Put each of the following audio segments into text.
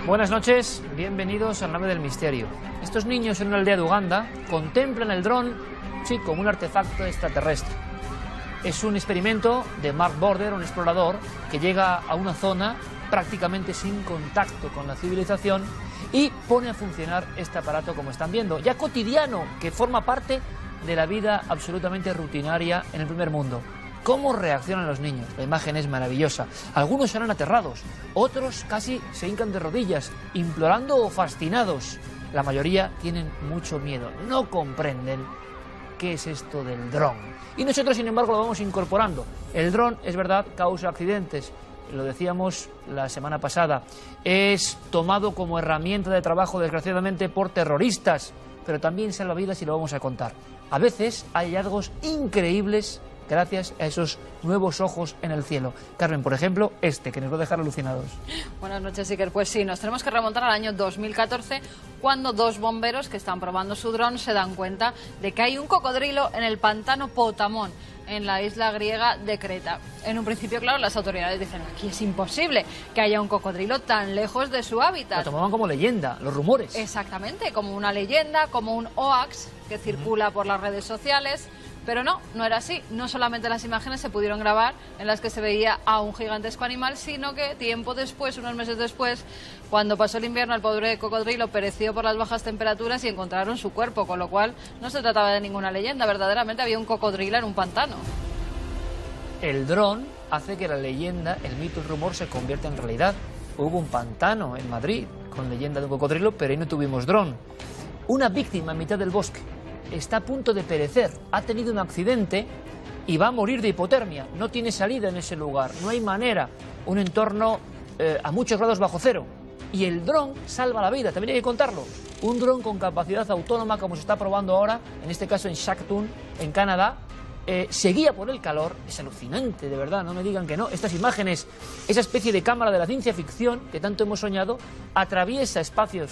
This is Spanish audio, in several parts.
Buenas noches, bienvenidos a la nave del misterio. Estos niños en una aldea de Uganda contemplan el dron, sí, como un artefacto extraterrestre. Es un experimento de Mark Border, un explorador que llega a una zona prácticamente sin contacto con la civilización y pone a funcionar este aparato como están viendo, ya cotidiano, que forma parte de la vida absolutamente rutinaria en el primer mundo. ¿Cómo reaccionan los niños? La imagen es maravillosa. Algunos serán aterrados, otros casi se hincan de rodillas, implorando o fascinados. La mayoría tienen mucho miedo, no comprenden qué es esto del dron. Y nosotros, sin embargo, lo vamos incorporando. El dron, es verdad, causa accidentes. Lo decíamos la semana pasada. Es tomado como herramienta de trabajo, desgraciadamente, por terroristas, pero también salva vidas y lo vamos a contar. A veces hay hallazgos increíbles gracias a esos nuevos ojos en el cielo. Carmen, por ejemplo, que nos va a dejar alucinados. Buenas noches, Iker. Pues sí, nos tenemos que remontar al año 2014, cuando dos bomberos que están probando su dron se dan cuenta de que hay un cocodrilo en el pantano Potamón, en la isla griega de Creta. En un principio, claro, las autoridades dicen, aquí es imposible que haya un cocodrilo tan lejos de su hábitat. Lo tomaban como leyenda, los rumores. Exactamente, como una leyenda, como un hoax que circula por las redes sociales. Pero no, no era así. No solamente las imágenes se pudieron grabar en las que se veía a un gigantesco animal, sino que tiempo después, unos meses después, cuando pasó el invierno, el pobre cocodrilo pereció por las bajas temperaturas y encontraron su cuerpo, con lo cual no se trataba de ninguna leyenda, verdaderamente había un cocodrilo en un pantano. El dron hace que la leyenda, el mito, el rumor se convierta en realidad. Hubo un pantano en Madrid con leyenda de un cocodrilo, pero ahí no tuvimos dron. Una víctima en mitad del bosque. Está a punto de perecer, ha tenido un accidente y va a morir de hipotermia. No tiene salida en ese lugar, no hay manera. Un entorno a muchos grados bajo cero. Y el dron salva la vida, también hay que contarlo. Un dron con capacidad autónoma, como se está probando ahora, en este caso en Shaktun, en Canadá, se guía por el calor. Es alucinante, de verdad, no me digan que no. Estas imágenes, esa especie de cámara de la ciencia ficción que tanto hemos soñado, atraviesa espacios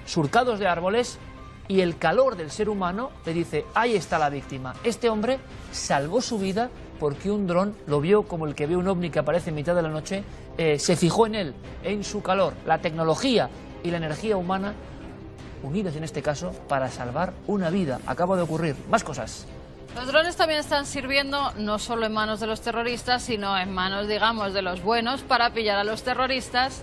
surcados de árboles. Y el calor del ser humano le dice, ahí está la víctima. Este hombre salvó su vida porque un dron lo vio como el que ve un ovni que aparece en mitad de la noche, se fijó en él, en su calor. La tecnología y la energía humana, unidas en este caso, para salvar una vida. Acaba de ocurrir. Más cosas. Los drones también están sirviendo no solo en manos de los terroristas, sino en manos, digamos, de los buenos para pillar a los terroristas.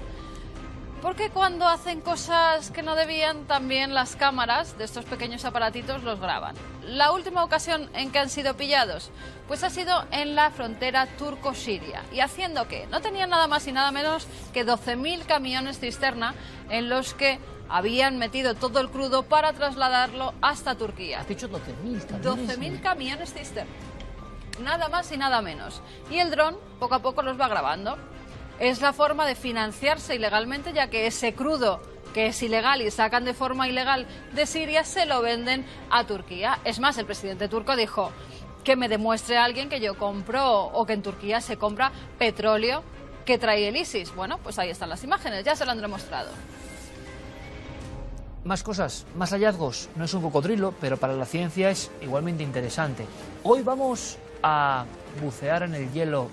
Porque cuando hacen cosas que no debían, también las cámaras de estos pequeños aparatitos los graban. La última ocasión en que han sido pillados, pues ha sido en la frontera turco-siria. ¿Y haciendo qué? No tenían nada más y nada menos que 12.000 camiones cisterna en los que habían metido todo el crudo para trasladarlo hasta Turquía. ¿Has dicho 12.000 camiones? 12.000 camiones cisterna. Nada más y nada menos. Y el dron poco a poco los va grabando. Es la forma de financiarse ilegalmente, ya que ese crudo que es ilegal y sacan de forma ilegal de Siria se lo venden a Turquía. Es más, el presidente turco dijo que me demuestre a alguien que yo compro o que en Turquía se compra petróleo que trae el ISIS. Bueno, pues ahí están las imágenes, ya se lo han demostrado. Más cosas, más hallazgos. No es un cocodrilo, pero para la ciencia es igualmente interesante. Hoy vamos a bucear en el hielo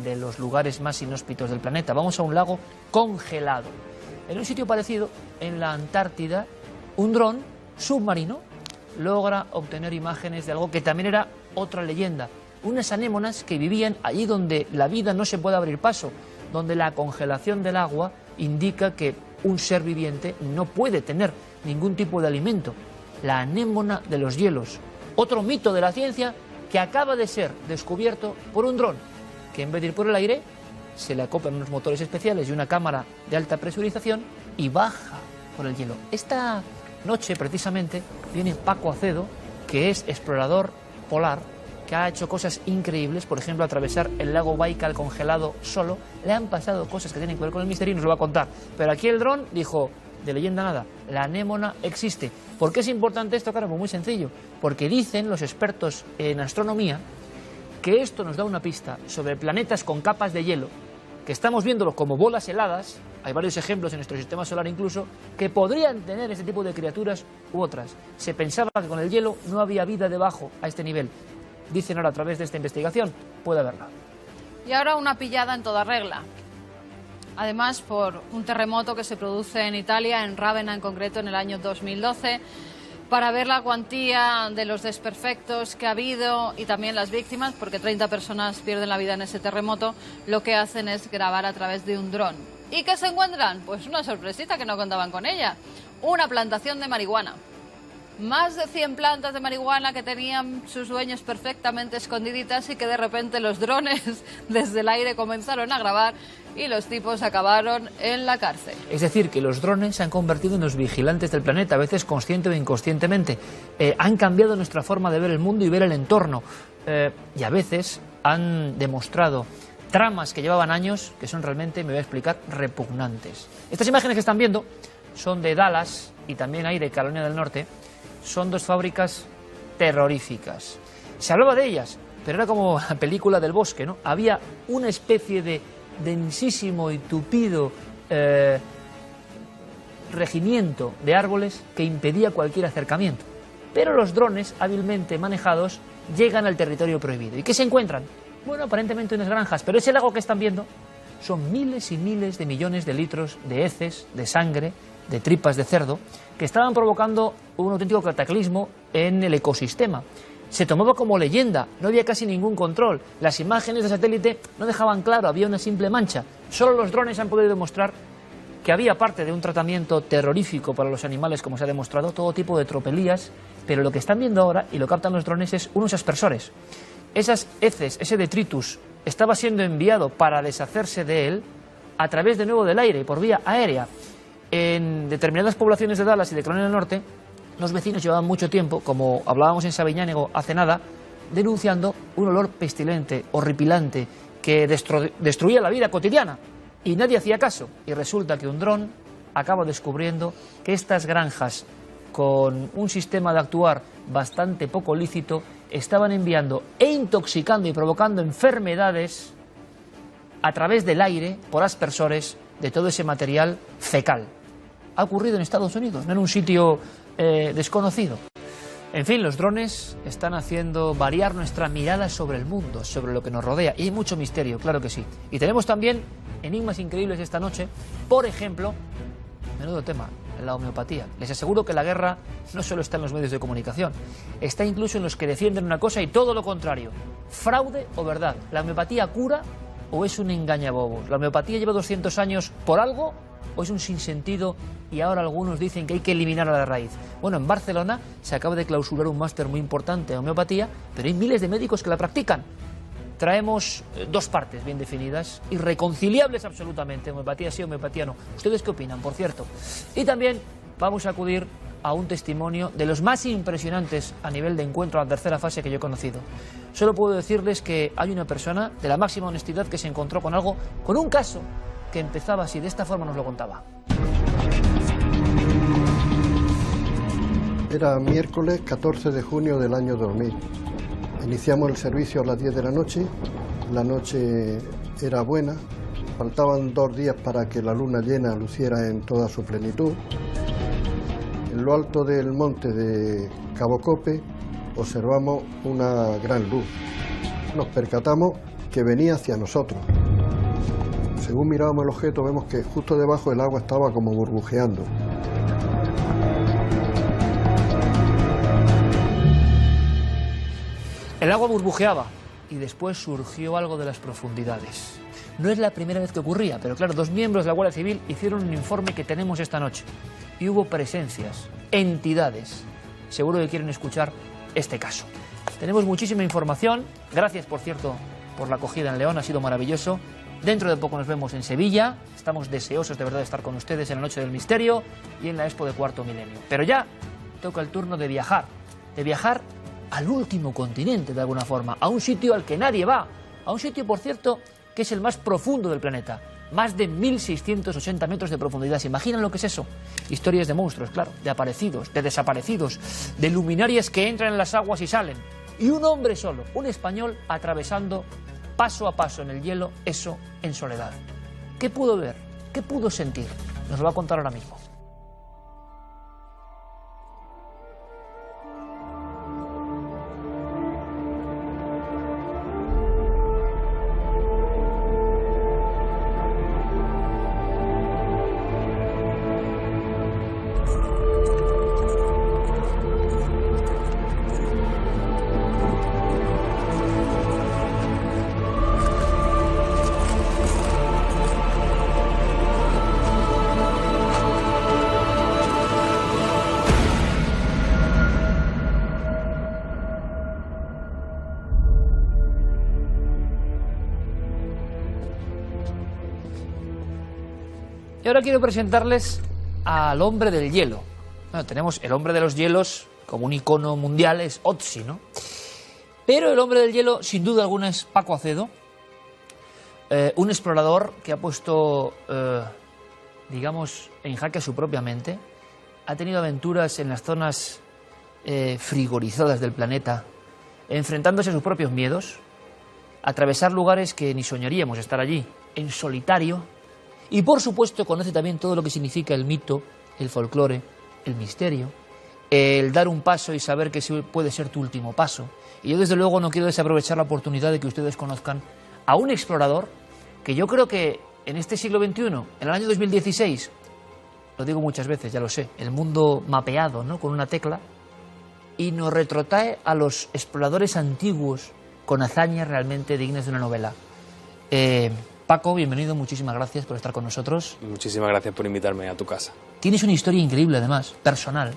de los lugares más inhóspitos del planeta. Vamos a un lago congelado. En un sitio parecido, en la Antártida, un dron submarino logra obtener imágenes de algo que también era otra leyenda. Unas anémonas que vivían allí donde la vida no se puede abrir paso, donde la congelación del agua indica que un ser viviente no puede tener ningún tipo de alimento. La anémona de los hielos. Otro mito de la ciencia que acaba de ser descubierto por un dron, que en vez de ir por el aire, se le acoplan unos motores especiales y una cámara de alta presurización y baja por el hielo. Esta noche, precisamente, viene Paco Acedo, que es explorador polar, que ha hecho cosas increíbles, por ejemplo, atravesar el lago Baikal congelado solo. Le han pasado cosas que tienen que ver con el misterio y nos lo va a contar. Pero aquí el dron dijo, de leyenda nada, la anémona existe. ¿Por qué es importante esto? Claro, pues muy sencillo. Porque dicen los expertos en astronomía que esto nos da una pista sobre planetas con capas de hielo, que estamos viéndolos como bolas heladas, hay varios ejemplos en nuestro sistema solar incluso, que podrían tener este tipo de criaturas u otras. Se pensaba que con el hielo no había vida debajo a este nivel. Dicen ahora a través de esta investigación, puede haberla. Y ahora una pillada en toda regla. además por un terremoto que se produce en Italia, en Rávena en concreto, en el año 2012. Para ver la cuantía de los desperfectos que ha habido y también las víctimas, porque 30 personas pierden la vida en ese terremoto, lo que hacen es grabar a través de un dron. ¿Y qué se encuentran? Pues una sorpresita que no contaban con ella, una plantación de marihuana. Más de 100 plantas de marihuana que tenían sus dueños perfectamente escondiditas y que de repente los drones desde el aire comenzaron a grabar y los tipos acabaron en la cárcel. Es decir, que los drones se han convertido en los vigilantes del planeta, a veces consciente o inconscientemente. Han cambiado nuestra forma de ver el mundo y ver el entorno. Y a veces han demostrado tramas que llevaban años que son realmente, me voy a explicar, repugnantes. Estas imágenes que están viendo son de Dallas y también hay de Carolina del Norte. Son dos fábricas terroríficas. Se hablaba de ellas, pero era como la película del bosque, ¿no? Había una especie de densísimo y tupido regimiento de árboles que impedía cualquier acercamiento. Pero los drones, hábilmente manejados, llegan al territorio prohibido. ¿Y qué se encuentran? Bueno, aparentemente unas granjas, pero ese lago que están viendo son miles y miles de millones de litros de heces, de sangre, de tripas de cerdo, que estaban provocando un auténtico cataclismo en el ecosistema. Se tomaba como leyenda, no había casi ningún control, las imágenes de satélite no dejaban claro, había una simple mancha. Solo los drones han podido demostrar que había parte de un tratamiento terrorífico para los animales, como se ha demostrado, todo tipo de tropelías, pero lo que están viendo ahora, y lo captan los drones, es unos aspersores. Esas heces, ese detritus, estaba siendo enviado para deshacerse de él a través de nuevo del aire y por vía aérea. En determinadas poblaciones de Dallas y de Carolina del Norte, los vecinos llevaban mucho tiempo, como hablábamos en Sabiñánigo hace nada, denunciando un olor pestilente, horripilante, que destruía la vida cotidiana. Y nadie hacía caso. Y resulta que un dron acaba descubriendo que estas granjas, con un sistema de actuar bastante poco lícito, estaban enviando e intoxicando y provocando enfermedades a través del aire por aspersores de todo ese material fecal. Ha ocurrido en Estados Unidos, no en un sitio desconocido. En fin, los drones están haciendo variar nuestra mirada sobre el mundo, sobre lo que nos rodea. Y hay mucho misterio, claro que sí. Y tenemos también enigmas increíbles esta noche. Por ejemplo, menudo tema, la homeopatía. Les aseguro que la guerra no solo está en los medios de comunicación, está incluso en los que defienden una cosa y todo lo contrario. Fraude o verdad. ¿La homeopatía cura o es un engañabobos? ¿La homeopatía lleva 200 años por algo o es un sinsentido y ahora algunos dicen que hay que eliminarla de la raíz? Bueno, en Barcelona se acaba de clausurar un máster muy importante de homeopatía, pero hay miles de médicos que la practican. Traemos dos partes bien definidas, irreconciliables absolutamente, homeopatía sí, homeopatía no. ¿Ustedes qué opinan, por cierto? Y también vamos a acudir a un testimonio de los más impresionantes a nivel de encuentro a la tercera fase que yo he conocido. Solo puedo decirles que hay una persona de la máxima honestidad que se encontró con algo, con un caso que empezaba así, de esta forma nos lo contaba. Era miércoles 14 de junio del año 2000. Iniciamos el servicio a las 10 de la noche era buena, faltaban 2 días para que la luna llena luciera en toda su plenitud. En lo alto del monte de Cabo Cope observamos una gran luz. Nos percatamos que venía hacia nosotros. Según mirábamos el objeto, vemos que justo debajo el agua estaba como burbujeando. El agua burbujeaba y después surgió algo de las profundidades. No es la primera vez que ocurría, pero claro, 2 miembros de la Guardia Civil hicieron un informe que tenemos esta noche. Y hubo presencias, entidades. Seguro que quieren escuchar este caso. Tenemos muchísima información. Gracias, por cierto, por la acogida en León, ha sido maravilloso. Dentro de poco nos vemos en Sevilla. Estamos deseosos de verdad de estar con ustedes en la Noche del Misterio y en la Expo de Cuarto Milenio. Pero ya toca el turno de viajar al último continente de alguna forma, a un sitio al que nadie va, a un sitio, por cierto, que es el más profundo del planeta. Más de 1.680 metros de profundidad. ¿Se imaginan lo que es eso? Historias de monstruos, claro, de aparecidos, de desaparecidos, de luminarias que entran en las aguas y salen. Y un hombre solo, un español, atravesando paso a paso en el hielo, eso en soledad. ¿Qué pudo ver? ¿Qué pudo sentir? Nos lo va a contar ahora mismo. Y ahora quiero presentarles al hombre del hielo. Bueno, tenemos el hombre de los hielos como un icono mundial, es Otzi, ¿no? Pero el hombre del hielo, sin duda alguna, es Paco Acedo, un explorador que ha puesto, digamos, en jaque a su propia mente. Ha tenido aventuras en las zonas frigorizadas del planeta, enfrentándose a sus propios miedos, atravesar lugares que ni soñaríamos estar allí, en solitario, y por supuesto conoce también todo lo que significa el mito, el folclore, el misterio, el dar un paso y saber que ese puede ser tu último paso. Y yo desde luego no quiero desaprovechar la oportunidad de que ustedes conozcan a un explorador que yo creo que en este siglo XXI, en el año 2016, lo digo muchas veces, ya lo sé, el mundo mapeado, ¿no?, con una tecla, y nos retrotrae a los exploradores antiguos con hazañas realmente dignas de una novela. Paco, bienvenido, muchísimas gracias por estar con nosotros. Muchísimas gracias por invitarme a tu casa. Tienes una historia increíble, además, personal,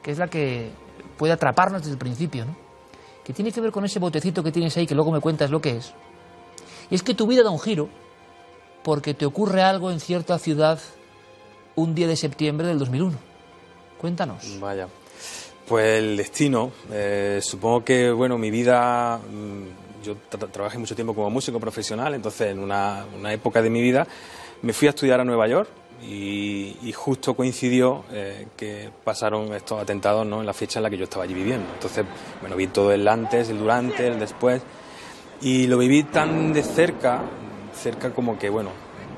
que es la que puede atraparnos desde el principio, ¿no?, que tiene que ver con ese botecito que tienes ahí, que luego me cuentas lo que es. Y es que tu vida da un giro porque te ocurre algo en cierta ciudad un día de septiembre del 2001. Cuéntanos. Vaya, pues el destino, supongo que, bueno, mi vida, yo trabajé mucho tiempo como músico profesional, entonces en una época de mi vida me fui a estudiar a Nueva York y justo coincidió que pasaron estos atentados, ¿no?, en la fecha en la que yo estaba allí viviendo. Entonces, bueno, vi todo el antes, el durante, el después, y lo viví tan de cerca como que, bueno,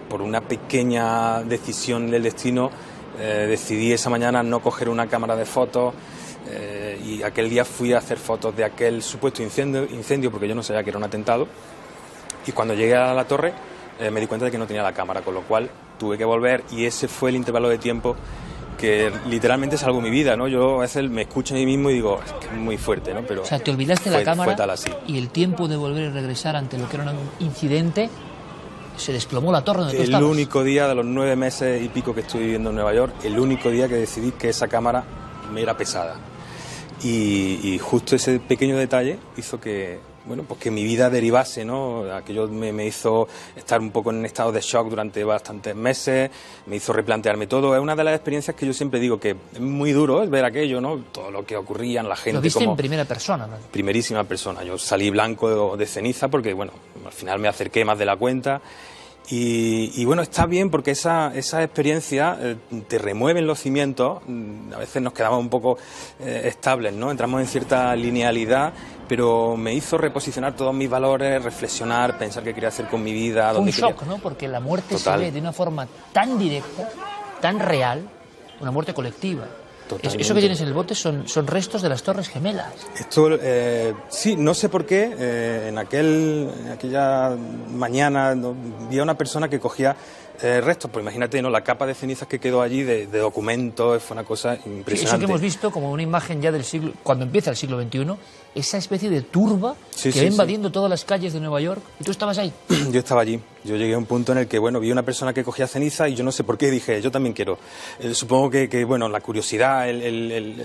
por una pequeña decisión del destino, decidí esa mañana no coger una cámara de fotos, y aquel día fui a hacer fotos de aquel supuesto incendio porque yo no sabía que era un atentado, y cuando llegué a la torre me di cuenta de que no tenía la cámara, con lo cual tuve que volver, y ese fue el intervalo de tiempo que literalmente salvó mi vida, ¿no? Yo a veces me escucho a mí mismo y digo, es que es muy fuerte, ¿no? Pero o sea, te olvidaste la cámara fue tal así. Y el tiempo de volver y regresar ante lo que era un incidente, se desplomó la torre donde tú estabas. El único día de los 9 meses y pico que estoy viviendo en Nueva York, el único día que decidí que esa cámara me era pesada. Y justo ese pequeño detalle hizo que, bueno, pues que mi vida derivase, ¿no? Aquello me hizo estar un poco en estado de shock durante bastantes meses, me hizo replantearme todo. Es una de las experiencias que yo siempre digo que es muy duro, es ver aquello, ¿no? Todo lo que ocurría, la gente. Lo viste como en primera persona, ¿no? Primerísima persona. Yo salí blanco de ceniza porque, bueno, al final me acerqué más de la cuenta. Y bueno, está bien porque esa experiencia te remueven los cimientos. A veces nos quedamos un poco estables, ¿no? Entramos en cierta linealidad, pero me hizo reposicionar todos mis valores, reflexionar, pensar qué quería hacer con mi vida. Fue un shock, ¿no? Porque la muerte Total. se ve de una forma tan directa, tan real, una muerte colectiva. Totalmente. Eso que tienes en el bote son restos de las Torres Gemelas. Esto, sí, no sé por qué, en aquella mañana vi a una persona que cogía restos, pues imagínate, ¿no?, la capa de cenizas que quedó allí de documentos, fue una cosa impresionante. Sí, eso que hemos visto como una imagen ya del siglo, cuando empieza el siglo XXI, esa especie de turba que va invadiendo todas las calles de Nueva York, y tú estabas ahí. Yo estaba allí, yo llegué a un punto en el que, bueno, vi una persona que cogía ceniza y yo no sé por qué dije, yo también quiero. Supongo que bueno, la curiosidad, el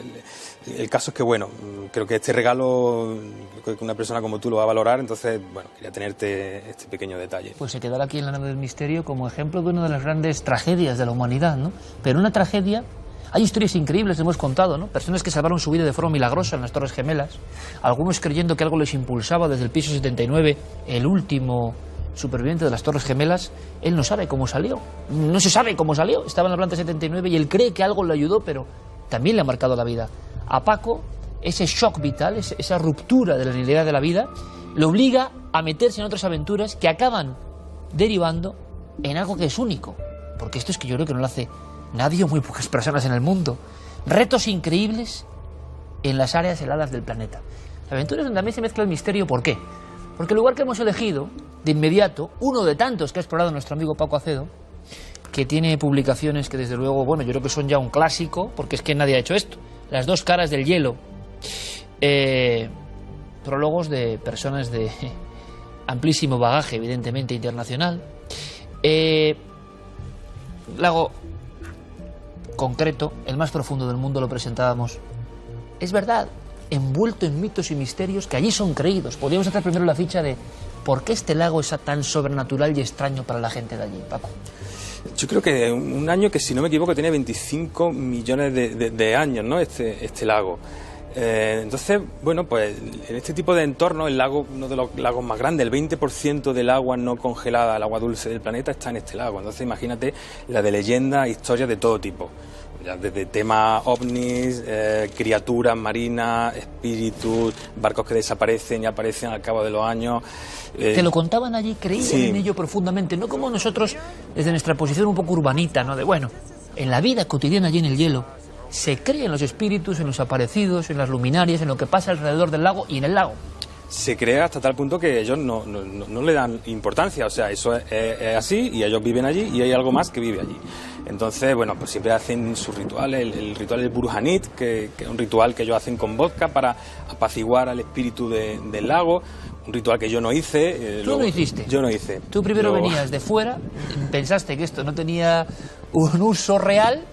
caso es que, bueno, creo que este regalo, creo que una persona como tú lo va a valorar, entonces, bueno, quería tenerte este pequeño detalle. Pues se quedará aquí en la nave del misterio como ejemplo de una de las grandes tragedias de la humanidad, ¿no? Pero una tragedia. Hay historias increíbles, hemos contado, ¿no? Personas que salvaron su vida de forma milagrosa en las Torres Gemelas, algunos creyendo que algo les impulsaba desde el piso 79, el último superviviente de las Torres Gemelas, él no sabe cómo salió, no se sabe cómo salió, estaba en la planta 79 y él cree que algo le ayudó, pero también le ha marcado la vida. A Paco, ese shock vital, esa ruptura de la linealidad de la vida, lo obliga a meterse en otras aventuras que acaban derivando en algo que es único, porque esto es que yo creo que no lo hace nadie o muy pocas personas en el mundo. Retos increíbles en las áreas heladas del planeta. Aventuras donde también se mezcla el misterio. ¿Por qué? Porque el lugar que hemos elegido, de inmediato, uno de tantos que ha explorado nuestro amigo Paco Acedo, que tiene publicaciones que desde luego, bueno, yo creo que son ya un clásico, porque es que nadie ha hecho esto. Las dos caras del hielo. Prólogos de personas de amplísimo bagaje, evidentemente, internacional. Lago concreto, el más profundo del mundo, lo presentábamos. Es verdad, envuelto en mitos y misterios que allí son creídos. Podríamos hacer primero la ficha de por qué este lago es tan sobrenatural y extraño para la gente de allí, Paco. Yo creo que un año que, si no me equivoco, tiene 25 millones de años, ¿no? Este lago. Entonces, bueno, pues en este tipo de entornos, el lago, uno de los lagos más grandes, el 20% del agua no congelada, el agua dulce del planeta, está en este lago. Entonces, imagínate la de leyendas, historias de todo tipo. Ya desde temas ovnis, criaturas marinas, espíritus, barcos que desaparecen y aparecen al cabo de los años. Te lo contaban allí, creían sí. en ello profundamente, no como nosotros desde nuestra posición un poco urbanita, ¿no? De bueno, en la vida cotidiana allí en el hielo se cree en los espíritus, en los aparecidos, en las luminarias, en lo que pasa alrededor del lago y en el lago. Se cree hasta tal punto que ellos no le dan importancia, o sea, eso es así y ellos viven allí y hay algo más que vive allí. Entonces, bueno, pues siempre hacen sus rituales, el ritual del Burhanit, que es un ritual que ellos hacen con vodka para apaciguar al espíritu del lago, un ritual que yo no hice. ¿Tú no hiciste? Yo no hice. Tú primero venías de fuera, pensaste que esto no tenía un uso real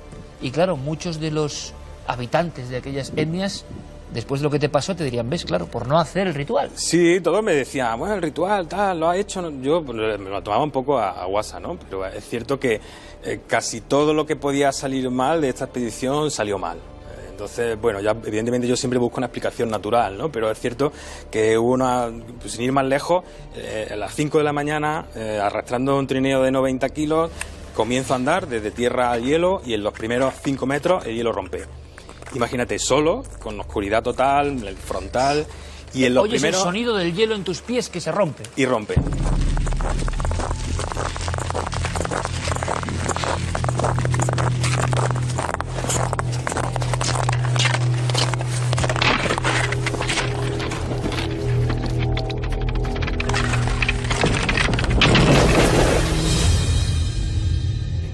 y claro, muchos de los habitantes de aquellas etnias, después de lo que te pasó, te dirían, ves, claro, por no hacer el ritual. Sí, todos me decían, bueno, el ritual, tal, lo has hecho. Yo pues, me lo tomaba un poco a guasa, ¿no? Pero es cierto que casi todo lo que podía salir mal de esta expedición salió mal. Entonces, bueno, ya evidentemente yo siempre busco una explicación natural, ¿no? Pero es cierto que hubo pues, sin ir más lejos, a las 5 de la mañana, arrastrando un trineo de 90 kilos, comienzo a andar desde tierra al hielo y en los primeros 5 metros el hielo rompe. Imagínate, solo, con oscuridad total, el frontal, y en los Oyes primeros... el sonido del hielo en tus pies que se rompe. Y rompe.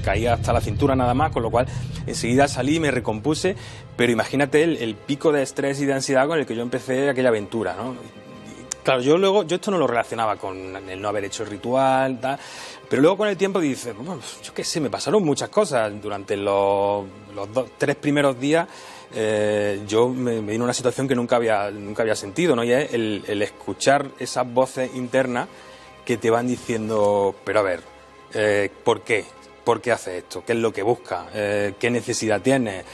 Caía hasta la cintura nada más, con lo cual enseguida salí y me recompuse, pero imagínate el pico de estrés y de ansiedad con el que yo empecé aquella aventura, ¿no? Claro, yo esto no lo relacionaba con el no haber hecho el ritual, tal, pero luego con el tiempo dices, bueno, yo qué sé, me pasaron muchas cosas durante los 3 primeros días. Yo me vino una situación que nunca había sentido, ¿no? Y es el escuchar esas voces internas que te van diciendo, pero a ver, ¿por qué? ¿Por qué haces esto? ¿Qué es lo que buscas? ¿Qué necesidad tienes?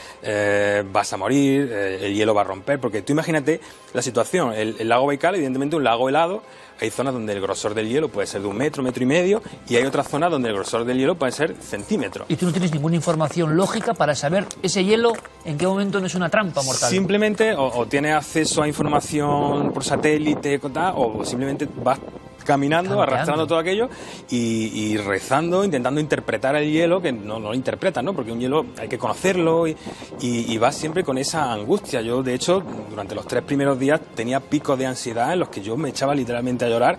¿Vas a morir? ¿El hielo va a romper? Porque tú imagínate la situación. El lago Baikal, evidentemente, un lago helado. Hay zonas donde el grosor del hielo puede ser de 1 metro, 1,5 metros, y hay otras zonas donde el grosor del hielo puede ser centímetros. Y tú no tienes ninguna información lógica para saber ese hielo en qué momento no es una trampa mortal. Simplemente o tienes acceso a información por satélite o simplemente vas caminando, arrastrando todo aquello y rezando, intentando interpretar el hielo, que no lo interpretas, ¿no? Porque un hielo hay que conocerlo y vas siempre con esa angustia. Yo, de hecho, durante los 3 primeros días tenía picos de ansiedad en los que yo me echaba literalmente a llorar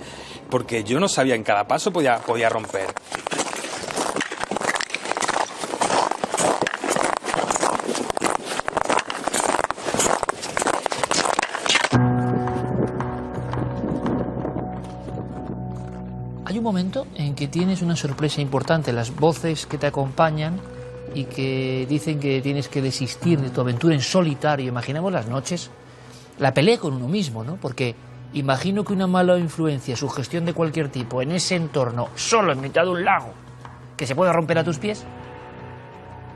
porque yo no sabía, en cada paso podía romper. Hay un momento en que tienes una sorpresa importante, las voces que te acompañan y que dicen que tienes que desistir de tu aventura en solitario. Imaginemos las noches, la pelea con uno mismo, ¿no? Porque imagino que una mala influencia, sugestión de cualquier tipo, en ese entorno, solo en mitad de un lago, que se pueda romper a tus pies.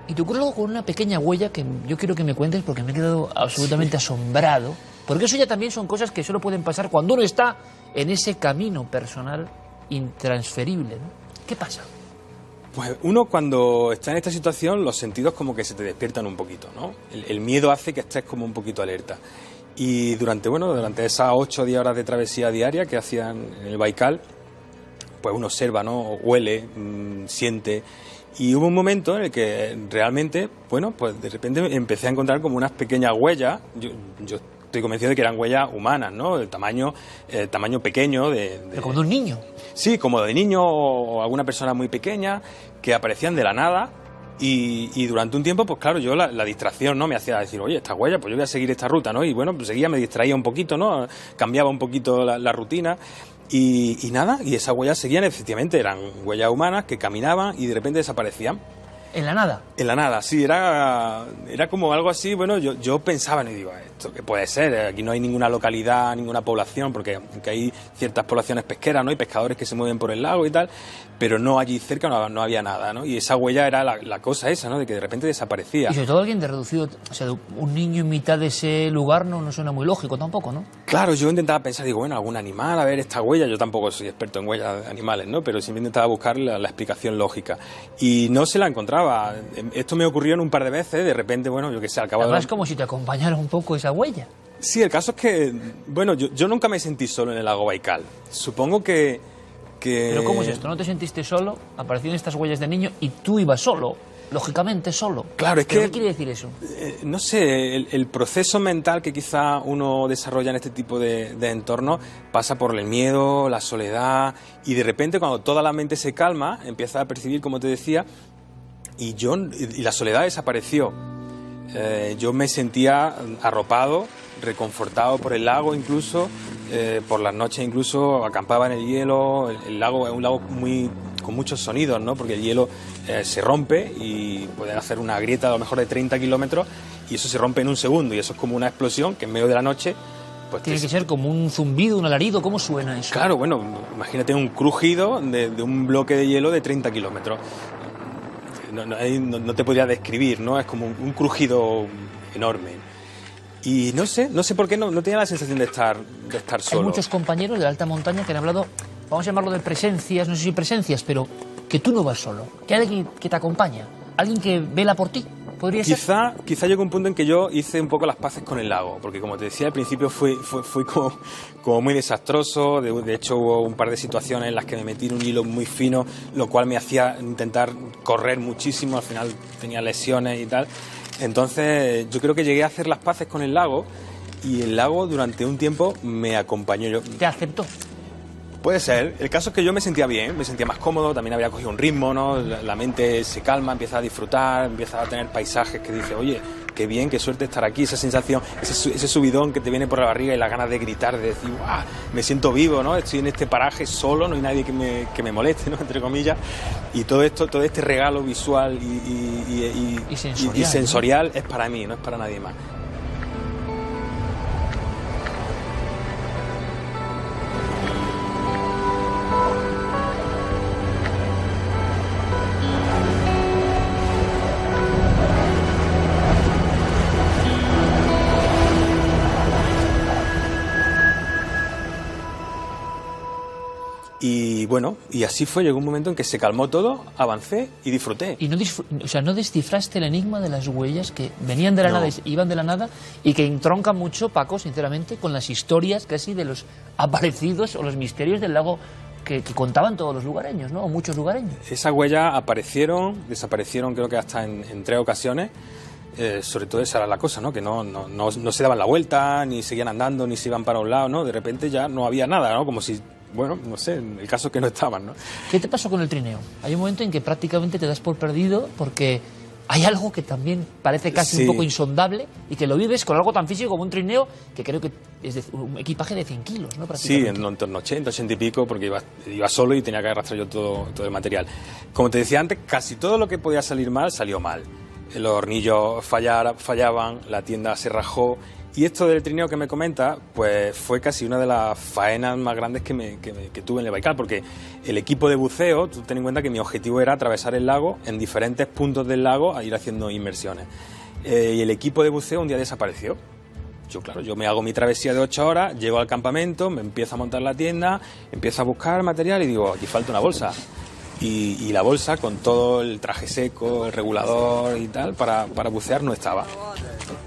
Y te ocurre algo con una pequeña huella que yo quiero que me cuentes porque me he quedado absolutamente asombrado. Porque eso ya también son cosas que solo pueden pasar cuando uno está en ese camino personal intransferible, ¿no? ¿Qué pasa? Pues uno, cuando está en esta situación, los sentidos como que se te despiertan un poquito, ¿no? El miedo hace que estés como un poquito alerta. Y durante esas 8 o 10 horas de travesía diaria que hacían en el Baikal, pues uno observa, ¿no? Huele, siente. Y hubo un momento en el que realmente, bueno, pues de repente empecé a encontrar como unas pequeñas huellas. Yo estoy convencido de que eran huellas humanas, ¿no? El tamaño pequeño Pero como de un niño. Sí, como de niño o alguna persona muy pequeña que aparecían de la nada y durante un tiempo, pues claro, yo la distracción, ¿no? Me hacía decir, oye, esta huella, pues yo voy a seguir esta ruta, ¿no? Y bueno, pues seguía, me distraía un poquito, ¿no? Cambiaba un poquito la rutina y nada, y esas huellas seguían, efectivamente, eran huellas humanas que caminaban y de repente desaparecían. En la nada. En la nada, sí, era como algo así. Bueno, yo pensaba, y digo, ¿esto qué puede ser? Aquí no hay ninguna localidad, ninguna población, porque aunque hay ciertas poblaciones pesqueras, ¿no? Y pescadores que se mueven por el lago y tal, pero no allí cerca no había nada, ¿no? Y esa huella era la cosa esa, ¿no? De que de repente desaparecía. Y sobre todo alguien de reducido, o sea, un niño en mitad de ese lugar no suena muy lógico tampoco, ¿no? Claro, yo intentaba pensar, digo, bueno, algún animal, a ver esta huella. Yo tampoco soy experto en huellas de animales, ¿no? Pero siempre intentaba buscar la explicación lógica. Y no se la encontraba. Esto me ocurrió en un par de veces, de repente, bueno, yo qué sé, al cabo de... Además, como si te acompañara un poco esa huella. Sí, el caso es que, bueno, yo nunca me sentí solo en el lago Baikal. Supongo que... ¿Pero cómo es esto? ¿No te sentiste solo? Aparecieron estas huellas de niño y tú ibas solo, lógicamente solo. Claro, es que... ¿Qué quiere decir eso? No sé, el proceso mental que quizá uno desarrolla en este tipo de entornos pasa por el miedo, la soledad, y de repente cuando toda la mente se calma, empiezas a percibir, como te decía, y la soledad desapareció. Yo me sentía arropado, reconfortado por el lago incluso, por las noches incluso acampaba en el hielo. El lago es un lago con muchos sonidos, ¿no? Porque el hielo se rompe y puede hacer una grieta a lo mejor de 30 kilómetros y eso se rompe en un segundo y eso es como una explosión que en medio de la noche... Pues tiene que ser como un zumbido, un alarido, ¿cómo suena eso? Claro, bueno, imagínate un crujido de un bloque de hielo de 30 kilómetros. No te podría describir, ¿no? Es como un crujido enorme. Y no sé por qué no tenía la sensación de estar solo. Hay muchos compañeros de la alta montaña que han hablado, vamos a llamarlo de presencias, no sé si presencias, pero que tú no vas solo, que hay alguien que te acompaña, alguien que vela por ti. ¿Podría ser? Quizá llegó un punto en que yo hice un poco las paces con el lago, porque como te decía al principio fue como muy desastroso. De hecho hubo un par de situaciones en las que me metí en un hilo muy fino, lo cual me hacía intentar correr muchísimo, al final tenía lesiones y tal. Entonces yo creo que llegué a hacer las paces con el lago y el lago durante un tiempo me acompañó. ¿Te aceptó? Puede ser. El caso es que yo me sentía bien, me sentía más cómodo, también había cogido un ritmo, ¿no? La mente se calma, empieza a disfrutar, empieza a tener paisajes que dice, oye, qué bien, qué suerte estar aquí, esa sensación, ese subidón que te viene por la barriga y las ganas de gritar, de decir, ¡guau! Me siento vivo, ¿no? Estoy en este paraje solo, no hay nadie que me moleste, ¿no? Entre comillas. Y todo este regalo visual y sensorial, ¿no? Es para mí, no es para nadie más. Y bueno, y así fue, llegó un momento en que se calmó todo, avancé y disfruté. ¿Y no descifraste el enigma de las huellas que venían de la nada, iban de la nada y que entroncan mucho, Paco, sinceramente, con las historias casi de los aparecidos o los misterios del lago que contaban todos los lugareños, ¿no? O muchos lugareños. Esas huellas desaparecieron creo que hasta en 3 ocasiones. Sobre todo esa era la cosa, ¿no? Que no se daban la vuelta, ni seguían andando, ni se iban para un lado, ¿no? De repente ya no había nada, ¿no? Como si... Bueno, no sé, el caso es que no estaban, ¿no? ¿Qué te pasó con el trineo? Hay un momento en que prácticamente te das por perdido porque hay algo que también parece casi un poco insondable y que lo vives con algo tan físico como un trineo que creo que es un equipaje de 100 kilos, ¿no? Sí, en torno a 80 y pico, porque iba solo y tenía que arrastrar yo todo el material. Como te decía antes, casi todo lo que podía salir mal, salió mal. Los hornillos fallaban, la tienda se rajó. Y esto del trineo que me comenta, pues fue casi una de las faenas más grandes que tuve en el Baikal, porque el equipo de buceo, tú ten en cuenta que mi objetivo era atravesar el lago en diferentes puntos del lago a ir haciendo inmersiones. Y el equipo de buceo un día desapareció. Yo me hago mi travesía de 8 horas, llego al campamento, me empiezo a montar la tienda, empiezo a buscar material y digo, aquí falta una bolsa. Y la bolsa, con todo el traje seco, el regulador y tal, para bucear no estaba.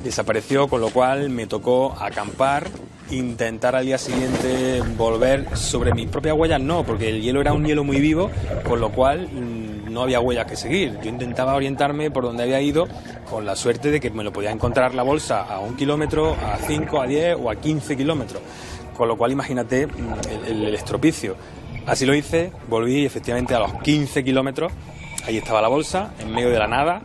Desapareció, con lo cual me tocó acampar, intentar al día siguiente volver sobre mis propias huellas, no, porque el hielo era un hielo muy vivo, con lo cual no había huellas que seguir. Yo intentaba orientarme por donde había ido, con la suerte de que me lo podía encontrar la bolsa a 1 kilómetro, a 5, a 10 o a 15 kilómetros. Con lo cual imagínate el estropicio. Así lo hice, volví y efectivamente a los 15 kilómetros, ahí estaba la bolsa, en medio de la nada,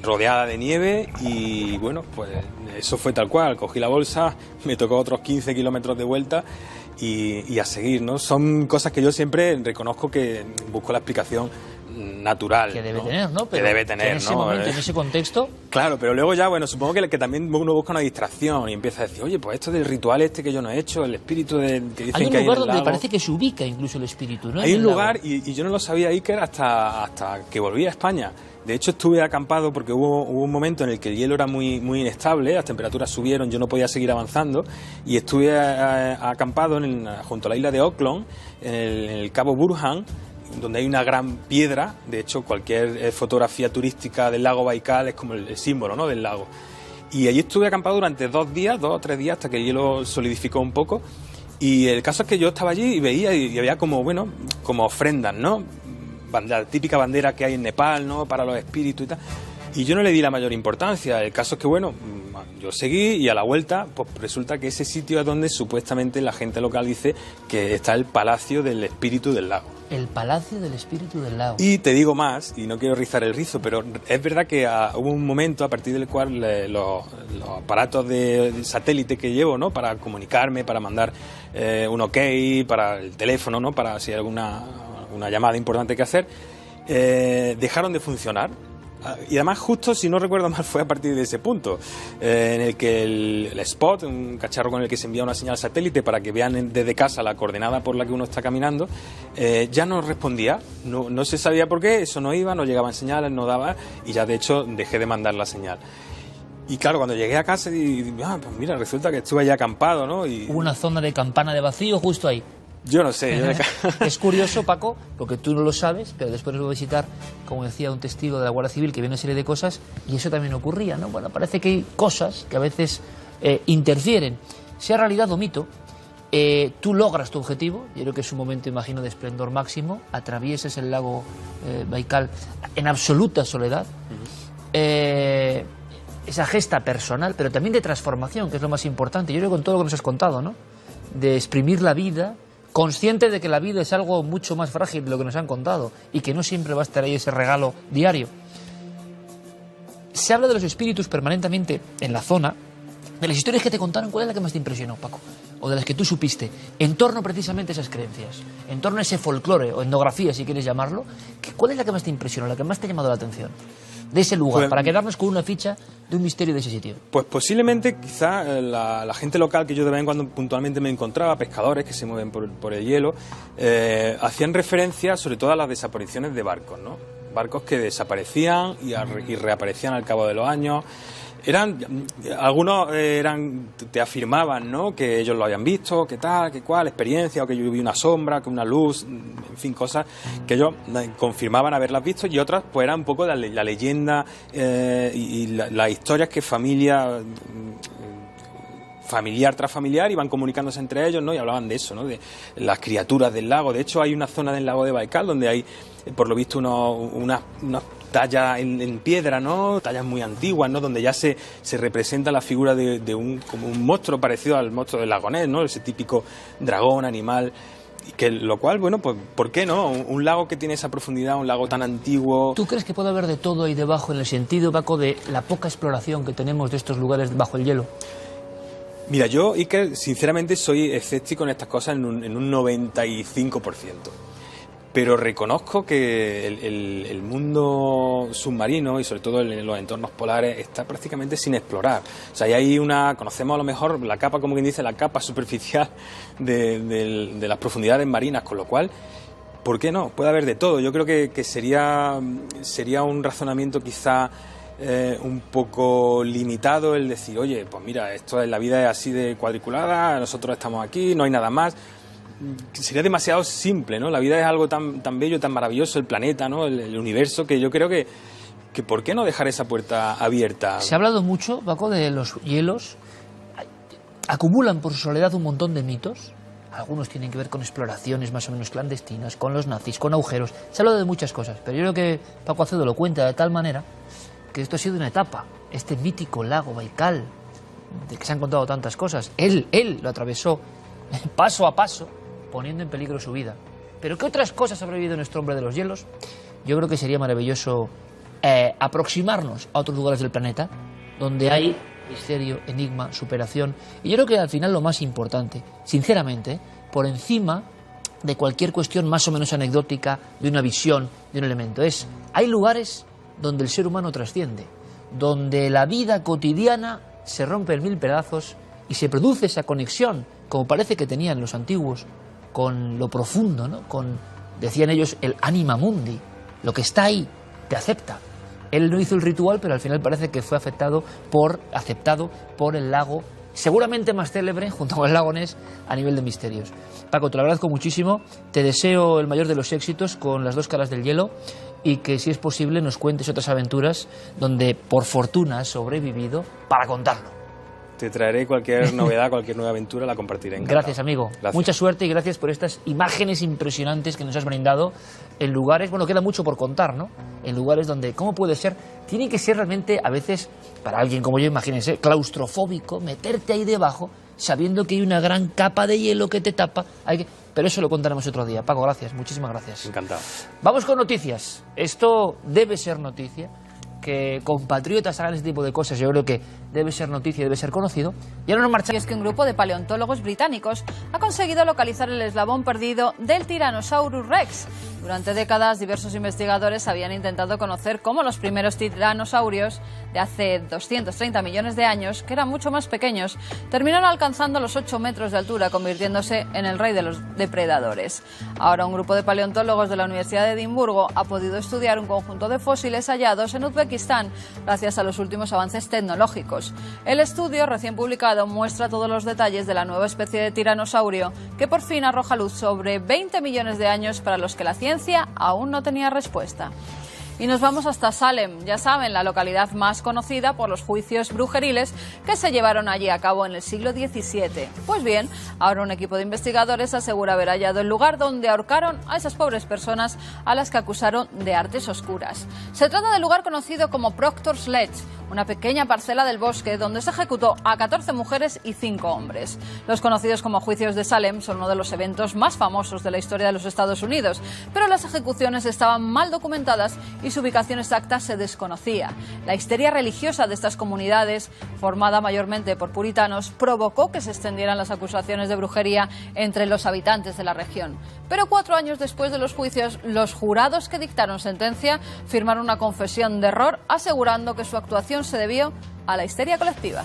rodeada de nieve y bueno, pues eso fue tal cual, cogí la bolsa, me tocó otros 15 kilómetros de vuelta y a seguir, ¿no? Son cosas que yo siempre reconozco que busco la explicación natural. Que debe ¿no? tener, ¿no? Que debe tener, en ese ¿no? momento, en ese contexto... Claro, pero luego ya, bueno, supongo que también uno busca una distracción y empieza a decir, oye, pues esto del ritual este que yo no he hecho, el espíritu que dicen Hay un que hay en lugar el donde lago. parece que se ubica incluso el espíritu, ¿no? Hay En un el lugar, lago. y yo no lo sabía, Iker, hasta que volví a España. De hecho, estuve acampado porque hubo un momento en el que el hielo era muy inestable, las temperaturas subieron, yo no podía seguir avanzando, y estuve acampado junto a la isla de Auckland, en el cabo Burhan, donde hay una gran piedra. De hecho, cualquier fotografía turística del lago Baikal es como el símbolo, ¿no?, del lago. Y allí estuve acampado durante 2 o 3 días, hasta que el hielo solidificó un poco. Y el caso es que yo estaba allí y veía, y había como ofrendas, ¿no? La típica bandera que hay en Nepal, ¿no?, para los espíritus y tal. Y yo no le di la mayor importancia. El caso es que, bueno, yo seguí, y a la vuelta, pues resulta que ese sitio es donde supuestamente la gente local dice que está el Palacio del Espíritu del Lago. El Palacio del Espíritu del Lago. Y te digo más, y no quiero rizar el rizo, pero es verdad que hubo un momento a partir del cual los aparatos de satélite que llevo, ¿no?, para comunicarme, para mandar un ok, para el teléfono, ¿no?, para si hay alguna llamada importante que hacer, dejaron de funcionar. Y además, justo, si no recuerdo mal, fue a partir de ese punto en el que el Spot, un cacharro con el que se envía una señal satélite para que vean desde casa la coordenada por la que uno está caminando, ya no respondía. No se sabía por qué, eso no iba, no llegaban señales, no daba, y ya de hecho dejé de mandar la señal. Y claro, cuando llegué a casa pues mira, resulta que estuve allá acampado, ¿no? Y Hubo una zona de campana de vacío justo ahí. yo no sé. Es curioso, Paco, porque tú no lo sabes, pero después lo voy a visitar, como decía un testigo de la Guardia Civil, que vio una serie de cosas, y eso también ocurría, ¿no? Bueno, parece que hay cosas que a veces interfieren. Sea realidad o mito, tú logras tu objetivo. Yo creo que es un momento, imagino, de esplendor máximo. Atraviesas el lago Baikal en absoluta soledad. Esa gesta personal, pero también de transformación, que es lo más importante. Yo creo que con todo lo que nos has contado, ¿no?, de exprimir la vida, consciente de que la vida es algo mucho más frágil de lo que nos han contado y que no siempre va a estar ahí ese regalo diario. Se habla de los espíritus permanentemente en la zona. De las historias que te contaron, ¿cuál es la que más te impresionó, Paco? O de las que tú supiste, en torno precisamente a esas creencias, en torno a ese folclore o etnografía, si quieres llamarlo. ¿Cuál es la que más te impresionó, la que más te ha llamado la atención de ese lugar, Pues, para quedarnos con una ficha de un misterio de ese sitio? Pues posiblemente, quizá, la gente local que yo de vez en cuando puntualmente me encontraba, pescadores que se mueven por el hielo, hacían referencia sobre todo a las desapariciones de barcos, ¿no? Barcos que desaparecían y reaparecían al cabo de los años. Algunos te afirmaban, ¿no?, que ellos lo habían visto, que tal, que cual, experiencia, o que yo vi una sombra, que una luz, en fin, cosas que ellos confirmaban haberlas visto, y otras pues eran un poco la leyenda y las historias que familiar tras familiar iban comunicándose entre ellos, ¿no?, y hablaban de eso, ¿no?, de las criaturas del lago. De hecho, hay una zona del lago de Baikal donde hay, por lo visto, unas tallas en piedra, ¿no?, tallas muy antiguas, ¿no?, donde ya se representa la figura como un monstruo parecido al monstruo del lago Ness, ¿no?, ese típico dragón, animal, lo cual, bueno, pues ¿por qué no? Un lago que tiene esa profundidad, un lago tan antiguo. ¿Tú crees que puede haber de todo ahí debajo, en el sentido, Paco, de la poca exploración que tenemos de estos lugares bajo el hielo? Mira, yo, Iker, sinceramente soy escéptico en estas cosas en un 95%. Pero reconozco que el mundo submarino, y sobre todo en los entornos polares, está prácticamente sin explorar. O sea, conocemos a lo mejor la capa, como quien dice, la capa superficial de las profundidades marinas, con lo cual, ¿por qué no? Puede haber de todo. Yo creo que sería un razonamiento quizá un poco limitado el decir, oye, pues mira, la vida es así de cuadriculada, nosotros estamos aquí, no hay nada más. Sería demasiado simple, ¿no? La vida es algo tan bello, tan maravilloso, el planeta, ¿no?, el universo, que yo creo que ¿por qué no dejar esa puerta abierta? Se ha hablado mucho, Paco, de los hielos. Acumulan por su soledad un montón de mitos. Algunos tienen que ver con exploraciones más o menos clandestinas, con los nazis, con agujeros. Se ha hablado de muchas cosas, pero yo creo que Paco Acedo lo cuenta de tal manera que esto ha sido una etapa. Este mítico lago Baikal, de que se han contado tantas cosas, él lo atravesó paso a paso, poniendo en peligro su vida. Pero ¿qué otras cosas habrá vivido nuestro hombre de los hielos? Yo creo que sería maravilloso aproximarnos a otros lugares del planeta donde hay misterio, enigma, superación. Y yo creo que al final lo más importante, sinceramente, por encima de cualquier cuestión más o menos anecdótica, de una visión, de un elemento. Hay lugares donde el ser humano trasciende, donde la vida cotidiana se rompe en mil pedazos y se produce esa conexión, como parece que tenían los antiguos, con lo profundo, ¿no? Decían ellos, el anima mundi, lo que está ahí, te acepta. Él no hizo el ritual, pero al final parece que fue aceptado por el lago, seguramente más célebre, junto con el lago Ness, a nivel de misterios. Paco, te lo agradezco muchísimo, te deseo el mayor de los éxitos con las dos caras del hielo y que, si es posible, nos cuentes otras aventuras donde, por fortuna, has sobrevivido para contarlo. Te traeré cualquier novedad, cualquier nueva aventura, la compartiré. Encantado. Gracias, amigo. Gracias. Mucha suerte y gracias por estas imágenes impresionantes que nos has brindado en lugares, bueno, queda mucho por contar, ¿no? En lugares donde, ¿cómo puede ser? Tiene que ser realmente, a veces, para alguien como yo, imagínense, claustrofóbico, meterte ahí debajo, sabiendo que hay una gran capa de hielo que te tapa. Pero eso lo contaremos otro día. Paco, gracias, muchísimas gracias. Encantado. Vamos con noticias. Esto debe ser noticia. Que compatriotas hagan este tipo de cosas, yo creo que debe ser noticia, debe ser conocido. Y ahora nos marchamos. Y es que un grupo de paleontólogos británicos ha conseguido localizar el eslabón perdido del Tyrannosaurus Rex. Durante décadas, diversos investigadores habían intentado conocer cómo los primeros tiranosaurios de hace 230 millones de años, que eran mucho más pequeños, terminaron alcanzando los 8 metros de altura, convirtiéndose en el rey de los depredadores. Ahora un grupo de paleontólogos de la Universidad de Edimburgo ha podido estudiar un conjunto de fósiles hallados en Uzbekistán gracias a los últimos avances tecnológicos. El estudio recién publicado muestra todos los detalles de la nueva especie de tiranosaurio que por fin arroja luz sobre 20 millones de años para los que la ciencia aún no tenía respuesta. Y nos vamos hasta Salem, ya saben, la localidad más conocida por los juicios brujeriles que se llevaron allí a cabo en el siglo XVII. Pues bien, ahora un equipo de investigadores asegura haber hallado el lugar donde ahorcaron a esas pobres personas a las que acusaron de artes oscuras. Se trata del lugar conocido como Proctor's Ledge, una pequeña parcela del bosque donde se ejecutó a 14 mujeres y 5 hombres. Los conocidos como juicios de Salem son uno de los eventos más famosos de la historia de los Estados Unidos, pero las ejecuciones estaban mal documentadas y su ubicación exacta se desconocía. La histeria religiosa de estas comunidades, formada mayormente por puritanos, provocó que se extendieran las acusaciones de brujería entre los habitantes de la región. Pero 4 años después de los juicios, los jurados que dictaron sentencia firmaron una confesión de error, asegurando que su actuación se debió a la histeria colectiva.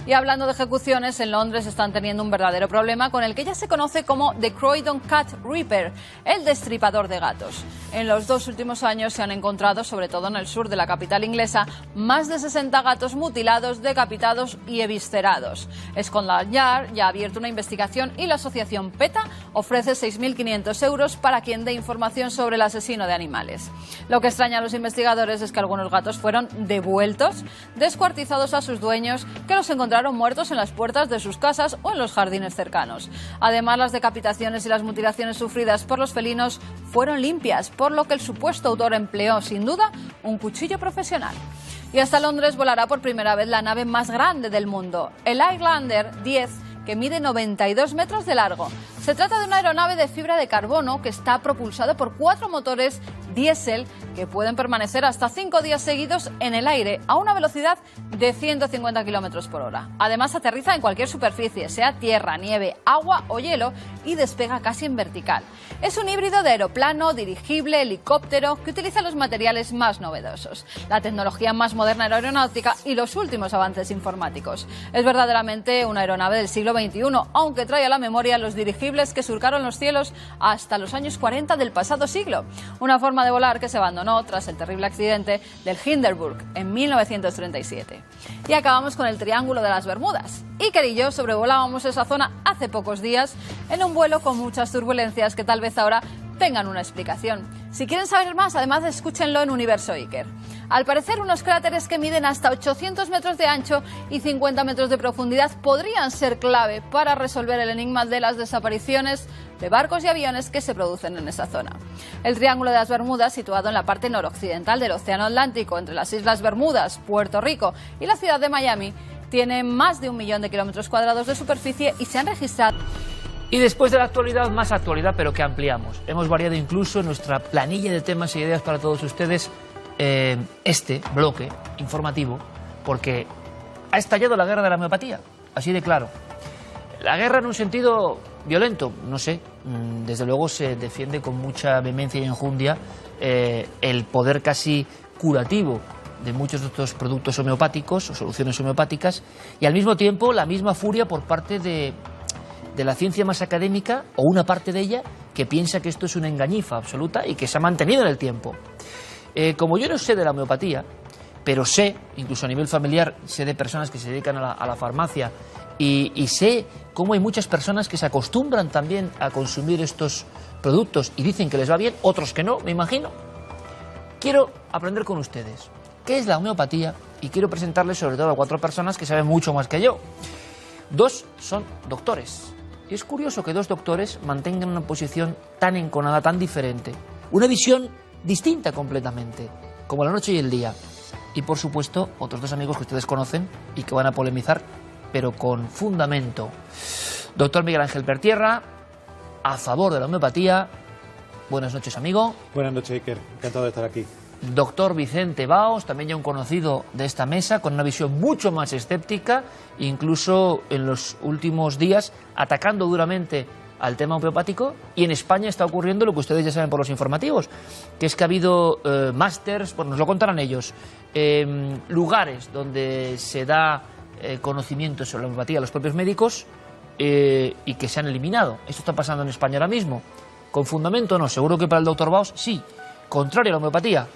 Y hablando de ejecuciones, en Londres están teniendo un verdadero problema con el que ya se conoce como The Croydon Cat Reaper, el destripador de gatos. En los 2 últimos años se han encontrado, sobre todo en el sur de la capital inglesa, más de 60 gatos mutilados, decapitados y eviscerados. Scotland Yard ya ha abierto una investigación y la asociación PETA ofrece 6.500 euros para quien dé información sobre el asesino de animales. Lo que extraña a los investigadores es que algunos gatos fueron devueltos, descuartizados a sus dueños, que los encontraron muertos en las puertas de sus casas o en los jardines cercanos. Además, las decapitaciones y las mutilaciones sufridas por los felinos fueron limpias, por lo que el supuesto autor empleó, sin duda, un cuchillo profesional. Y hasta Londres volará por primera vez la nave más grande del mundo, el Highlander 10, que mide 92 metros de largo. Se trata de una aeronave de fibra de carbono que está propulsada por 4 motores diésel que pueden permanecer hasta 5 días seguidos en el aire a una velocidad de 150 kilómetros por hora. Además, aterriza en cualquier superficie, sea tierra, nieve, agua o hielo, y despega casi en vertical. Es un híbrido de aeroplano, dirigible, helicóptero, que utiliza los materiales más novedosos, la tecnología más moderna de aeronáutica y los últimos avances informáticos. Es verdaderamente una aeronave del siglo XXI, aunque trae a la memoria los dirigibles que surcaron los cielos hasta los años 40 del pasado siglo. Una forma de volar que se abandonó tras el terrible accidente del Hindenburg en 1937. Y acabamos con el Triángulo de las Bermudas. Iker y yo sobrevolábamos esa zona hace pocos días en un vuelo con muchas turbulencias que tal vez ahora tengan una explicación. Si quieren saber más, además, escúchenlo en Universo Iker. Al parecer, unos cráteres que miden hasta 800 metros de ancho y 50 metros de profundidad podrían ser clave para resolver el enigma de las desapariciones de barcos y aviones que se producen en esa zona. El Triángulo de las Bermudas, situado en la parte noroccidental del Océano Atlántico, entre las Islas Bermudas, Puerto Rico y la ciudad de Miami, tiene más de 1 millón de kilómetros cuadrados de superficie y se han registrado... Y después de la actualidad, más actualidad, pero que ampliamos. Hemos variado incluso nuestra planilla de temas y ideas para todos ustedes, este bloque informativo, porque ha estallado la guerra de la homeopatía, así de claro. La guerra en un sentido violento, no sé. Desde luego se defiende con mucha vehemencia y enjundia el poder casi curativo de muchos de estos productos homeopáticos o soluciones homeopáticas, y al mismo tiempo la misma furia por parte de la ciencia más académica, o una parte de ella, que piensa que esto es una engañifa absoluta y que se ha mantenido en el tiempo. Como yo no sé de la homeopatía, pero sé, incluso a nivel familiar, sé de personas que se dedican a la farmacia y sé cómo hay muchas personas que se acostumbran también a consumir estos productos y dicen que les va bien, otros que no, me imagino. Quiero aprender con ustedes qué es la homeopatía y quiero presentarles sobre todo a 4 personas que saben mucho más que yo. 2 son doctores. Y es curioso que 2 doctores mantengan una posición tan enconada, tan diferente. Una visión distinta completamente, como la noche y el día. Y por supuesto, otros 2 amigos que ustedes conocen y que van a polemizar, pero con fundamento. Doctor Miguel Ángel Pertierra, a favor de la homeopatía. Buenas noches, amigo. Buenas noches, Iker. Encantado de estar aquí. Doctor Vicente Baos, también ya un conocido de esta mesa, con una visión mucho más escéptica, incluso en los últimos días atacando duramente al tema homeopático. Y en España está ocurriendo lo que ustedes ya saben por los informativos, que es que ha habido másters, pues nos lo contarán ellos, lugares donde se da conocimiento sobre la homeopatía a los propios médicos y que se han eliminado. Esto está pasando en España ahora mismo. ¿Con fundamento? No, seguro que para el doctor Baos sí. Contrario a la homeopatía.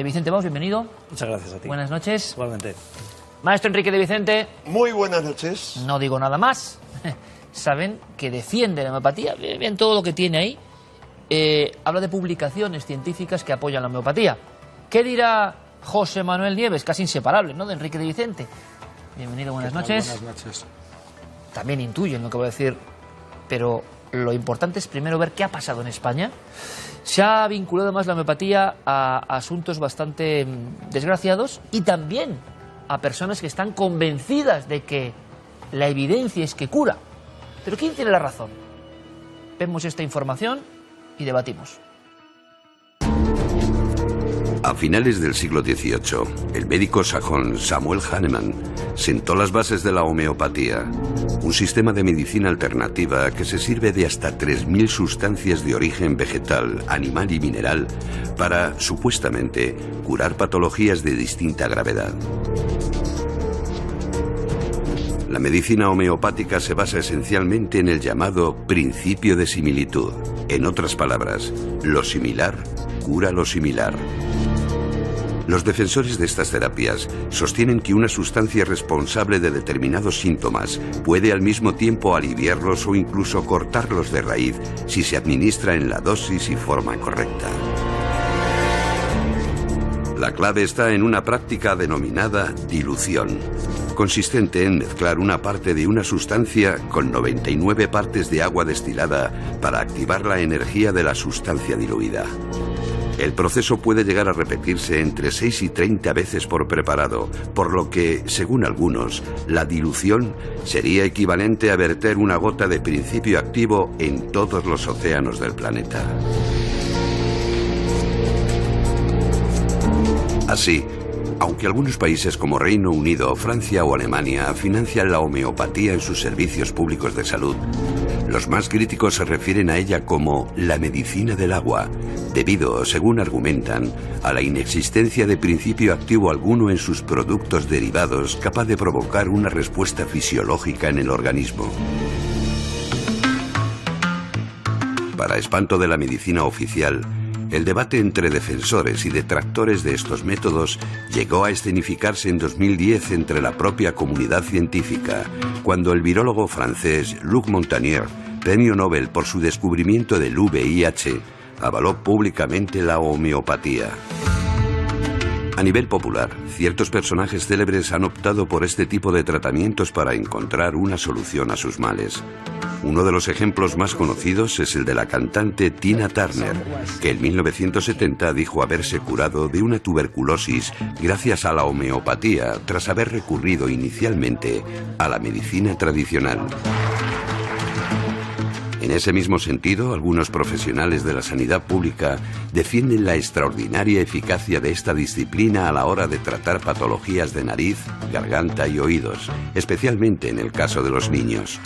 Vicente Baos, bienvenido. Muchas gracias a ti. Buenas noches. Igualmente. Maestro Enrique de Vicente. Muy buenas noches. No digo nada más. Saben que defiende la homeopatía. Vean todo lo que tiene ahí. Habla de publicaciones científicas que apoyan la homeopatía. ¿Qué dirá José Manuel Nieves? Casi inseparable, ¿no?, de Enrique de Vicente. Bienvenido, buenas noches. Buenas noches. También intuyen lo que voy a decir, pero lo importante es primero ver qué ha pasado en España. Se ha vinculado más la homeopatía a asuntos bastante desgraciados y también a personas que están convencidas de que la evidencia es que cura. Pero ¿quién tiene la razón? Vemos esta información y debatimos. A finales del siglo XVIII, el médico sajón Samuel Hahnemann sentó las bases de la homeopatía, un sistema de medicina alternativa que se sirve de hasta 3.000 sustancias de origen vegetal, animal y mineral para, supuestamente, curar patologías de distinta gravedad. La medicina homeopática se basa esencialmente en el llamado principio de similitud. En otras palabras, lo similar cura lo similar. Los defensores de estas terapias sostienen que una sustancia responsable de determinados síntomas puede al mismo tiempo aliviarlos o incluso cortarlos de raíz si se administra en la dosis y forma correcta. La clave está en una práctica denominada dilución, consistente en mezclar una parte de una sustancia con 99 partes de agua destilada para activar la energía de la sustancia diluida. El proceso puede llegar a repetirse entre 6 y 30 veces por preparado, por lo que, según algunos, la dilución sería equivalente a verter una gota de principio activo en todos los océanos del planeta. Así, aunque algunos países como Reino Unido, Francia o Alemania financian la homeopatía en sus servicios públicos de salud, los más críticos se refieren a ella como la medicina del agua, debido, según argumentan, a la inexistencia de principio activo alguno en sus productos derivados capaz de provocar una respuesta fisiológica en el organismo. Para espanto de la medicina oficial, el debate entre defensores y detractores de estos métodos llegó a escenificarse en 2010 entre la propia comunidad científica, cuando el virólogo francés Luc Montagnier, premio Nobel por su descubrimiento del VIH, avaló públicamente la homeopatía. A nivel popular, ciertos personajes célebres han optado por este tipo de tratamientos para encontrar una solución a sus males. Uno de los ejemplos más conocidos es el de la cantante Tina Turner, que en 1970 dijo haberse curado de una tuberculosis gracias a la homeopatía tras haber recurrido inicialmente a la medicina tradicional. En ese mismo sentido, algunos profesionales de la sanidad pública defienden la extraordinaria eficacia de esta disciplina a la hora de tratar patologías de nariz, garganta y oídos, especialmente en el caso de los niños.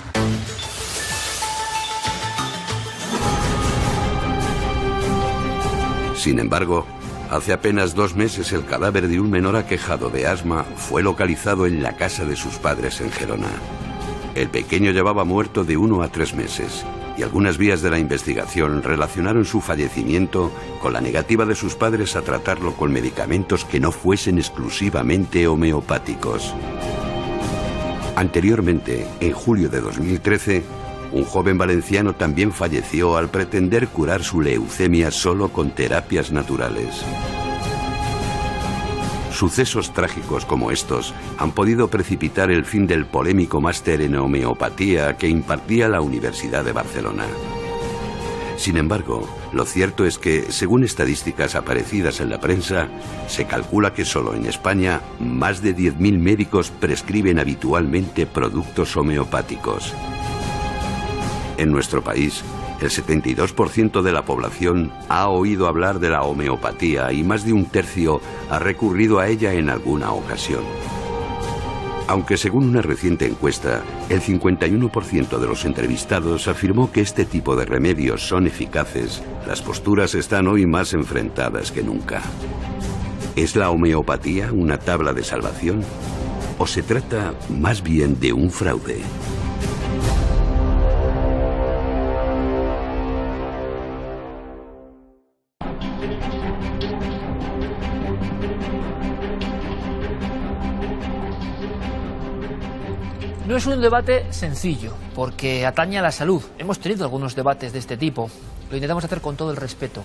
Sin embargo, hace apenas 2 meses el cadáver de un menor aquejado de asma fue localizado en la casa de sus padres en Gerona. El pequeño llevaba muerto de 1 a 3 meses y algunas vías de la investigación relacionaron su fallecimiento con la negativa de sus padres a tratarlo con medicamentos que no fuesen exclusivamente homeopáticos. Anteriormente, en julio de 2013, un joven valenciano también falleció al pretender curar su leucemia solo con terapias naturales. Sucesos trágicos como estos han podido precipitar el fin del polémico máster en homeopatía que impartía la Universidad de Barcelona. Sin embargo, lo cierto es que, según estadísticas aparecidas en la prensa, se calcula que solo en España más de 10.000 médicos prescriben habitualmente productos homeopáticos. En nuestro país, el 72% de la población ha oído hablar de la homeopatía y más de 1/3 ha recurrido a ella en alguna ocasión. Aunque según una reciente encuesta, el 51% de los entrevistados afirmó que este tipo de remedios son eficaces, las posturas están hoy más enfrentadas que nunca. ¿Es la homeopatía una tabla de salvación? ¿O se trata más bien de un fraude? No es un debate sencillo, porque atañe a la salud. Hemos tenido algunos debates de este tipo. Lo intentamos hacer con todo el respeto.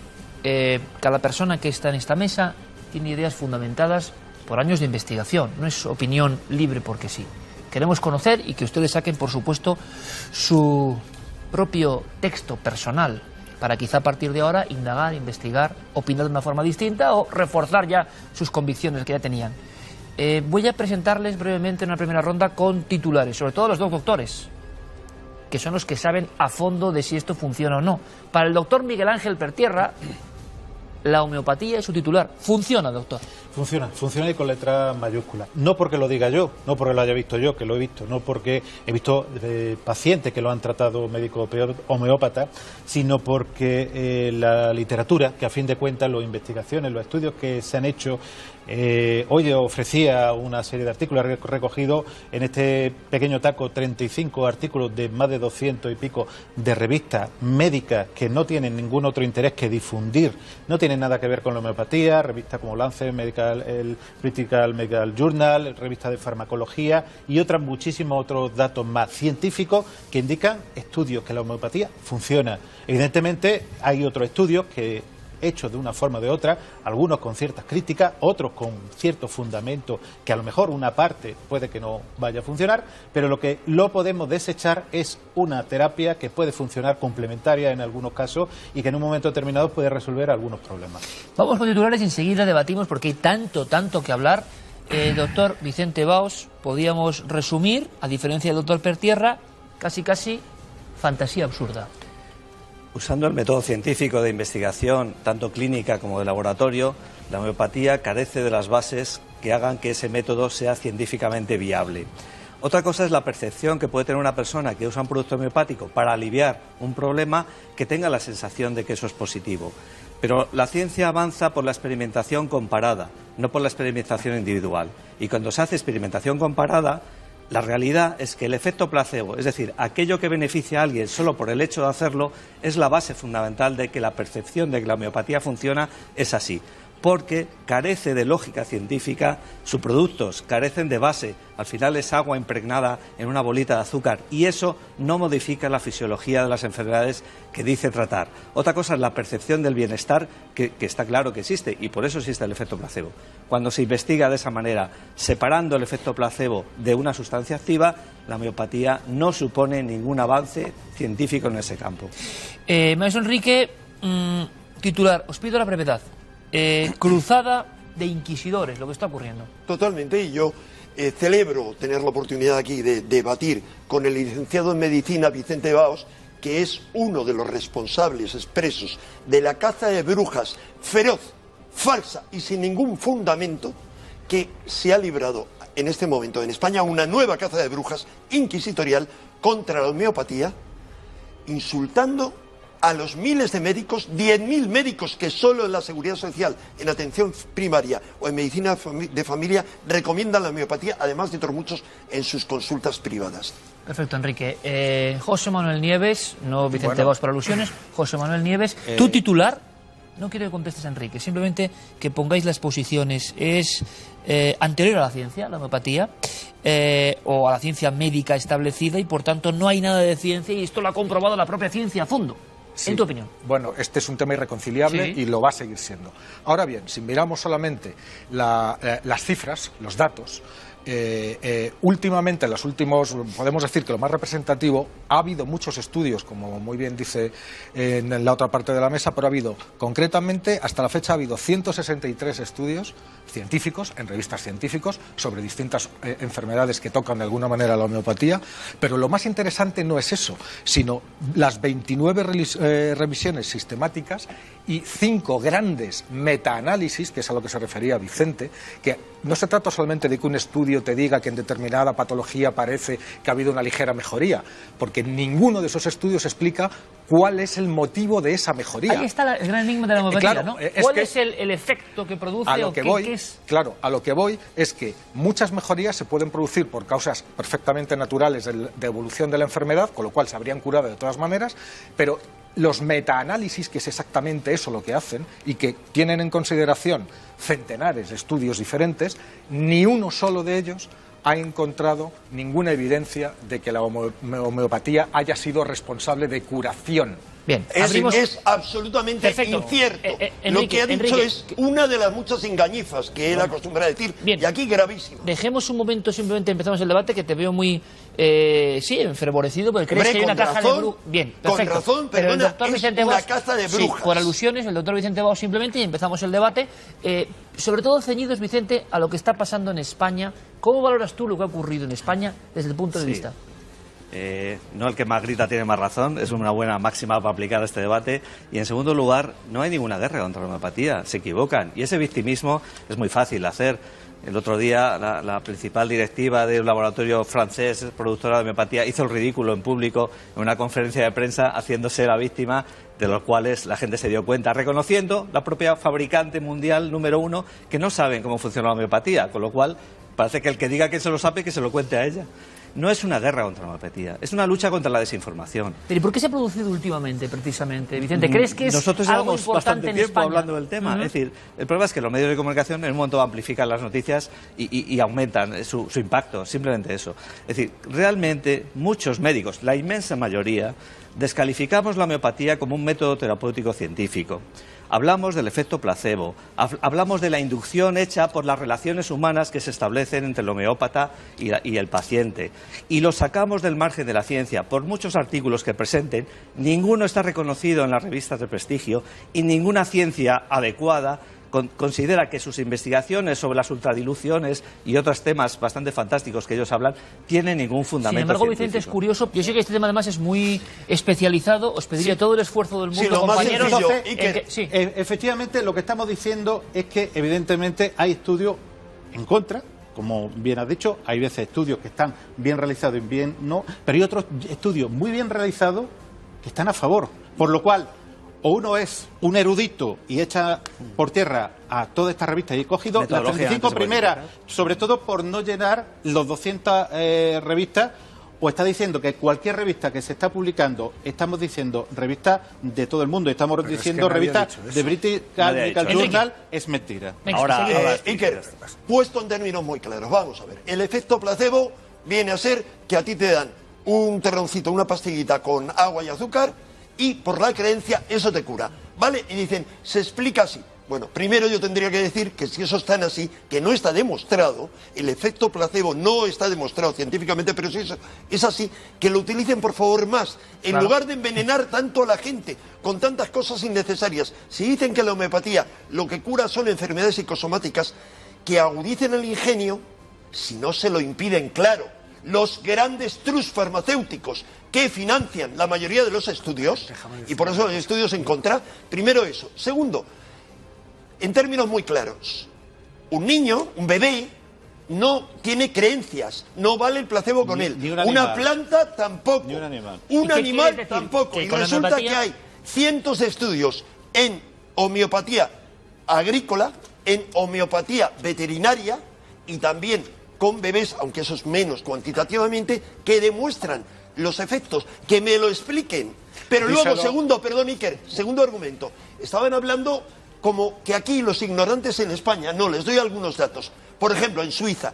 Cada persona que está en esta mesa tiene ideas fundamentadas por años de investigación. No es opinión libre porque sí. Queremos conocer y que ustedes saquen, por supuesto, su propio texto personal para quizá a partir de ahora indagar, investigar, opinar de una forma distinta o reforzar ya sus convicciones que ya tenían. Voy a presentarles brevemente en una primera ronda con titulares, sobre todo los 2 doctores, que son los que saben a fondo de si esto funciona o no. Para el doctor Miguel Ángel Pertierra, la homeopatía es su titular. ¿Funciona, doctor? Funciona y con letra mayúscula. No porque lo diga yo, no porque lo haya visto yo, que lo he visto, no porque he visto pacientes que lo han tratado médicos homeópatas, sino porque la literatura, que a fin de cuentas las investigaciones, los estudios que se han hecho, hoy ofrecía una serie de artículos, he recogido en este pequeño taco 35 artículos de más de 200 y pico de revistas médicas que no tienen ningún otro interés que difundir, no tienen nada que ver con la homeopatía, revistas como Lancet, el British Medical Journal, revista de farmacología y muchísimos otros datos más científicos que indican estudios que la homeopatía funciona. Evidentemente hay otros estudios que hechos de una forma o de otra, algunos con ciertas críticas, otros con cierto fundamento que a lo mejor una parte puede que no vaya a funcionar, pero lo que lo podemos desechar es una terapia que puede funcionar complementaria en algunos casos y que en un momento determinado puede resolver algunos problemas. Vamos con titulares y enseguida debatimos porque hay tanto que hablar. Doctor Vicente Baos, podíamos resumir, a diferencia del doctor Pertierra, casi fantasía absurda. Usando el método científico de investigación, tanto clínica como de laboratorio, la homeopatía carece de las bases que hagan que ese método sea científicamente viable. Otra cosa es la percepción que puede tener una persona que usa un producto homeopático para aliviar un problema, que tenga la sensación de que eso es positivo. Pero la ciencia avanza por la experimentación comparada, no por la experimentación individual. Y cuando se hace experimentación comparada, la realidad es que el efecto placebo, es decir, aquello que beneficia a alguien solo por el hecho de hacerlo, es la base fundamental de que la percepción de que la homeopatía funciona es así. Porque carece de lógica científica, sus productos carecen de base, al final es agua impregnada en una bolita de azúcar y eso no modifica la fisiología de las enfermedades que dice tratar. Otra cosa es la percepción del bienestar, que está claro que existe y por eso existe el efecto placebo. Cuando se investiga de esa manera, separando el efecto placebo de una sustancia activa, la homeopatía no supone ningún avance científico en ese campo. Maestro Enrique, titular, os pido la brevedad. Cruzada de inquisidores, lo que está ocurriendo. Totalmente, y yo celebro tener la oportunidad aquí de debatir con el licenciado en Medicina Vicente Baos, que es uno de los responsables expresos de la caza de brujas feroz, falsa y sin ningún fundamento que se ha librado en este momento en España, una nueva caza de brujas inquisitorial contra la homeopatía, insultando a los miles de médicos, 10.000 médicos que solo en la seguridad social, en atención primaria o en medicina de familia recomiendan la homeopatía, además de otros muchos en sus consultas privadas. Perfecto, Enrique. José Manuel Nieves, no Vicente Baos por alusiones, José Manuel Nieves, tu titular, no quiero que contestes a Enrique, simplemente que pongáis las posiciones, es anterior a la ciencia, la homeopatía, o a la ciencia médica establecida, y por tanto no hay nada de ciencia, y esto lo ha comprobado la propia ciencia a fondo. Sí. En tu opinión. Bueno, este es un tema irreconciliable y lo va a seguir siendo. Ahora bien, si miramos solamente las cifras, los datos, últimamente, en los últimos, podemos decir que lo más representativo, ha habido muchos estudios, como muy bien dice en la otra parte de la mesa, pero ha habido, concretamente, hasta la fecha ha habido 163 estudios científicos, en revistas científicos, sobre distintas enfermedades que tocan de alguna manera la homeopatía, pero lo más interesante no es eso, sino las 29 revisiones sistemáticas y 5 grandes metaanálisis, que es a lo que se refería Vicente, que no se trata solamente de que un estudio te diga que en determinada patología parece que ha habido una ligera mejoría, porque ninguno de esos estudios explica cuál es el motivo de esa mejoría. Ahí está el gran enigma de la homeopatía, claro, ¿no? ¿Cuál es el efecto que produce a lo o que qué, voy, qué es? Claro, a lo que voy es que muchas mejorías se pueden producir por causas perfectamente naturales de evolución de la enfermedad, con lo cual se habrían curado de todas maneras, pero los metaanálisis, que es exactamente eso lo que hacen, y que tienen en consideración centenares de estudios diferentes, ni uno solo de ellos ha encontrado ninguna evidencia de que la homeopatía haya sido responsable de curación. Bien, es absolutamente incierto. Lo que ha dicho es una de las muchas engañifas que él acostumbra a decir, y aquí gravísimo. Dejemos un momento, simplemente empezamos el debate, que te veo muy enfervorecido, porque crees que hay una caja de brujas. Bien, perfecto. Con razón, pero el doctor es Vicente una Baos, caza de brujas. Sí, por alusiones, el doctor Vicente Baos simplemente, y empezamos el debate, sobre todo ceñidos, Vicente, a lo que está pasando en España. ¿Cómo valoras tú lo que ha ocurrido en España desde el punto de vista? No el que más grita tiene más razón, es una buena máxima para aplicar a este debate. Y en segundo lugar, no hay ninguna guerra contra la homeopatía, se equivocan. Y ese victimismo es muy fácil hacer. El otro día la principal directiva de un laboratorio francés, productora de homeopatía, hizo el ridículo en público en una conferencia de prensa haciéndose la víctima, de los cuales la gente se dio cuenta, reconociendo la propia fabricante mundial número 1 que no saben cómo funciona la homeopatía, con lo cual parece que el que diga que se lo sabe, que se lo cuente a ella. No es una guerra contra la homeopatía, es una lucha contra la desinformación. ¿Pero y por qué se ha producido últimamente, precisamente, Vicente? ¿Crees que es Nosotros algo llevamos importante bastante en tiempo España? hablando del tema. Es decir, el problema es que los medios de comunicación en un momento amplifican las noticias y aumentan su impacto, simplemente eso. Es decir, realmente muchos médicos, la inmensa mayoría, descalificamos la homeopatía como un método terapéutico científico. Hablamos del efecto placebo, hablamos de la inducción hecha por las relaciones humanas que se establecen entre el homeópata y el paciente. Y lo sacamos del margen de la ciencia. Por muchos artículos que presenten, ninguno está reconocido en las revistas de prestigio y ninguna ciencia adecuada considera que sus investigaciones sobre las ultradiluciones y otros temas bastante fantásticos que ellos hablan tienen ningún fundamento científico. Sin embargo, científico. Vicente, es curioso. Yo sé que este tema además es muy especializado. Os pediría todo el esfuerzo del mundo, compañeros. Efectivamente, lo que estamos diciendo es que evidentemente hay estudios en contra. Como bien has dicho, hay veces estudios que están bien realizados y bien no, pero hay otros estudios muy bien realizados que están a favor. Por lo cual, o uno es un erudito y echa por tierra a toda esta revista y he cogido las 35 primeras, sobre todo por no llenar los 200 revistas, o está diciendo que cualquier revista que se está publicando, estamos diciendo revistas de todo el mundo, estamos diciendo revistas de British Medical Journal, es mentira. Ahora, Iker, puesto en términos muy claros, vamos a ver, el efecto placebo viene a ser que a ti te dan un terroncito, una pastillita con agua y azúcar, y por la creencia eso te cura, ¿vale? Y dicen, se explica así. Bueno, primero yo tendría que decir que si eso es tan así, que no está demostrado, el efecto placebo no está demostrado científicamente, pero si eso es así, que lo utilicen por favor más, en lugar de envenenar tanto a la gente con tantas cosas innecesarias. Si dicen que la homeopatía lo que cura son enfermedades psicosomáticas, que agudicen el ingenio, si no se lo impiden, claro. Los grandes trust farmacéuticos que financian la mayoría de los estudios, y por eso los estudios en contra, primero eso. Segundo, en términos muy claros, un niño, un bebé, no tiene creencias, no vale el placebo con él. Una planta tampoco, un animal tampoco. Y resulta que hay cientos de estudios en homeopatía agrícola, en homeopatía veterinaria y también con bebés, aunque eso es menos cuantitativamente, que demuestran los efectos, que me lo expliquen. Pero luego, perdón Iker, segundo argumento, estaban hablando como que aquí los ignorantes en España, no, les doy algunos datos. Por ejemplo, en Suiza,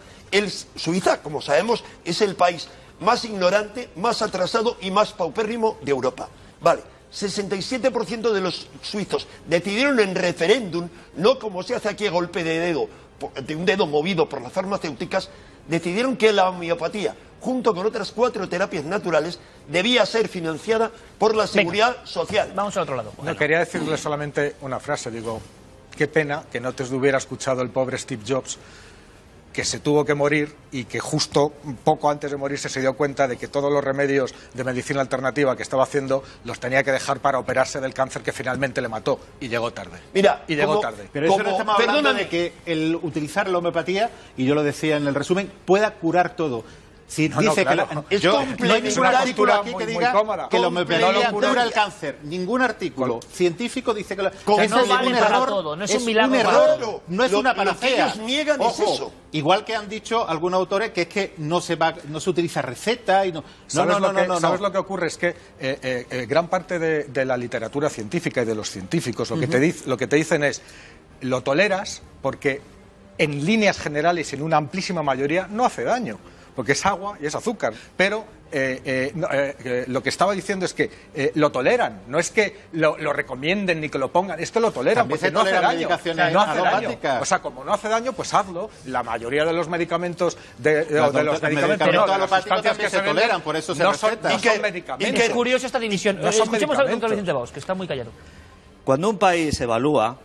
Suiza, como sabemos, es el país más ignorante, más atrasado y más paupérrimo de Europa. Vale, 67% de los suizos decidieron en referéndum, no como se hace aquí a golpe de dedo, de un dedo movido por las farmacéuticas, decidieron que la homeopatía, junto con otras 4 terapias naturales, debía ser financiada por la Seguridad Social. Vamos al otro lado. No, quería decirle solamente una frase, digo, qué pena que no te hubiera escuchado el pobre Steve Jobs, que se tuvo que morir y que justo poco antes de morirse se dio cuenta de que todos los remedios de medicina alternativa que estaba haciendo los tenía que dejar para operarse del cáncer que finalmente le mató, y llegó tarde. Mira, llegó tarde. Pero eso no estamos hablando de que el utilizar la homeopatía, y yo lo decía en el resumen, pueda curar todo. Si dice que no hay ningún artículo aquí que diga que la homeopatía cura el cáncer. Ningún artículo científico dice que no vale para todo, no es un milagro. No es una panacea. Lo que ellos niegan es eso. Igual que han dicho algunos autores que es que no se utiliza receta y no. ¿Sabes lo que ocurre? Es que gran parte de la literatura científica y de los científicos lo que te dicen es, lo toleras porque en líneas generales y en una amplísima mayoría no hace daño, porque es agua y es azúcar, pero lo que estaba diciendo es que lo toleran, no es que lo recomienden ni que lo pongan, es que lo toleran. También porque no hace daño. No hace daño. O sea, como no hace daño, pues hazlo. La mayoría de los medicamentos de las sustancias que se toleran, por eso se no son Y medicamentos. es curioso esta división. Escuchemos al doctor Vicente Baus, que está muy callado. Cuando un país evalúa,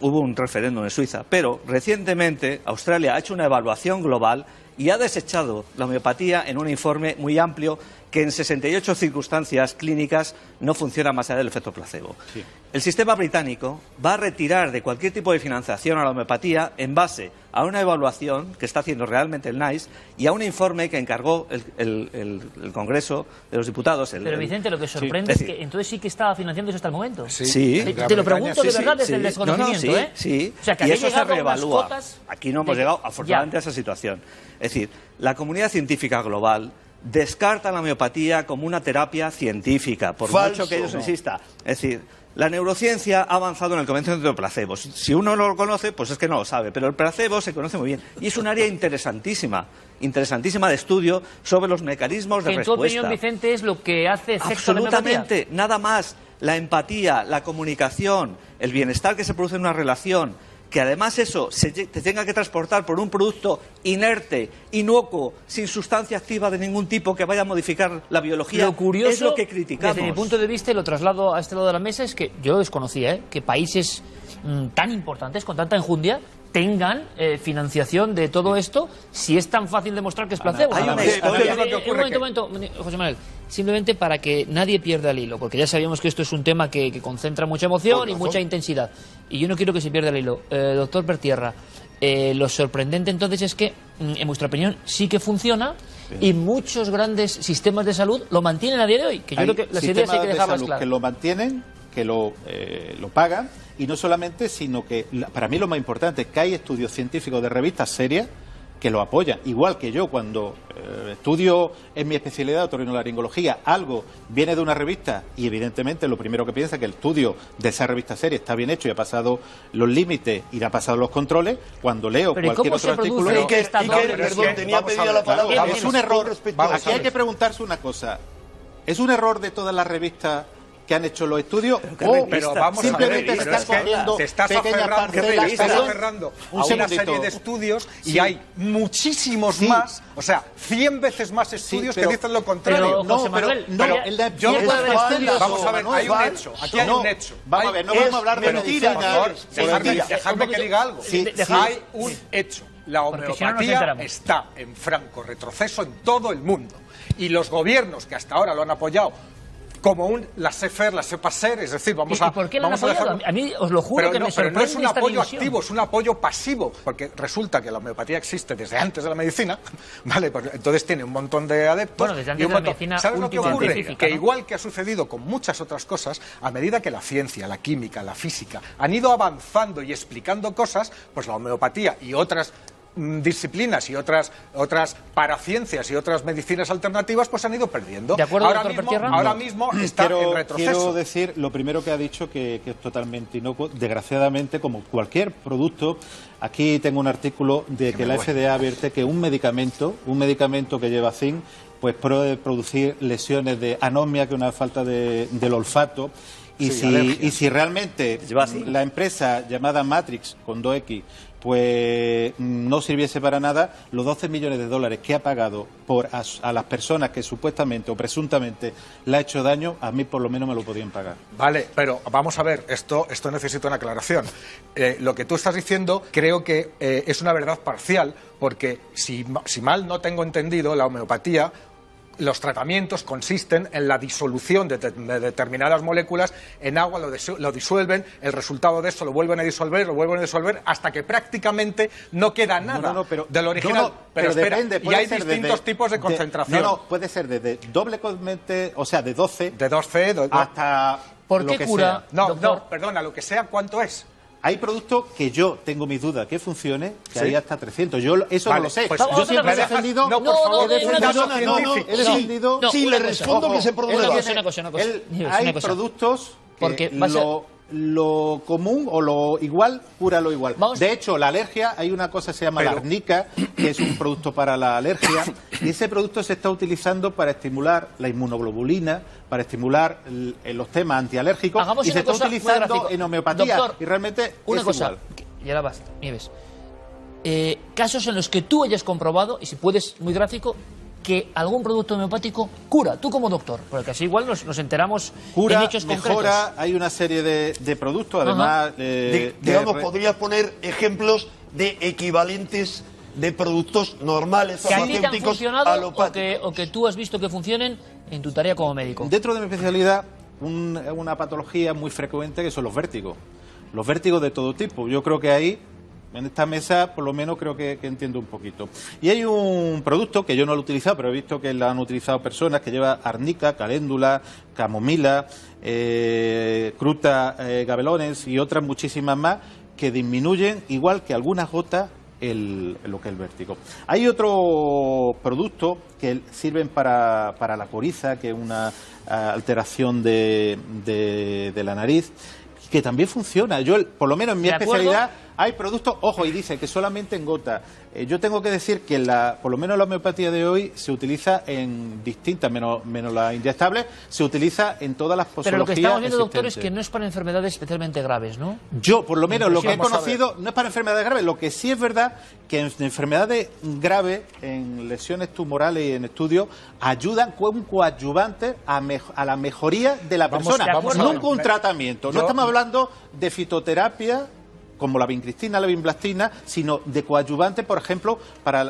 hubo un referéndum en Suiza, pero recientemente Australia ha hecho una evaluación global y ha desechado la homeopatía en un informe muy amplio que en 68 circunstancias clínicas no funciona más allá del efecto placebo. Sí. El sistema británico va a retirar de cualquier tipo de financiación a la homeopatía en base a una evaluación que está haciendo realmente el NICE y a un informe que encargó el Congreso de los Diputados. Pero Vicente, lo que sorprende es que entonces sí que estaba financiándose hasta el momento. Sí. Te lo pregunto de verdad desde el desconocimiento. Sí. O sea, que y eso se reevalúa. Cotas... Aquí no hemos llegado afortunadamente a esa situación. Es decir, la comunidad científica global descarta la homeopatía como una terapia científica, por mucho que ellos insistan. Es decir, la neurociencia ha avanzado en el convencimiento de placebos. Si uno no lo conoce, pues es que no lo sabe, pero el placebo se conoce muy bien. Y es un área interesantísima de estudio sobre los mecanismos de respuesta. En tu opinión, Vicente, es lo que hace efecto la homeopatía. Absolutamente, nada más. La empatía, la comunicación, el bienestar que se produce en una relación, que además eso te tenga que transportar por un producto inerte, inocuo, sin sustancia activa de ningún tipo que vaya a modificar la biología, lo curioso, es lo que criticamos. Desde mi punto de vista, y lo traslado a este lado de la mesa, es que yo lo desconocía, que países tan importantes, con tanta enjundia, tengan financiación de todo esto, si es tan fácil demostrar que es placebo. Un momento, José Manuel, simplemente para que nadie pierda el hilo, porque ya sabíamos que esto es un tema que concentra mucha emoción y mucha intensidad, y yo no quiero que se pierda el hilo. Doctor Pertierra, lo sorprendente entonces es que, en vuestra opinión, sí que funciona, y muchos grandes sistemas de salud lo mantienen a día de hoy, que yo creo que las ideas hay que dejarlas claras. Que lo mantienen, que lo pagan, y no solamente, sino que, para mí lo más importante, es que hay estudios científicos de revistas serias que lo apoyan. Igual que yo, cuando estudio en mi especialidad, otorrinolaringología, algo viene de una revista y evidentemente lo primero que piensa es que el estudio de esa revista seria está bien hecho y ha pasado los límites y ha pasado los controles, cuando leo cualquier otro artículo... Es un error. Aquí hay que preguntarse una cosa. ¿Es un error de todas las revistas que han hecho los estudios, pero vamos simplemente a ver, están cogiendo te estás aferrando a una serie de estudios y hay muchísimos más, o sea, 100 veces más estudios que dicen lo contrario. Vamos a ver, hay un hecho, aquí hay un hecho. Vamos a ver, no vamos a hablar de medicina. Dejadme que diga algo. Hay un hecho. La homeopatía está en franco retroceso en todo el mundo. Y los gobiernos que hasta ahora lo han apoyado como un laissez-faire, laissez-passer, es decir, vamos ¿Y por qué lo han apoyado? A mí os lo juro que me sorprende. Pero no es un esta apoyo división. activo, es un apoyo pasivo, porque resulta que la homeopatía existe desde antes de la medicina, ¿vale? Pues entonces tiene un montón de adeptos. Bueno, desde antes y un de la montón. medicina ¿Sabes lo que ocurre? científica, Que ¿no? igual que ha sucedido con muchas otras cosas, a medida que la ciencia, la química, la física han ido avanzando y explicando cosas, pues la homeopatía y otras disciplinas y otras paraciencias y otras medicinas alternativas pues han ido perdiendo. ¿De acuerdo, ahora doctor mismo, Pertierra? ahora mismo está en retroceso. Quiero decir lo primero que ha dicho, que es totalmente inocuo. Desgraciadamente, como cualquier producto, aquí tengo un artículo de que la FDA advierte que un medicamento que lleva zinc pues puede producir lesiones de anomia, que es una falta del olfato. Y, Sí, y si realmente la empresa llamada Matrix, con 2X, pues no sirviese para nada, los 12 millones de dólares que ha pagado a las personas que supuestamente o presuntamente le ha hecho daño, a mí por lo menos me lo podían pagar. Vale, pero vamos a ver, esto necesita una aclaración. Lo que tú estás diciendo creo que es una verdad parcial, porque si mal no tengo entendido, la homeopatía, los tratamientos consisten en la disolución de determinadas moléculas en agua, lo disuelven, el resultado de eso lo vuelven a disolver hasta que prácticamente no queda nada del original. Pero espera, depende, y hay distintos tipos de concentración. puede ser desde doblemente, o sea, de 12 hasta ¿Por lo qué que cura? sea. No, perdona, lo que sea, ¿cuánto es? Hay productos que yo tengo mis dudas que funcionen, que hay hasta 300. Yo eso Vale, no lo sé. pues yo siempre he defendido... No, por favor, he defendido... Sí, le respondo que se produce. Una cosa. Hay productos que lo común o lo igual cura lo igual. De hecho, la alergia, hay una cosa que se llama la arnica, que es un producto para la alergia, y ese producto se está utilizando para estimular la inmunoglobulina, para estimular los temas antialérgicos, y se está utilizando en homeopatía. Doctor, y realmente una es cosa, igual. y ahora basta, Nieves. Casos en los que tú hayas comprobado, y si puedes, muy gráfico, que algún producto homeopático cura, tú como doctor, porque así igual nos enteramos cura, en hechos concretos. mejora, hay una serie de productos, además... digamos, podrías poner ejemplos de equivalentes de productos normales, que a ti te han farmacéuticos, funcionado alopáticos. o que tú has visto que funcionen en tu tarea como médico. Dentro de mi especialidad, una patología muy frecuente que son los vértigos. Los vértigos de todo tipo. Yo creo que ahí, en esta mesa, por lo menos creo que entiendo un poquito. Y hay un producto que yo no lo he utilizado, pero he visto que lo han utilizado personas, que lleva arnica, caléndula, camomila, cruta, gabelones y otras muchísimas más, que disminuyen, igual que algunas gotas, lo que es el vértigo. Hay otro producto que sirven para la coriza, que es una alteración de la nariz, que también funciona. Yo, por lo menos en mi especialidad, hay productos, ojo, y dice que solamente en gota. Yo tengo que decir que por lo menos la homeopatía de hoy se utiliza en distintas, menos las inyectables, se utiliza en todas las posologías. Pero lo que estamos viendo, doctor, es existentes. que no es para enfermedades especialmente graves, ¿no? Yo, por lo menos, lo que he Vamos a conocido no es para enfermedades graves. Lo que sí es verdad que en enfermedades graves, en lesiones tumorales y en estudios, ayudan como un coadyuvante a la mejoría de la persona. Nunca un tratamiento. No estamos hablando de fitoterapia como la vincristina, la vinblastina, sino de coadyuvante, por ejemplo,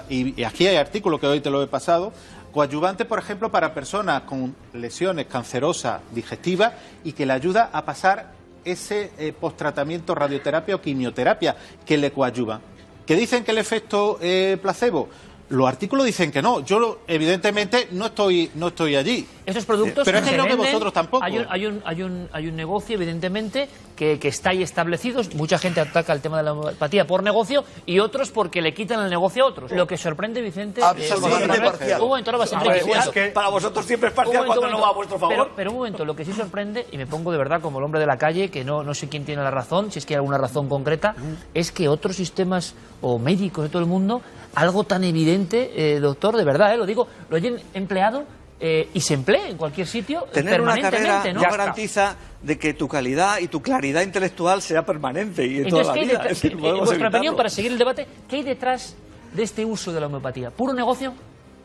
y aquí hay artículos que hoy te lo he pasado, coadyuvante, por ejemplo, para personas con lesiones cancerosas digestivas y que le ayuda a pasar ese posttratamiento, radioterapia o quimioterapia que le coadyuva. ¿Que dicen que el efecto placebo? Los artículos dicen que no. Yo, evidentemente, no estoy allí. Estos productos pero es que se creo que venden, vosotros tampoco. Hay un negocio, evidentemente, que está ahí establecido. Mucha gente ataca el tema de la homeopatía por negocio y otros porque le quitan el negocio a otros. Lo que sorprende, Vicente... Absolutamente parcial. Un momento, ahora vas, Enrique. Es que para vosotros siempre es parcial cuando no va a vuestro favor. Pero un momento, lo que sí sorprende, y me pongo de verdad como el hombre de la calle, que no sé quién tiene la razón, si es que hay alguna razón concreta, es que otros sistemas o médicos de todo el mundo, algo tan evidente, doctor, de verdad, lo digo, lo hayan empleado y se emplee en cualquier sitio tener una permanentemente, carrera ¿no? no garantiza de que tu calidad y tu claridad intelectual sea permanente y en toda la vida. Es decir, en podemos vuestra evitarlo. opinión, para seguir el debate, ¿qué hay detrás de este uso de la homeopatía? ¿Puro negocio?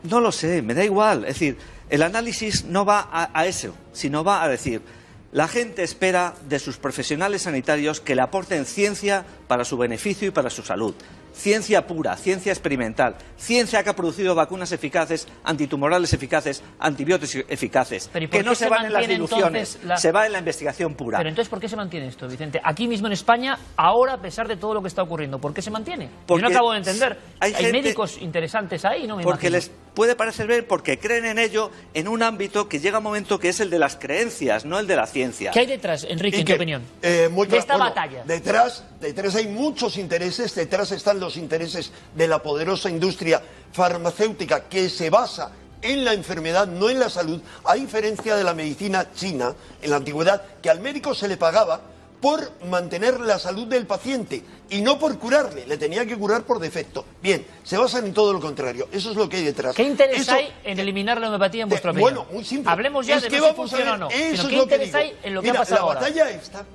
No lo sé, me da igual. Es decir, el análisis no va a eso, sino va a decir, La gente espera de sus profesionales sanitarios que le aporten ciencia para su beneficio y para su salud. Ciencia pura, ciencia experimental, ciencia que ha producido vacunas eficaces, antitumorales eficaces, antibióticos eficaces, que no se van en las diluciones, se va en la investigación pura. Pero entonces, ¿por qué se mantiene esto, Vicente? Aquí mismo en España, ahora, a pesar de todo lo que está ocurriendo, ¿por qué se mantiene? Porque yo no acabo de entender. Hay médicos interesantes ahí, ¿no? Porque les puede parecer ver, porque creen en ello, en un ámbito que llega un momento que es el de las creencias, no el de la ciencia. ¿Qué hay detrás, Enrique, en tu opinión, de esta batalla? Detrás hay muchos intereses, detrás están los intereses de la poderosa industria farmacéutica que se basa en la enfermedad, no en la salud, a diferencia de la medicina china, en la antigüedad, que al médico se le pagaba por mantener la salud del paciente y no por curarle, le tenía que curar por defecto. Bien, se basan en todo lo contrario, eso es lo que hay detrás. ¿Qué interés hay en eliminar la homeopatía en vuestra opinión? Bueno, muy simple. Hablemos ya de si funciona o no, sino ¿qué interés hay en lo que ha pasado ahora? La batalla esta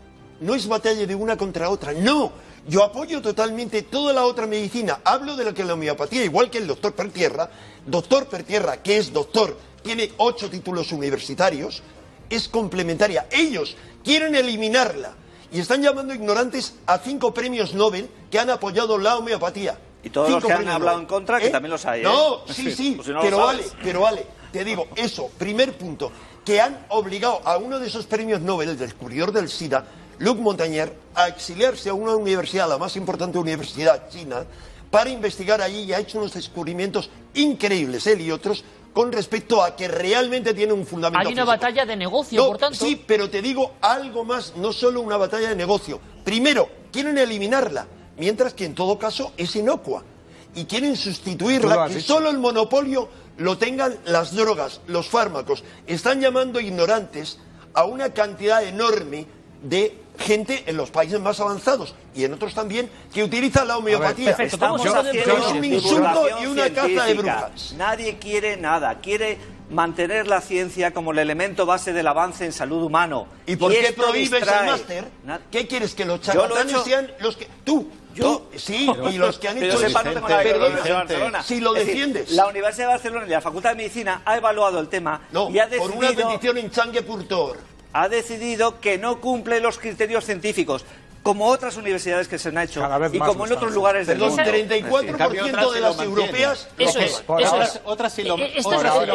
no es batalla de una contra otra, no. Yo apoyo totalmente toda la otra medicina. Hablo de lo que la homeopatía, igual que el doctor Pertierra, que es doctor, tiene 8 títulos universitarios, es complementaria. Ellos quieren eliminarla y están llamando ignorantes a 5 premios Nobel que han apoyado la homeopatía. Y todos los que han hablado en contra, que también los hay. No, sí, pues si no pero vale. Te digo, eso, primer punto, que han obligado a uno de esos premios Nobel, el descubridor del SIDA, Luc Montagnier, a exiliarse a una universidad, la más importante universidad china, para investigar allí, y ha hecho unos descubrimientos increíbles, él y otros, con respecto a que realmente tiene un fundamento Hay una físico. batalla de negocio, por tanto. Sí, pero te digo algo más, no solo una batalla de negocio. Primero, quieren eliminarla, mientras que en todo caso es inocua. Y quieren sustituirla, que solo el monopolio lo tengan las drogas, los fármacos. Están llamando ignorantes a una cantidad enorme de gente en los países más avanzados y en otros también que utiliza la homeopatía. Estamos es un insulto y una caza de brujas. Nadie quiere nada, quiere mantener la ciencia como el elemento base del avance en salud humano. ¿Y por qué prohíbes el máster? ¿Qué quieres? ¿Que los charlatanes sean los que... Sí, y los que han hecho Barcelona. Si lo defiendes. La Universidad de Barcelona y la Facultad de Medicina ha evaluado el tema y ha decidido... por una petición en Changue-Purtor. Ha decidido que no cumple los criterios científicos, como otras universidades que se han hecho y como en otros lugares del mundo. El 34% de las europeas... Eso es. Otras sí lo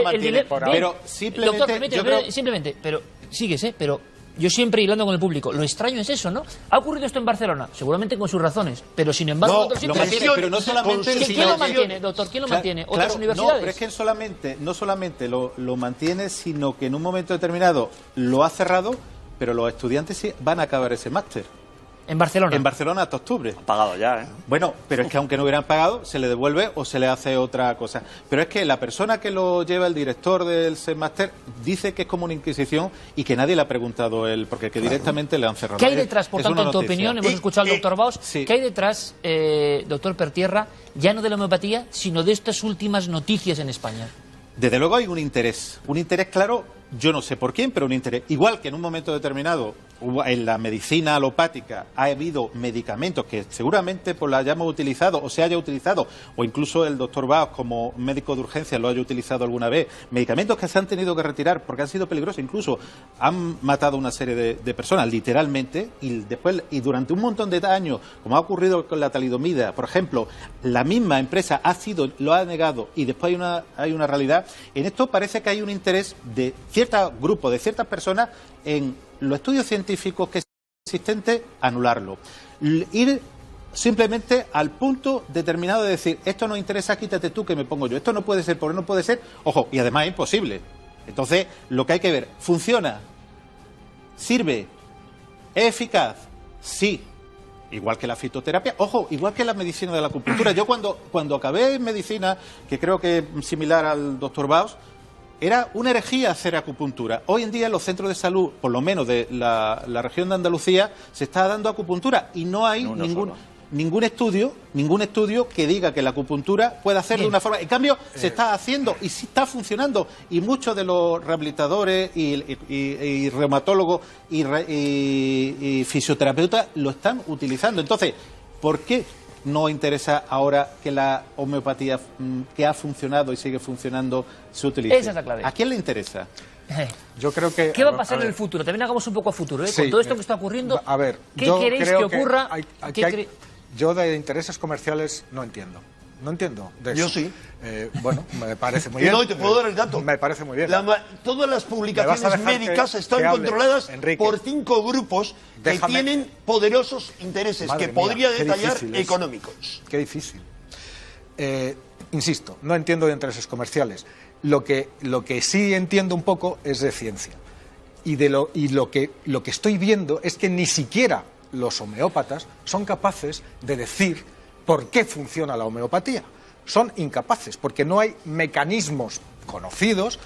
mantienen. Pero simplemente, pero síguese, pero yo siempre hilando con el público. Lo extraño es eso, ¿no? Ha ocurrido esto en Barcelona, seguramente con sus razones, pero sin embargo en otros sitios... Pero no solamente... ¿Quién lo mantiene, doctor? ¿Quién lo mantiene? ¿Otras universidades? No, pero es que no solamente lo mantiene, sino que en un momento determinado lo ha cerrado, pero los estudiantes sí van a acabar ese máster. ¿En Barcelona? En Barcelona hasta octubre. Han pagado ya, ¿eh? Bueno, pero es que aunque no hubieran pagado, se le devuelve o se le hace otra cosa. Pero es que la persona que lo lleva, el director del máster, dice que es como una inquisición y que nadie le ha preguntado él, porque que directamente le han cerrado. ¿Qué hay detrás, por tanto, en tu opinión? Hemos escuchado al doctor Baus. Sí. ¿Qué hay detrás, doctor Pertierra, ya no de la homeopatía, sino de estas últimas noticias en España? Desde luego hay un interés claro, yo no sé por quién, pero un interés. Igual que en un momento determinado en la medicina alopática ha habido medicamentos que seguramente pues la hayamos utilizado o se haya utilizado, o incluso el doctor Baos como médico de urgencia lo haya utilizado alguna vez, medicamentos que se han tenido que retirar porque han sido peligrosos, incluso han matado a una serie de personas literalmente, y durante un montón de años, como ha ocurrido con la talidomida, por ejemplo, la misma empresa lo ha negado y después hay una realidad. En esto parece que hay un interés de cierto grupo, de ciertas personas en los estudios científicos que existentes, anularlo. Ir simplemente al punto determinado de decir, esto no interesa, quítate tú que me pongo yo. Esto no puede ser, porque no puede ser. Ojo, y además es imposible. Entonces, lo que hay que ver, ¿funciona? ¿Sirve? ¿Es eficaz? Sí. Igual que la fitoterapia, ojo, igual que la medicina de la acupuntura. Yo cuando acabé en medicina, que creo que es similar al doctor Baus, era una herejía hacer acupuntura. Hoy en día en los centros de salud, por lo menos de la región de Andalucía, se está dando acupuntura y no hay ningún estudio que diga que la acupuntura pueda hacer de una forma. En cambio, se está haciendo y sí está funcionando. Y muchos de los rehabilitadores y reumatólogos y fisioterapeutas lo están utilizando. Entonces, ¿por qué no interesa ahora que la homeopatía que ha funcionado y sigue funcionando se utilice? Esa es la clave. ¿A quién le interesa? Yo creo que... ¿Qué va a pasar en el futuro? También hagamos un poco a futuro, ¿eh? Con todo esto que está ocurriendo, a ver, ¿qué queréis que ocurra? Yo de intereses comerciales no entiendo. No entiendo de eso. Yo sí. Bueno, me parece muy bien. No, te puedo dar el dato. Me parece muy bien. Todas las publicaciones médicas están controladas por 5 grupos que tienen poderosos intereses, que podría detallar económicos. Qué difícil. Insisto, no entiendo de intereses comerciales. Lo que sí entiendo un poco es de ciencia. Y lo que estoy viendo es que ni siquiera los homeópatas son capaces de decir por qué funciona la homeopatía. Son incapaces, porque no hay mecanismos conocidos,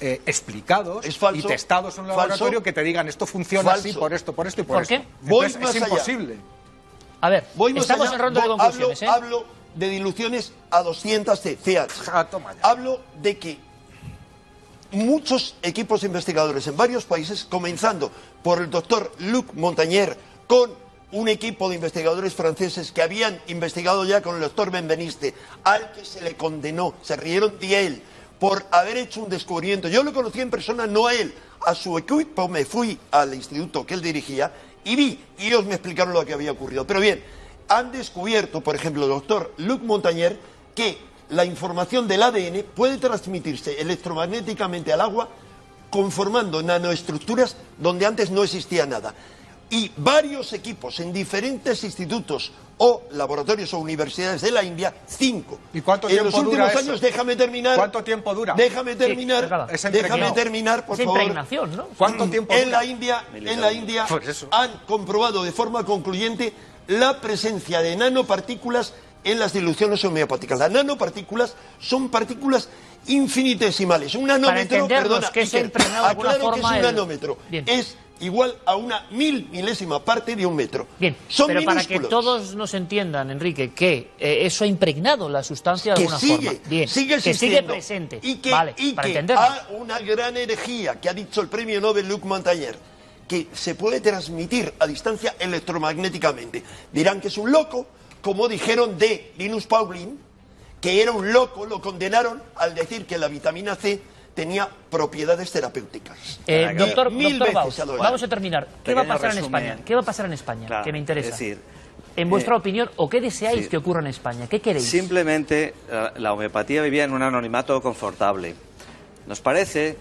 explicados y testados en un laboratorio que te digan esto funciona así, por esto y por esto. ¿Por qué? Entonces, es imposible. A ver, estamos en ronda de conclusiones. Hablo de diluciones a 200 CH. Hablo de que muchos equipos investigadores en varios países, comenzando por el doctor Luc Montagnier, con un equipo de investigadores franceses que habían investigado ya con el doctor Benveniste, al que se le condenó, se rieron de él por haber hecho un descubrimiento. Yo lo conocí en persona, no a él, a su equipo. Me fui al instituto que él dirigía y vi, y ellos me explicaron lo que había ocurrido. Pero bien, han descubierto, por ejemplo, el doctor Luc Montagnier, que la información del ADN puede transmitirse electromagnéticamente al agua, conformando nanoestructuras donde antes no existía nada. Y varios equipos en diferentes institutos o laboratorios o universidades de la India, 5. ¿Y cuánto tiempo dura eso? En los últimos años, déjame terminar. ¿Cuánto tiempo dura? Déjame terminar, déjame terminar, por favor. Impregnación, ¿no? ¿Cuánto tiempo dura? En la India han comprobado de forma concluyente la presencia de nanopartículas en las diluciones homeopáticas. Las nanopartículas son partículas infinitesimales. Un nanómetro, perdona, que se aclaro que es un nanómetro. Es igual a una 1000 milésima parte de un metro. Bien, son pero minúsculos. Para que todos nos entiendan, Enrique, que eso ha impregnado la sustancia de alguna forma. Bien, sigue que sigue presente. Y que, vale, para entenderlo. Hay una gran energía que ha dicho el premio Nobel Luc Montagnier, que se puede transmitir a distancia electromagnéticamente. Dirán que es un loco, como dijeron de Linus Pauling, que era un loco, lo condenaron al decir que la vitamina C tenía propiedades terapéuticas. Doctor Baus, vamos a terminar. ¿Qué va a pasar en España? ¿Qué va a pasar en España? Claro, que me interesa. Es decir, en vuestra opinión, ¿o qué deseáis que ocurra en España? ¿Qué queréis? Simplemente la homeopatía vivía en un anonimato confortable. Nos parece,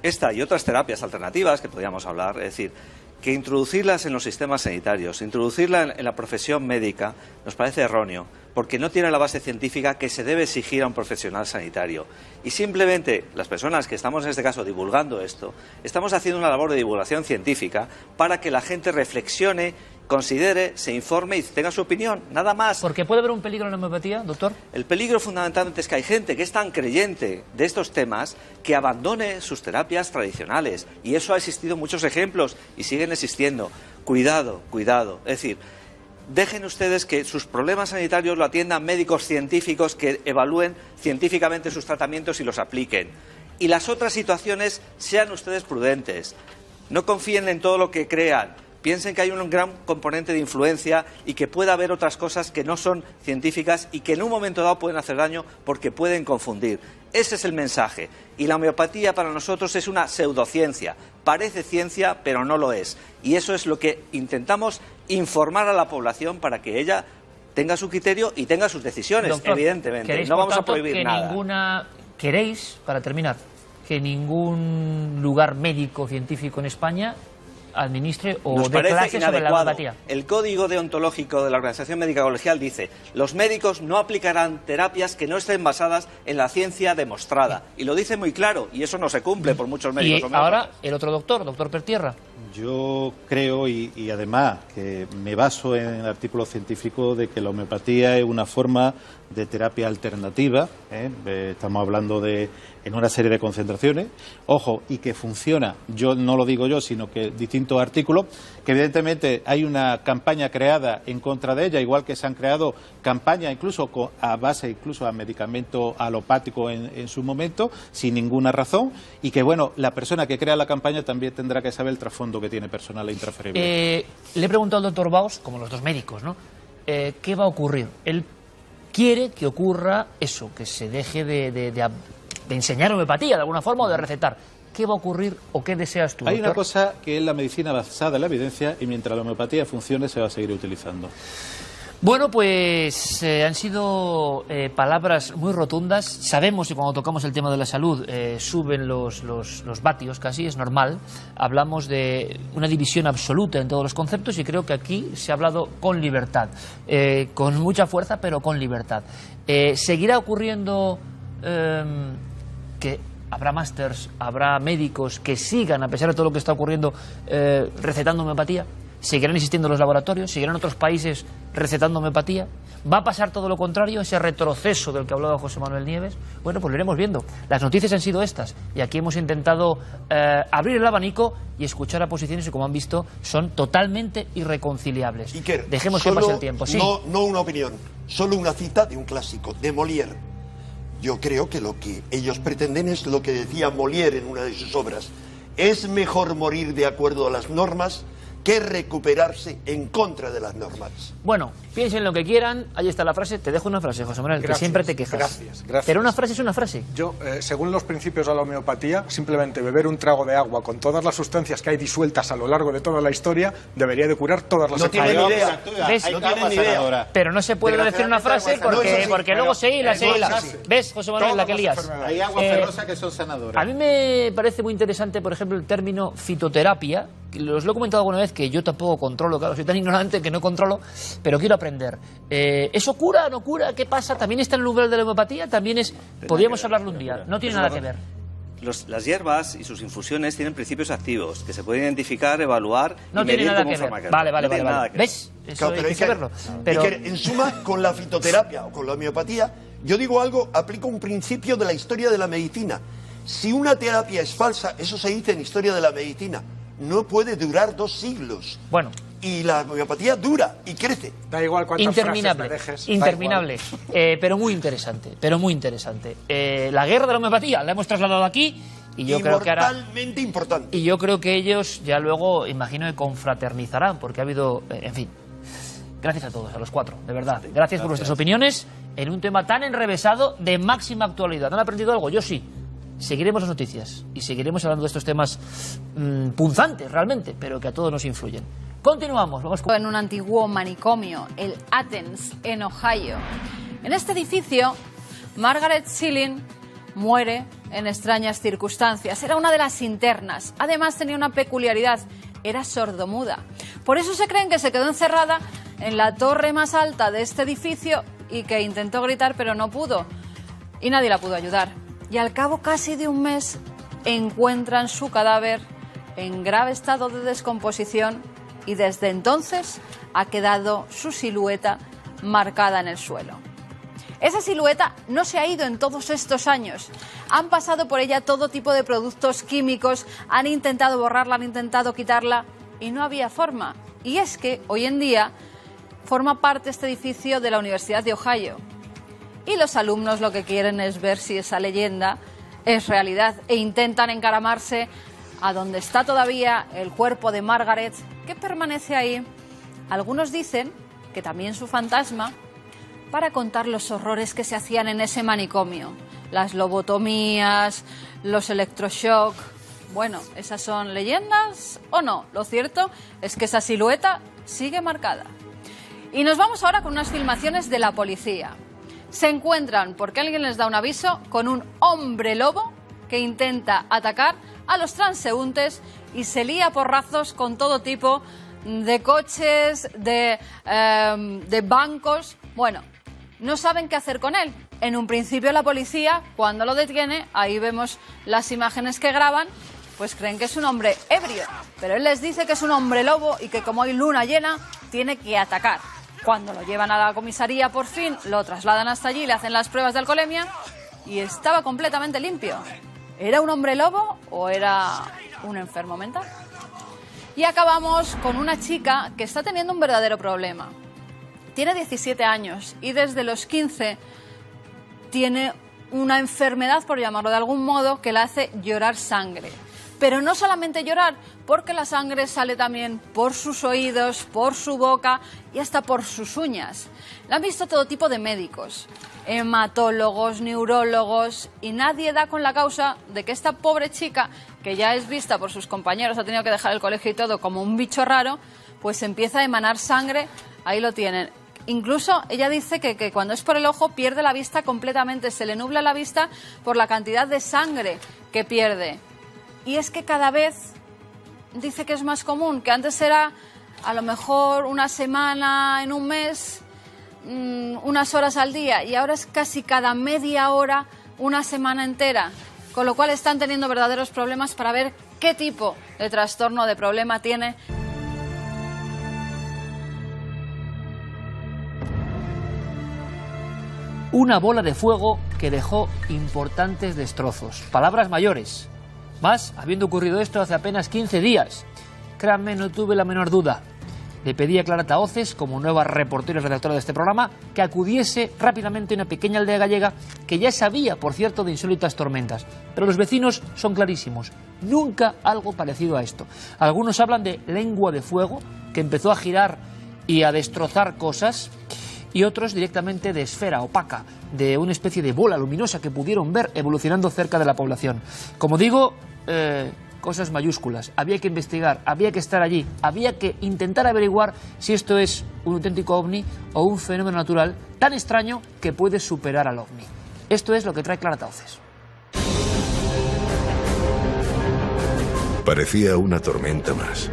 esta y otras terapias alternativas que podríamos hablar, es decir, que introducirlas en los sistemas sanitarios, introducirla en la profesión médica, nos parece erróneo, porque no tiene la base científica que se debe exigir a un profesional sanitario. Y simplemente las personas que estamos en este caso divulgando esto, estamos haciendo una labor de divulgación científica para que la gente reflexione, considere, se informe y tenga su opinión, nada más. ¿Por qué puede haber un peligro en la homeopatía, doctor? El peligro fundamentalmente es que hay gente que es tan creyente de estos temas que abandone sus terapias tradicionales. Y eso ha existido muchos ejemplos y siguen existiendo. Cuidado, cuidado. Es decir, dejen ustedes que sus problemas sanitarios lo atiendan médicos científicos que evalúen científicamente sus tratamientos y los apliquen. Y las otras situaciones, sean ustedes prudentes. No confíen en todo lo que crean. Piensen que hay un gran componente de influencia y que puede haber otras cosas que no son científicas y que en un momento dado pueden hacer daño porque pueden confundir. Ese es el mensaje. Y la homeopatía para nosotros es una pseudociencia. Parece ciencia, pero no lo es. Y eso es lo que intentamos informar a la población para que ella tenga su criterio y tenga sus decisiones, doctor, evidentemente. No vamos a prohibir nada. ¿Queréis, para terminar, que ningún lugar médico científico en España administre o dé clases sobre la homeopatía? El código deontológico de la Organización Médica Colegial dice: los médicos no aplicarán terapias que no estén basadas en la ciencia demostrada. Y lo dice muy claro, y eso no se cumple por muchos médicos. Y ahora el otro doctor Pertierra. Yo creo, y además que me baso en el artículo científico, de que la homeopatía es una forma de terapia alternativa. Estamos hablando de en una serie de concentraciones, ojo, y que funciona, yo no lo digo yo, sino que distintos artículos, que evidentemente hay una campaña creada en contra de ella, igual que se han creado campañas incluso a base incluso a medicamento alopático en su momento, sin ninguna razón, y que bueno, la persona que crea la campaña también tendrá que saber el trasfondo que tiene personal e intransferible. Le he preguntado al doctor Baus, como los dos médicos, ¿no? ¿Qué va a ocurrir? Él quiere que ocurra eso, que se deje de enseñar homeopatía de alguna forma o de recetar. ¿qué va a ocurrir o qué deseas tú, Hay doctor? una cosa que es la medicina basada en la evidencia y mientras la homeopatía funcione se va a seguir utilizando. Bueno, pues han sido palabras muy rotundas. Sabemos que cuando tocamos el tema de la salud suben los vatios casi, es normal. Hablamos de una división absoluta en todos los conceptos y creo que aquí se ha hablado con libertad, con mucha fuerza, pero con libertad. ¿Seguirá ocurriendo que habrá másters, habrá médicos que sigan, a pesar de todo lo que está ocurriendo, recetando homeopatía? ¿Seguirán existiendo los laboratorios? ¿Seguirán otros países recetando homeopatía? ¿Va a pasar todo lo contrario, ese retroceso del que hablaba José Manuel Nieves? Bueno, pues lo iremos viendo. Las noticias han sido estas y aquí hemos intentado abrir el abanico y escuchar a posiciones que, como han visto, son totalmente irreconciliables. Iker, dejemos que pase el tiempo. Sí. No una opinión, solo una cita de un clásico, de Molière. Yo creo que lo que ellos pretenden es lo que decía Molière en una de sus obras. Es mejor morir de acuerdo a las normas que recuperarse en contra de las normas. Bueno, piensen lo que quieran, ahí está la frase. Te dejo una frase, José Manuel, que siempre te quejas. Gracias. Pero una frase es una frase. Yo, según los principios de la homeopatía, simplemente beber un trago de agua con todas las sustancias que hay disueltas a lo largo de toda la historia debería de curar todas las enfermedades. No tienen idea. ¿Ves? No tienen idea. Pero no se puede decir una frase porque luego se hila. ¿Ves, José Manuel, la que lías? Hay agua ferrosa que son sanadoras. A mí me parece muy interesante, por ejemplo, el término fitoterapia. Os lo he comentado alguna vez que yo tampoco controlo, claro, soy tan ignorante que no controlo, pero quiero aprender. ¿Eso cura, no cura? ¿Qué pasa? ¿También está en el umbral de la homeopatía? También es... Podríamos hablarlo un día. No tiene nada que ver. Las hierbas y sus infusiones tienen principios activos que se pueden identificar, evaluar no y tiene medir nada como que ver. farmacéutico. Vale. ¿Ves? Eso Claro, hay que saberlo. Pero... en suma, con la fitoterapia o con la homeopatía, yo digo algo, aplico un principio de la historia de la medicina. Si una terapia es falsa, eso se dice en historia de la medicina, no puede durar 2 siglos. Bueno. Y la homeopatía dura y crece. Da igual cuántas interminable, frases me dejes. interminable, pero muy interesante, la guerra de la homeopatía la hemos trasladado aquí y yo creo que ahora importante. Y yo creo que ellos ya luego, imagino, que confraternizarán, porque ha habido, en fin. Gracias a todos, a los 4, de verdad. Gracias por vuestras opiniones en un tema tan enrevesado de máxima actualidad. ¿Han aprendido algo? Yo sí. Seguiremos las noticias y seguiremos hablando de estos temas punzantes realmente, pero que a todos nos influyen. Continuamos. Vamos con... En un antiguo manicomio, el Athens, en Ohio. En este edificio, Margaret Schilling muere en extrañas circunstancias. Era una de las internas. Además tenía una peculiaridad, era sordomuda. Por eso se creen que se quedó encerrada en la torre más alta de este edificio y que intentó gritar pero no pudo. Y nadie la pudo ayudar. Y al cabo casi de un mes encuentran su cadáver en grave estado de descomposición y desde entonces ha quedado su silueta marcada en el suelo. Esa silueta no se ha ido en todos estos años. Han pasado por ella todo tipo de productos químicos, han intentado borrarla, han intentado quitarla y no había forma. Y es que hoy en día forma parte este edificio de la Universidad de Ohio. Y los alumnos lo que quieren es ver si esa leyenda es realidad e intentan encaramarse a donde está todavía el cuerpo de Margaret, que permanece ahí. Algunos dicen que también su fantasma, para contar los horrores que se hacían en ese manicomio. Las lobotomías, los electroshock. Bueno, ¿esas son leyendas o no? Lo cierto es que esa silueta sigue marcada. Y nos vamos ahora con unas filmaciones de la policía. Se encuentran, porque alguien les da un aviso, con un hombre lobo que intenta atacar a los transeúntes y se lía a porrazos con todo tipo de coches, de bancos. Bueno, no saben qué hacer con él. En un principio la policía, cuando lo detiene, ahí vemos las imágenes que graban, pues creen que es un hombre ebrio. Pero él les dice que es un hombre lobo y que como hay luna llena, tiene que atacar. Cuando lo llevan a la comisaría, por fin, lo trasladan hasta allí, le hacen las pruebas de alcoholemia y estaba completamente limpio. ¿Era un hombre lobo o era un enfermo mental? Y acabamos con una chica que está teniendo un verdadero problema. Tiene 17 años y desde los 15 tiene una enfermedad, por llamarlo de algún modo, que la hace llorar sangre. Pero no solamente llorar, porque la sangre sale también por sus oídos, por su boca y hasta por sus uñas. La han visto todo tipo de médicos, hematólogos, neurólogos, y nadie da con la causa de que esta pobre chica, que ya es vista por sus compañeros, ha tenido que dejar el colegio y todo como un bicho raro, pues empieza a emanar sangre, ahí lo tienen. Incluso ella dice que cuando es por el ojo pierde la vista completamente, se le nubla la vista por la cantidad de sangre que pierde. Y es que cada vez dice que es más común, que antes era a lo mejor una semana en un mes, unas horas al día, y ahora es casi cada media hora, una semana entera. Con lo cual están teniendo verdaderos problemas para ver qué tipo de trastorno, de problema tiene. Una bola de fuego que dejó importantes destrozos. Palabras mayores. Más, habiendo ocurrido esto hace apenas 15 días. Créanme, no tuve la menor duda. Le pedí a Clara Tahoces, como nueva reportera y redactora de este programa, que acudiese rápidamente a una pequeña aldea gallega que ya sabía, por cierto, de insólitas tormentas. Pero los vecinos son clarísimos. Nunca algo parecido a esto. Algunos hablan de lengua de fuego, que empezó a girar y a destrozar cosas, y otros directamente de esfera opaca, de una especie de bola luminosa que pudieron ver evolucionando cerca de la población. Como digo, cosas mayúsculas. Había que investigar, había que estar allí, había que intentar averiguar si esto es un auténtico ovni o un fenómeno natural tan extraño que puede superar al ovni. Esto es lo que trae Clara Tahoces. Parecía una tormenta más.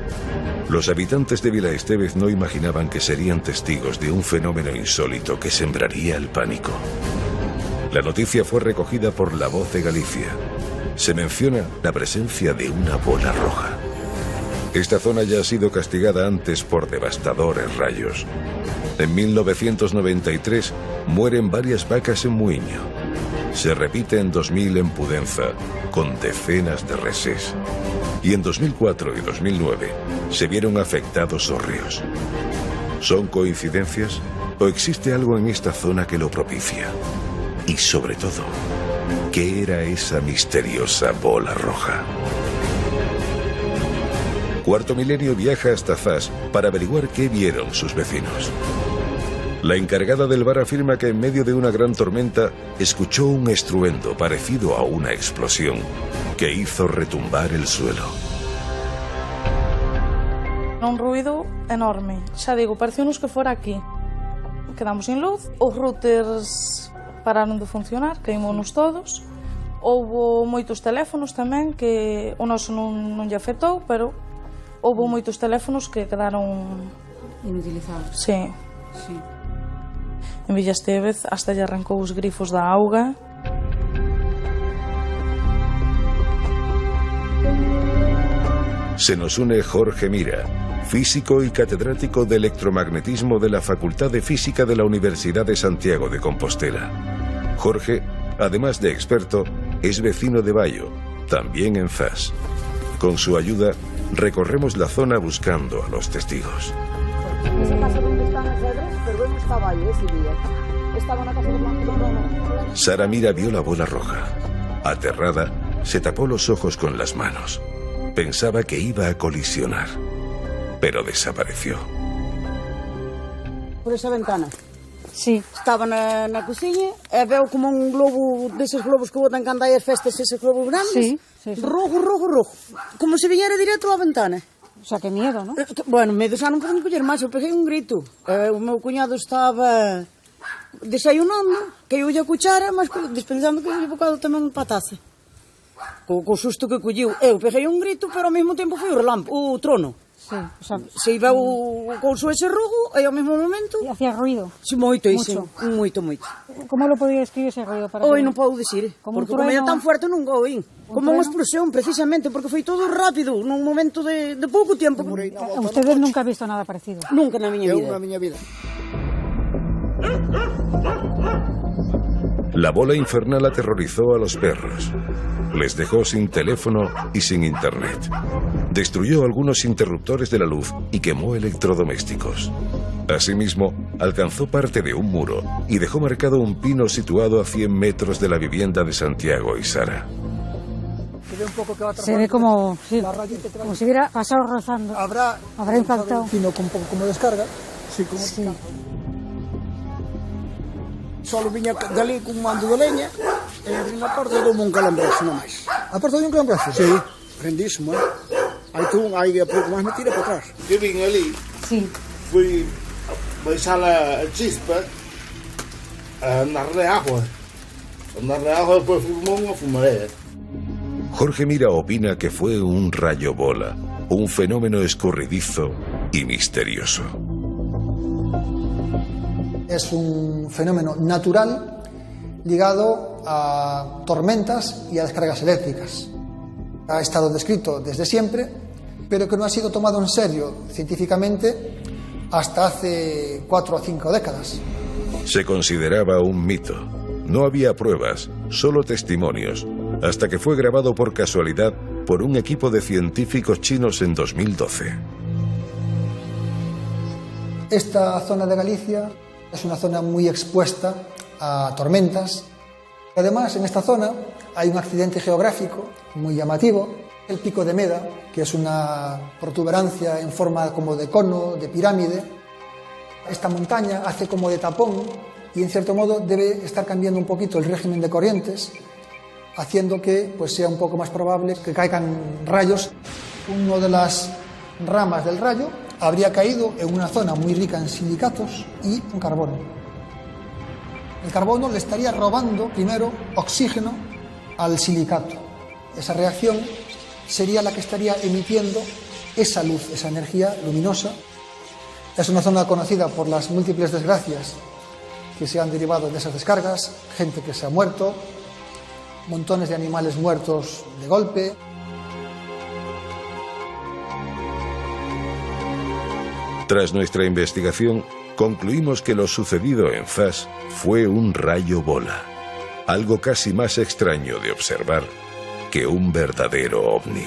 Los habitantes de Vila Estévez no imaginaban que serían testigos de un fenómeno insólito que sembraría el pánico. La noticia fue recogida por La Voz de Galicia. Se menciona la presencia de una bola roja. Esta zona ya ha sido castigada antes por devastadores rayos. En 1993 mueren varias vacas en Muiño. Se repite en 2000 en Pudenza, con decenas de reses. Y en 2004 y 2009 se vieron afectados hórreos. ¿Son coincidencias o existe algo en esta zona que lo propicia? Y sobre todo, ¿qué era esa misteriosa bola roja? Cuarto Milenio viaja hasta Zas para averiguar qué vieron sus vecinos. La encargada del bar afirma que en medio de una gran tormenta escuchó un estruendo parecido a una explosión que hizo retumbar el suelo. Un ruido enorme. Xa digo, pareceu-nos que fora aquí. Quedamos sin luz, os routers pararon de funcionar, queimounos todos. Houbo moitos teléfonos tamén que o noso non lle afectou, pero houbo moitos teléfonos que quedaron inutilizados. Sí. Sí. En Vila Estévez hasta lle arrancou os grifos da auga. Se nos une Jorge Mira, físico y catedrático de electromagnetismo de la Facultad de Física de la Universidad de Santiago de Compostela. Jorge, además de experto, es vecino de Baio, también en Zas. Con su ayuda, recorremos la zona buscando a los testigos. Esa casa donde están as cedras, pero eu non estaba aí ese día. Estaba na casa do Blanco. No. Sara Mira vio la bola roja. Aterrada, se tapó los ojos con las manos. Pensaba que iba a colisionar, pero desapareció. Por esa ventana? Sí. Estaba na cociña e veo como un globo, deses globos que botan cando hai as festas, eses globos grandes. Sí, sí, sí. Rojo. Como se viñera directo á ventana. O sea, que miedo, ¿no? Bueno, medo xa non poden coller máis, eu peguei un grito. O meu cuñado estaba desayunando, que eu lle a cuchara, mas dispensando que lle bocado tamén pa taza. Co susto que colliu. Eu peguei un grito, pero ao mesmo tempo foi o trono. Sí, o sea, se iba o couso ese rojo, e ao mesmo momento... E hacía ruido? Sí, moito. Moito. Como lo podía escribir ese ruido? Hoy non podo dicir, porque como era tan fuerte non o oín. Como unha explosión, precisamente, porque foi todo rápido, nun momento de pouco tempo. Ustedes nunca han visto nada parecido? Nunca na miña vida. Eu na miña vida. La bola infernal aterrorizó a los perros. Les dejó sin teléfono y sin internet. Destruyó algunos interruptores de la luz y quemó electrodomésticos. Asimismo, alcanzó parte de un muro y dejó marcado un pino situado a 100 metros de la vivienda de Santiago y Sara. Se ve como, sí, como si hubiera pasado rozando. Habrá impactado. Un pino un poco como descarga. Sí. Solo viña dali cun mando de leña e abrí a porta e doume un calambrazo, non máis. A porta de un calambrazo? Sí. grandíssimo, hein? Aí a pouco mais me tira para trás. Eu vim ali, fui baixar a chispa a darle agua. A darle agua después formó una fumareda. Jorge Mira opina que fue un rayo bola, un fenómeno escurridizo y misterioso. Es un fenómeno natural ligado a tormentas y a descargas eléctricas. Ha estado descrito desde siempre, pero que no ha sido tomado en serio científicamente hasta hace 4 o 5 décadas. Se consideraba un mito. No había pruebas, solo testimonios, hasta que fue grabado por casualidad por un equipo de científicos chinos en 2012. Esta zona de Galicia es una zona muy expuesta a tormentas. Además, en esta zona hay un accidente geográfico muy llamativo, el Pico de Meda, que es una protuberancia en forma como de cono, de pirámide. Esta montaña hace como de tapón y, en cierto modo, debe estar cambiando un poquito el régimen de corrientes, haciendo que pues, sea un poco más probable que caigan rayos. Una de las ramas del rayo habría caído en una zona muy rica en silicatos y en carbono. El carbono le estaría robando primero oxígeno al silicato. Esa reacción sería la que estaría emitiendo esa luz, esa energía luminosa. Es una zona conocida por las múltiples desgracias que se han derivado de esas descargas, gente que se ha muerto, montones de animales muertos de golpe. Tras nuestra investigación, concluimos que lo sucedido en Zas fue un rayo bola, algo casi más extraño de observar que un verdadero ovni.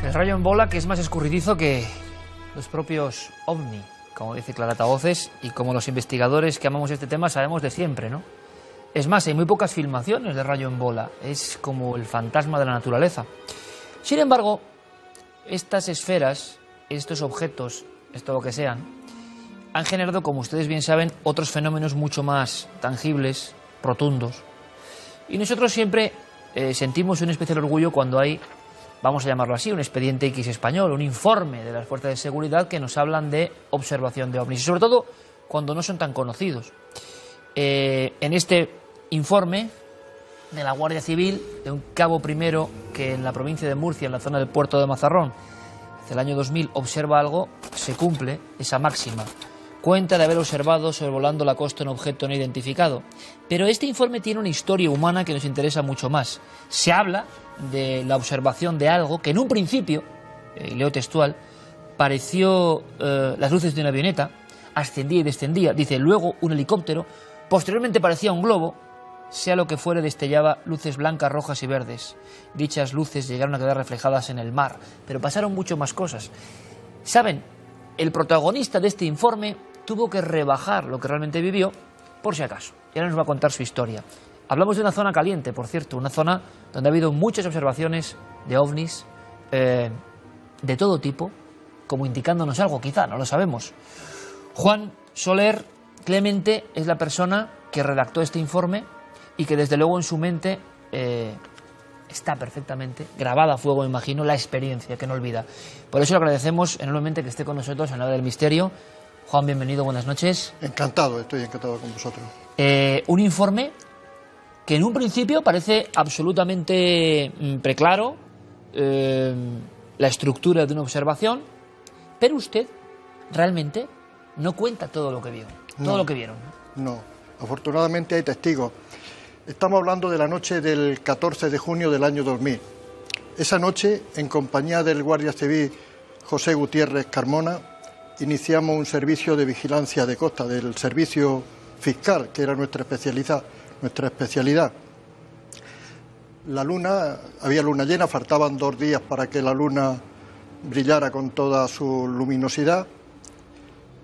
El rayo en bola, que es más escurridizo que los propios ovni, como dice Clarata Voces, y como los investigadores que amamos este tema sabemos de siempre, ¿no? Es más, hay muy pocas filmaciones de rayo en bola, es como el fantasma de la naturaleza. Sin embargo, estas esferas, estos objetos, esto lo que sean, han generado, como ustedes bien saben, otros fenómenos mucho más tangibles, rotundos. Y nosotros siempre sentimos un especial orgullo cuando hay, vamos a llamarlo así, un expediente X español, un informe de las fuerzas de seguridad que nos hablan de observación de ovnis, y sobre todo cuando no son tan conocidos. En este informe de la Guardia Civil, de un cabo primero que en la provincia de Murcia, en la zona del puerto de Mazarrón, desde el año 2000 observa algo, se cumple esa máxima. Cuenta de haber observado sobrevolando la costa un objeto no identificado. Pero este informe tiene una historia humana que nos interesa mucho más. Se habla de la observación de algo que en un principio, leo textual, pareció las luces de una avioneta, ascendía y descendía, dice, luego un helicóptero, posteriormente parecía un globo, sea lo que fuere, destellaba luces blancas, rojas y verdes. Dichas luces llegaron a quedar reflejadas en el mar, pero pasaron mucho más cosas. ¿Saben? El protagonista de este informe tuvo que rebajar lo que realmente vivió, por si acaso. Y ahora nos va a contar su historia. Hablamos de una zona caliente, por cierto, una zona donde ha habido muchas observaciones de ovnis, de todo tipo, como indicándonos algo, quizá, no lo sabemos. Juan Soler Clemente es la persona que redactó este informe y que desde luego en su mente está perfectamente grabada a fuego, imagino, la experiencia que no olvida. Por eso le agradecemos enormemente que esté con nosotros en la hora del misterio. Juan, bienvenido, buenas noches. Encantado, estoy encantado con vosotros. Un informe que en un principio parece absolutamente preclaro, la estructura de una observación, pero usted realmente no cuenta todo lo que vio, todo lo que vieron. No, afortunadamente hay testigos. Estamos hablando de la noche del 14 de junio del año 2000. Esa noche, en compañía del guardia civil José Gutiérrez Carmona, iniciamos un servicio de vigilancia de costa, del servicio fiscal, que era nuestra especialidad. La luna, había luna llena, faltaban 2 días para que la luna brillara con toda su luminosidad.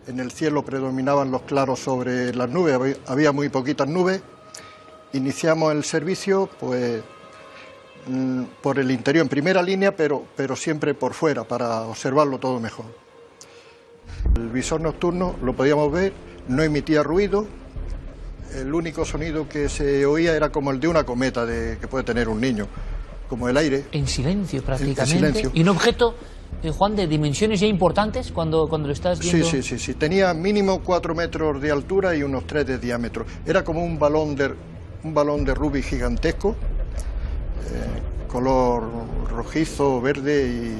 En el cielo predominaban los claros sobre las nubes, había muy poquitas nubes. Iniciamos el servicio, pues por el interior, en primera línea, pero siempre por fuera, para observarlo todo mejor. El visor nocturno lo podíamos ver, no emitía ruido, el único sonido que se oía era como el de una cometa que puede tener un niño, como el aire. En silencio prácticamente. En silencio. Y un objeto, Juan, de dimensiones ya importantes cuando lo estás viendo. Sí. Tenía mínimo 4 metros de altura y unos 3 de diámetro. Era como un balón de rubí gigantesco, color rojizo, verde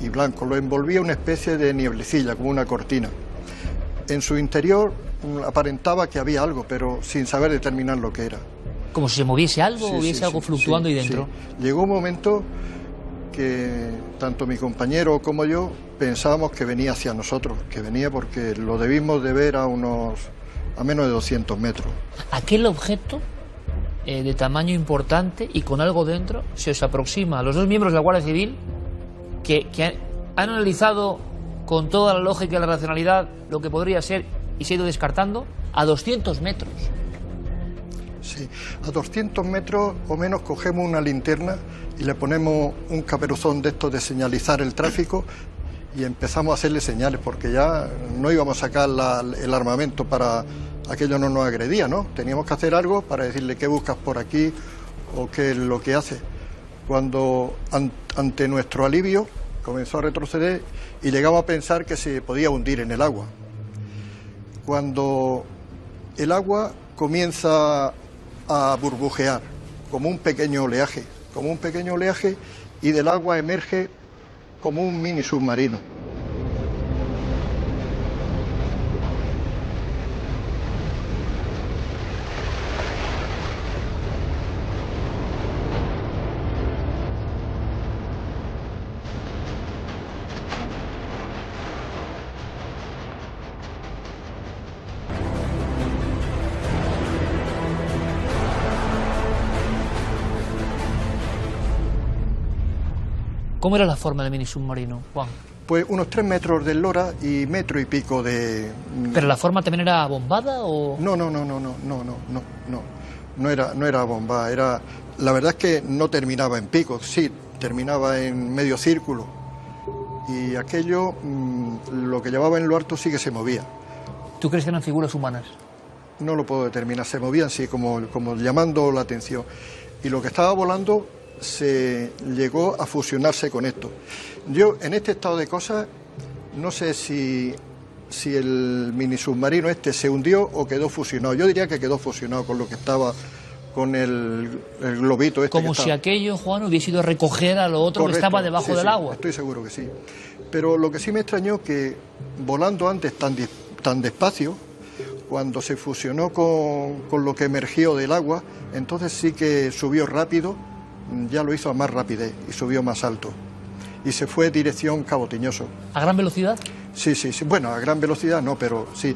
y blanco. Lo envolvía una especie de nieblecilla, como una cortina. En su interior aparentaba que había algo, pero sin saber determinar lo que era. Como si se moviese algo, o hubiese algo fluctuando ahí dentro. Sí. Llegó un momento que tanto mi compañero como yo pensábamos que venía hacia nosotros, que venía porque lo debimos de ver a menos de 200 metros. Aquel objeto de tamaño importante y con algo dentro se os aproxima a los dos miembros de la Guardia Civil que han analizado con toda la lógica y la racionalidad lo que podría ser y se ha ido descartando a 200 metros. Sí, a 200 metros o menos cogemos una linterna y le ponemos un caperuzón de estos de señalizar el tráfico y empezamos a hacerle señales porque ya no íbamos a sacar el armamento para aquello, no nos agredía, ¿no? Teníamos que hacer algo para decirle qué buscas por aquí o qué es lo que hace. Cuando ante nuestro alivio comenzó a retroceder y llegamos a pensar que se podía hundir en el agua. Cuando el agua comienza a burbujear como un pequeño oleaje, y del agua emerge como un mini submarino. ¿Cómo era la forma del mini submarino, Juan? Pues unos 3 metros de eslora y metro y pico de... ¿Pero la forma también era bombada o...? No era bombada, era... La verdad es que no terminaba en pico, sí, terminaba en medio círculo. Y aquello, lo que llevaba en lo alto sí que se movía. ¿Tú crees que eran figuras humanas? No lo puedo determinar, se movían sí, como llamando la atención. Y lo que estaba volando se llegó a fusionarse con esto. Yo, en este estado de cosas, no sé si el mini submarino este se hundió o quedó fusionado. Yo diría que quedó fusionado con lo que estaba, con el globito este. Como si aquello, Juan, hubiese ido a recoger a lo otro. Correcto, que estaba debajo del agua. Estoy seguro que sí. Pero lo que sí me extrañó que volando antes tan despacio, cuando se fusionó con lo que emergió del agua, entonces sí que subió rápido. Ya lo hizo a más rapidez y subió más alto. Y se fue dirección Cabo Tiñoso. ¿A gran velocidad? Sí. Bueno, a gran velocidad no, pero sí,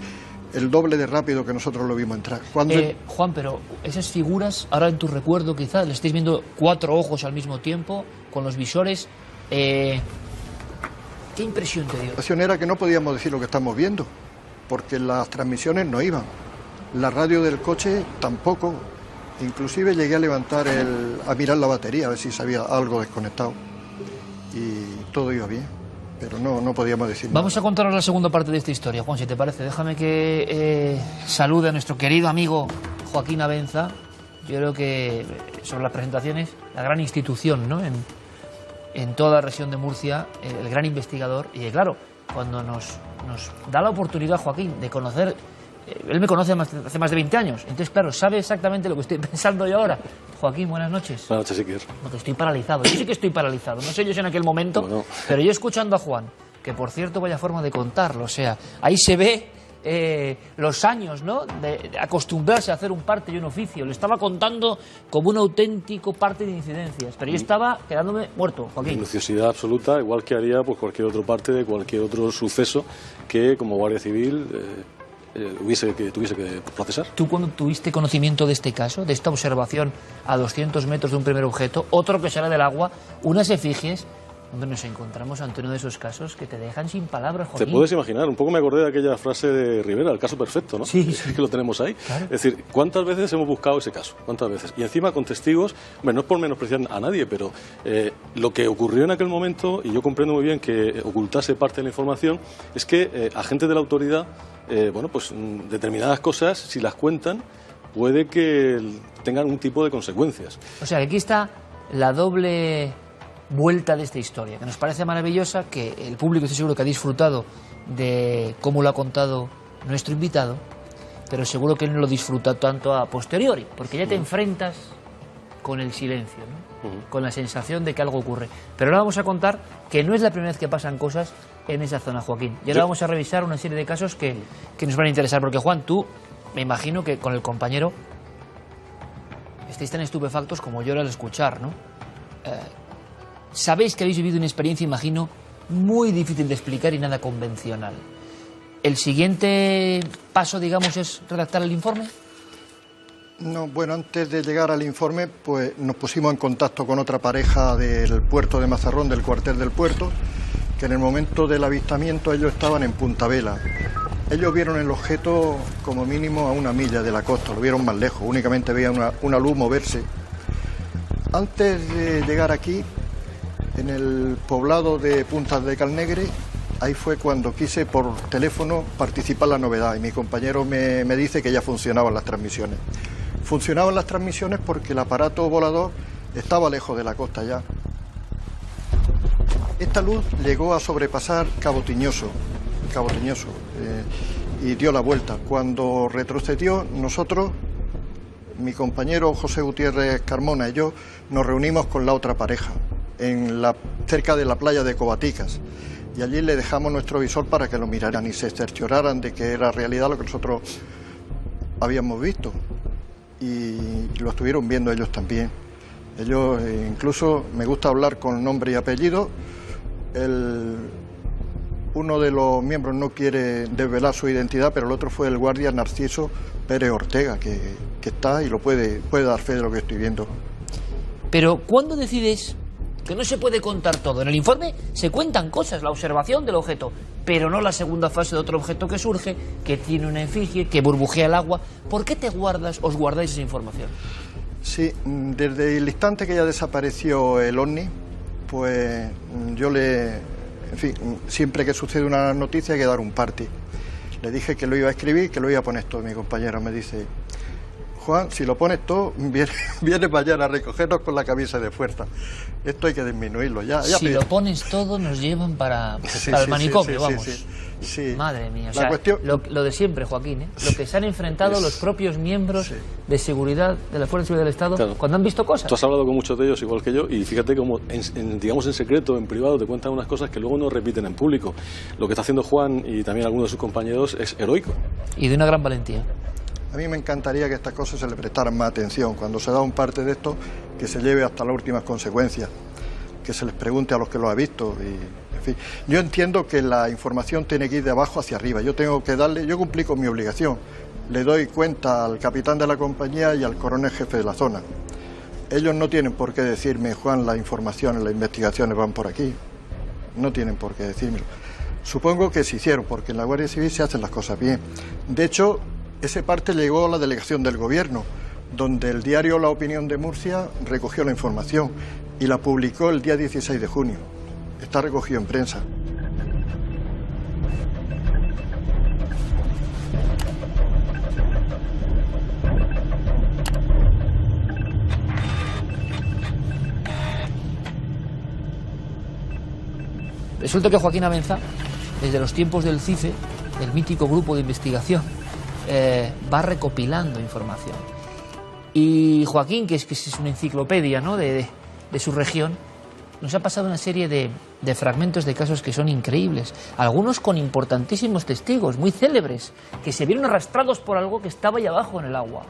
el doble de rápido que nosotros lo vimos entrar. Juan, pero esas figuras, ahora en tu recuerdo quizás, le estáis viendo 4 ojos al mismo tiempo, con los visores. ¿Qué impresión te dio? La impresión era que no podíamos decir lo que estamos viendo, porque las transmisiones no iban. La radio del coche tampoco. Inclusive llegué a levantar a mirar la batería, a ver si sabía algo desconectado. Y todo iba bien, pero no podíamos decir nada. Vamos a contaros la segunda parte de esta historia, Juan, si te parece. Déjame que salude a nuestro querido amigo Joaquín Abenza. Yo creo que sobre las presentaciones, la gran institución, ¿no? en toda la región de Murcia, el gran investigador. Y claro, cuando nos da la oportunidad, Joaquín, de conocer... Él me conoce hace más de 20 años, entonces, claro, sabe exactamente lo que estoy pensando yo ahora. Joaquín, buenas noches. Buenas noches, Iker. Porque estoy paralizado. Yo sí que estoy paralizado. No sé yo si en aquel momento, bueno, pero yo escuchando a Juan, que por cierto, vaya forma de contarlo, o sea, ahí se ve los años, ¿no?, de acostumbrarse a hacer un parte y un oficio. Le estaba contando como un auténtico parte de incidencias, pero yo estaba quedándome muerto, Joaquín. Minuciosidad absoluta, igual que haría pues cualquier otro parte de cualquier otro suceso que como Guardia Civil... tuviese que procesar. ¿Tú cuando tuviste conocimiento de este caso, de esta observación a 200 metros de un primer objeto, otro que sale del agua, unas efigies, Hombre, nos encontramos ante uno de esos casos que te dejan sin palabras, Joaquín. Te puedes imaginar, un poco me acordé de aquella frase de Rivera, el caso perfecto, ¿no? Sí. Que lo tenemos ahí. Claro. Es decir, ¿cuántas veces hemos buscado ese caso? ¿Cuántas veces? Y encima con testigos, hombre, no es por menospreciar a nadie, pero lo que ocurrió en aquel momento, y yo comprendo muy bien que ocultase parte de la información, es que agentes de la autoridad, bueno, pues determinadas cosas, si las cuentan, puede que tengan un tipo de consecuencias. O sea, aquí está la doble vuelta de esta historia, que nos parece maravillosa, que el público estoy seguro que ha disfrutado de cómo lo ha contado nuestro invitado, pero seguro que él no lo disfruta tanto a posteriori, porque ya te enfrentas con el silencio, ¿no? Con la sensación de que algo ocurre. Pero ahora vamos a contar que no es la primera vez que pasan cosas en esa zona, Joaquín. Y ahora vamos a revisar una serie de casos que nos van a interesar, porque Juan, tú, me imagino que con el compañero estáis tan estupefactos como yo al escuchar, ¿no? Sabéis que habéis vivido una experiencia, imagino, muy difícil de explicar y nada convencional. ¿El siguiente paso, digamos, es redactar el informe? No, bueno, antes de llegar al informe, pues nos pusimos en contacto con otra pareja del puerto de Mazarrón, del cuartel del puerto, que en el momento del avistamiento ellos estaban en Punta Vela. Ellos vieron el objeto como mínimo a 1 milla de la costa, lo vieron más lejos, únicamente veían una luz moverse. Antes de llegar aquí, en el poblado de Puntas de Calnegre, ahí fue cuando quise por teléfono participar en la novedad y mi compañero me dice que ya funcionaban las transmisiones. Funcionaban las transmisiones porque el aparato volador estaba lejos de la costa ya. Esta luz llegó a sobrepasar Cabo Tiñoso, y dio la vuelta. Cuando retrocedió, nosotros, mi compañero José Gutiérrez Carmona y yo, nos reunimos con la otra pareja, cerca de la playa de Covaticas, y allí le dejamos nuestro visor para que lo miraran y se cercioraran de que era realidad lo que nosotros habíamos visto, y lo estuvieron viendo ellos también. Ellos, incluso me gusta hablar con nombre y apellido. Uno de los miembros no quiere desvelar su identidad, pero el otro fue el guardia Narciso Pérez Ortega, que está y lo puede dar fe de lo que estoy viendo. Pero ¿cuándo decides que no se puede contar todo? En el informe se cuentan cosas, la observación del objeto, pero no la segunda fase de otro objeto que surge, que tiene una efigie, que burbujea el agua. ¿Por qué os guardáis esa información? Sí, desde el instante que ya desapareció el ovni, pues yo en fin, siempre que sucede una noticia hay que dar un parte. Le dije que lo iba a escribir, que lo iba a poner todo. Mi compañero me dice: Juan, si lo pones todo, viene mañana a recogernos con la camisa de fuerza. Esto hay que disminuirlo. Si lo pones todo, nos llevan para el manicomio, vamos. Sí. Madre mía, o sea, lo de siempre, Joaquín, ¿eh? Lo que se han enfrentado los propios miembros de seguridad de la Fuerza de Seguridad del Estado, claro, cuando han visto cosas. Tú has hablado con muchos de ellos, igual que yo, y fíjate cómo, digamos en secreto, en privado, te cuentan unas cosas que luego no repiten en público. Lo que está haciendo Juan y también algunos de sus compañeros es heroico. Y de una gran valentía. A mí me encantaría que estas cosas se le prestaran más atención. Cuando se da un parte de esto, que se lleve hasta las últimas consecuencias, que se les pregunte a los que lo han visto. Y, en fin, yo entiendo que la información tiene que ir de abajo hacia arriba. Yo cumplí con mi obligación. Le doy cuenta al capitán de la compañía y al coronel jefe de la zona. Ellos no tienen por qué decirme: Juan, las informaciones, las investigaciones van por aquí. No tienen por qué decírmelo. Supongo que se hicieron, porque en la Guardia Civil se hacen las cosas bien. De hecho, ese parte llegó a la delegación del gobierno, donde el diario La Opinión de Murcia recogió la información y la publicó el día 16 de junio. Está recogido en prensa. Resulta que Joaquín Amenza, desde los tiempos del CICE, el mítico grupo de investigación, va recopilando información. Y Joaquín, que es una enciclopedia, ¿no?, de su región, nos ha pasado una serie de de fragmentos de casos que son increíbles, algunos con importantísimos testigos, muy célebres, que se vieron arrastrados por algo que estaba ahí abajo en el agua.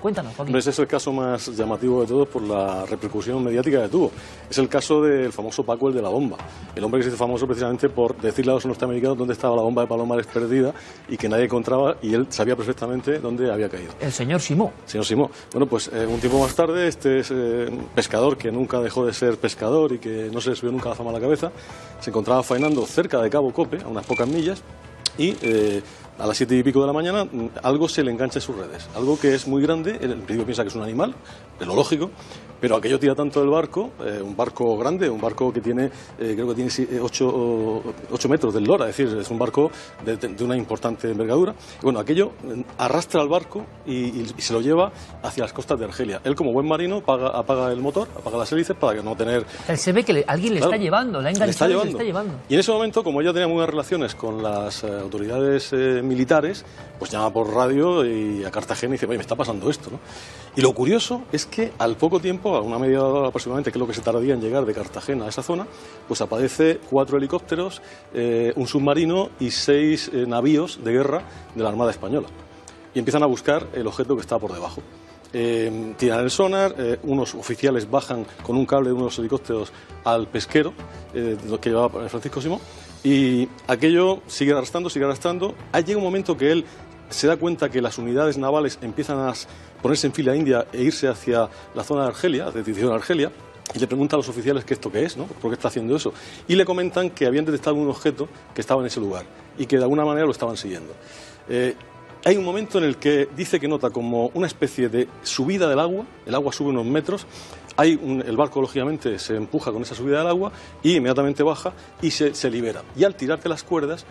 Cuéntanos, Joaquín. Ese es el caso más llamativo de todos por la repercusión mediática que tuvo. Es el caso del famoso Paco, el de la bomba. El hombre que se hizo famoso precisamente por decirle a los norteamericanos dónde estaba la bomba de Palomares perdida y que nadie encontraba, y él sabía perfectamente dónde había caído. El señor Simó. Señor Simó. Bueno, pues un tiempo más tarde, este pescador que nunca dejó de ser pescador y que no se le subió nunca la fama a la cabeza, se encontraba faenando cerca de Cabo Cope, a unas pocas millas, y a las 7 y pico de la mañana algo se le engancha en sus redes, algo que es muy grande. Él en principio piensa que es un animal, es lo lógico, pero aquello tira tanto del barco, un barco grande, un barco que tiene, creo que tiene 8 metros de eslora, es decir, es un barco de una importante envergadura. Y bueno, aquello arrastra al barco y se lo lleva hacia las costas de Argelia. Él, como buen marino, apaga el motor, apaga las hélices para que no tener... Él se ve que alguien le está llevando, le ha enganchado y le está llevando. Y en ese momento, como ella tenía muy buenas relaciones con las autoridades militares, pues llama por radio y a Cartagena y dice, oye, me está pasando esto, ¿no? Y lo curioso es que al poco tiempo, a una media hora aproximadamente, que es lo que se tardía en llegar de Cartagena a esa zona, pues aparece 4 helicópteros, un submarino y 6 navíos de guerra de la Armada Española. Y empiezan a buscar el objeto que está por debajo. Tiran el sonar, unos oficiales bajan con un cable de unos helicópteros al pesquero, que llevaba Francisco Simó, y aquello sigue arrastrando. Llega un momento que él se da cuenta que las unidades navales empiezan a ponerse en fila india e irse hacia la zona de Argelia, de dirección a Argelia, y le pregunta a los oficiales qué esto qué es, ¿no? ¿Por qué está haciendo eso? Y le comentan que habían detectado un objeto que estaba en ese lugar y que de alguna manera lo estaban siguiendo. Hay un momento en el que dice que nota como una especie de subida del agua, el agua sube unos metros, el barco lógicamente se empuja con esa subida del agua y inmediatamente baja y se libera. Y al tirarte las cuerdas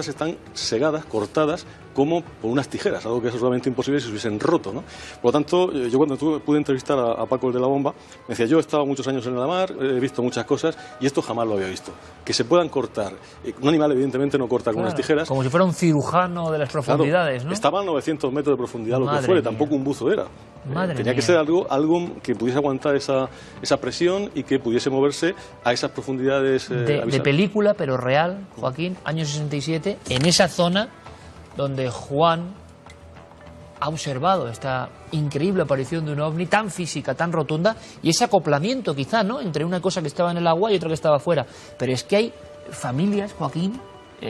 están segadas, cortadas como por unas tijeras, algo que es absolutamente imposible si se hubiesen roto, ¿no? Por lo tanto, yo cuando pude entrevistar a Paco el de la bomba, me decía, yo he estado muchos años en la mar, he visto muchas cosas y esto jamás lo había visto. Que se puedan cortar. Un animal evidentemente no corta con unas tijeras. Como si fuera un cirujano de las profundidades, claro, ¿no? Estaba a 900 metros de profundidad, lo que fuere, tampoco un buzo era. Tenía que ser algo que pudiese aguantar esa presión y que pudiese moverse a esas profundidades. De película, pero real, Joaquín, año 67, en esa zona donde Juan ha observado esta increíble aparición de un ovni tan física, tan rotunda, y ese acoplamiento quizá, ¿no?, entre una cosa que estaba en el agua y otra que estaba fuera. Pero es que hay familias, Joaquín,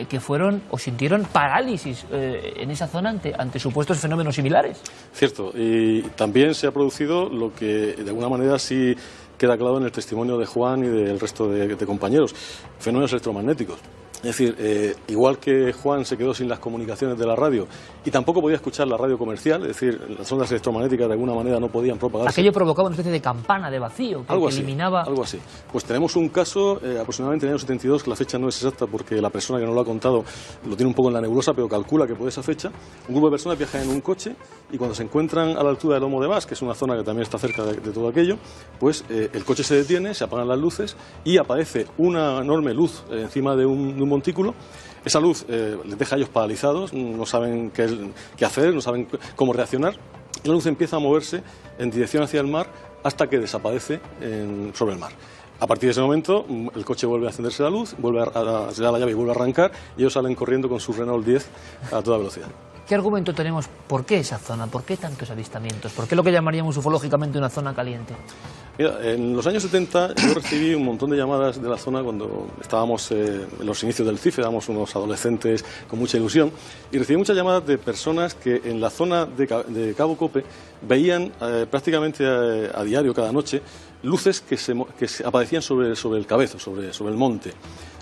que fueron o sintieron parálisis en esa zona ante supuestos fenómenos similares. Cierto, y también se ha producido lo que de alguna manera sí queda claro en el testimonio de Juan y del resto de compañeros, fenómenos electromagnéticos. Es decir, igual que Juan se quedó sin las comunicaciones de la radio y tampoco podía escuchar la radio comercial, es decir, las ondas electromagnéticas de alguna manera no podían propagarse. Aquello provocaba una especie de campana de vacío que eliminaba... Algo así. Pues tenemos un caso aproximadamente en el año 72, que la fecha no es exacta porque la persona que nos lo ha contado lo tiene un poco en la nebulosa, pero calcula que por esa fecha un grupo de personas viajan en un coche y cuando se encuentran a la altura del Lomo de Mas, que es una zona que también está cerca de todo aquello, pues el coche se detiene, se apagan las luces y aparece una enorme luz encima de un montículo. Esa luz les deja a ellos paralizados, no saben qué hacer, no saben cómo reaccionar, y la luz empieza a moverse en dirección hacia el mar hasta que desaparece sobre el mar. A partir de ese momento, el coche vuelve a encenderse la luz, se da la llave y vuelve a arrancar, y ellos salen corriendo con su Renault 10 a toda velocidad. ¿Qué argumento tenemos? ¿Por qué esa zona? ¿Por qué tantos avistamientos? ¿Por qué lo que llamaríamos ufológicamente una zona caliente? Mira, en los años 70 yo recibí un montón de llamadas de la zona cuando estábamos en los inicios del CIF, éramos unos adolescentes con mucha ilusión, y recibí muchas llamadas de personas que en la zona de Cabo Cope veían prácticamente a diario, cada noche, luces que aparecían sobre el cabezo, sobre el monte.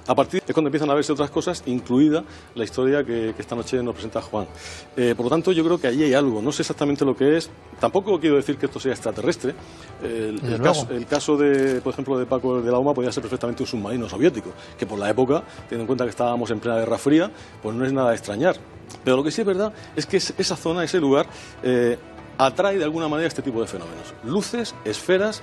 A partir de cuando empiezan a verse otras cosas, incluida la historia que esta noche nos presenta Juan. Por lo tanto, yo creo que allí hay algo. No sé exactamente lo que es. Tampoco quiero decir que esto sea extraterrestre. El caso, por ejemplo, de Paco de la Bomba podría ser perfectamente un submarino soviético, que por la época, teniendo en cuenta que estábamos en plena Guerra Fría, pues no es nada de extrañar. Pero lo que sí es verdad es que esa zona, ese lugar, atrae de alguna manera este tipo de fenómenos. Luces, esferas,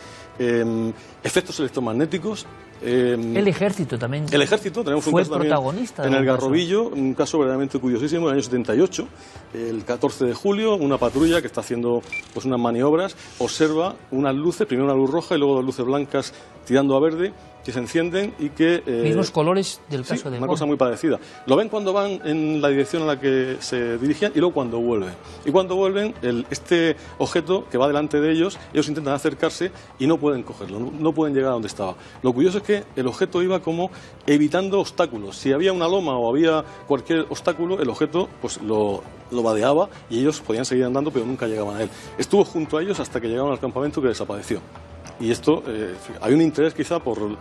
efectos electromagnéticos. El ejército también. El ejército, tenemos un fue caso protagonista en el Garrobillo, un caso verdaderamente curiosísimo, el año 78, el 14 de julio, una patrulla que está haciendo pues unas maniobras, observa unas luces, primero una luz roja y luego dos luces blancas tirando a verde, que se encienden y que... mismos colores del caso de una cosa muy parecida. Lo ven cuando van en la dirección a la que se dirigían y luego cuando vuelven. Y cuando vuelven, este objeto que va delante de ellos, ellos intentan acercarse y no pueden cogerlo, no pueden llegar a donde estaba. Lo curioso es que el objeto iba como evitando obstáculos. Si había una loma o había cualquier obstáculo, el objeto pues lo vadeaba y ellos podían seguir andando, pero nunca llegaban a él. Estuvo junto a ellos hasta que llegaron al campamento, que desapareció. Y esto, hay un interés quizá por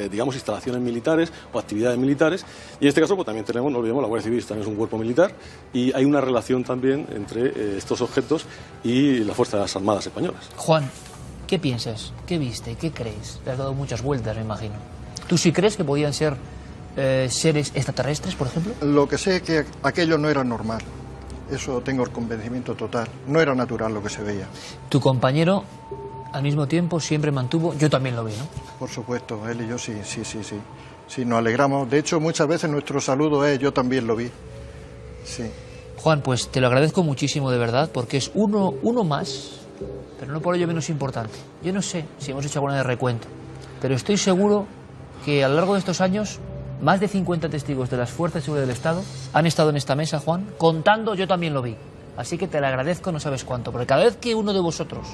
digamos, instalaciones militares o actividades militares, y en este caso pues también tenemos, no olvidemos, la Guardia Civil también es un cuerpo militar, y hay una relación también entre estos objetos y las Fuerzas Armadas españolas. Juan, ¿qué piensas? ¿Qué viste? ¿Qué crees? Te has dado muchas vueltas, me imagino. ¿Tú sí crees que podían ser seres extraterrestres, por ejemplo? Lo que sé es que aquello no era normal. Eso tengo el convencimiento total. No era natural lo que se veía. Tu compañero, al mismo tiempo, siempre mantuvo... Yo también lo vi, ¿no? Por supuesto, él y yo sí. Sí, nos alegramos. De hecho, muchas veces nuestro saludo es yo también lo vi. Sí. Juan, pues te lo agradezco muchísimo de verdad, porque es uno más, pero no por ello menos importante. Yo no sé si hemos hecho alguna de recuento, pero estoy seguro que a lo largo de estos años más de 50 testigos de las Fuerzas de Seguridad del Estado han estado en esta mesa, Juan, contando yo también lo vi. Así que te lo agradezco no sabes cuánto, porque cada vez que uno de vosotros,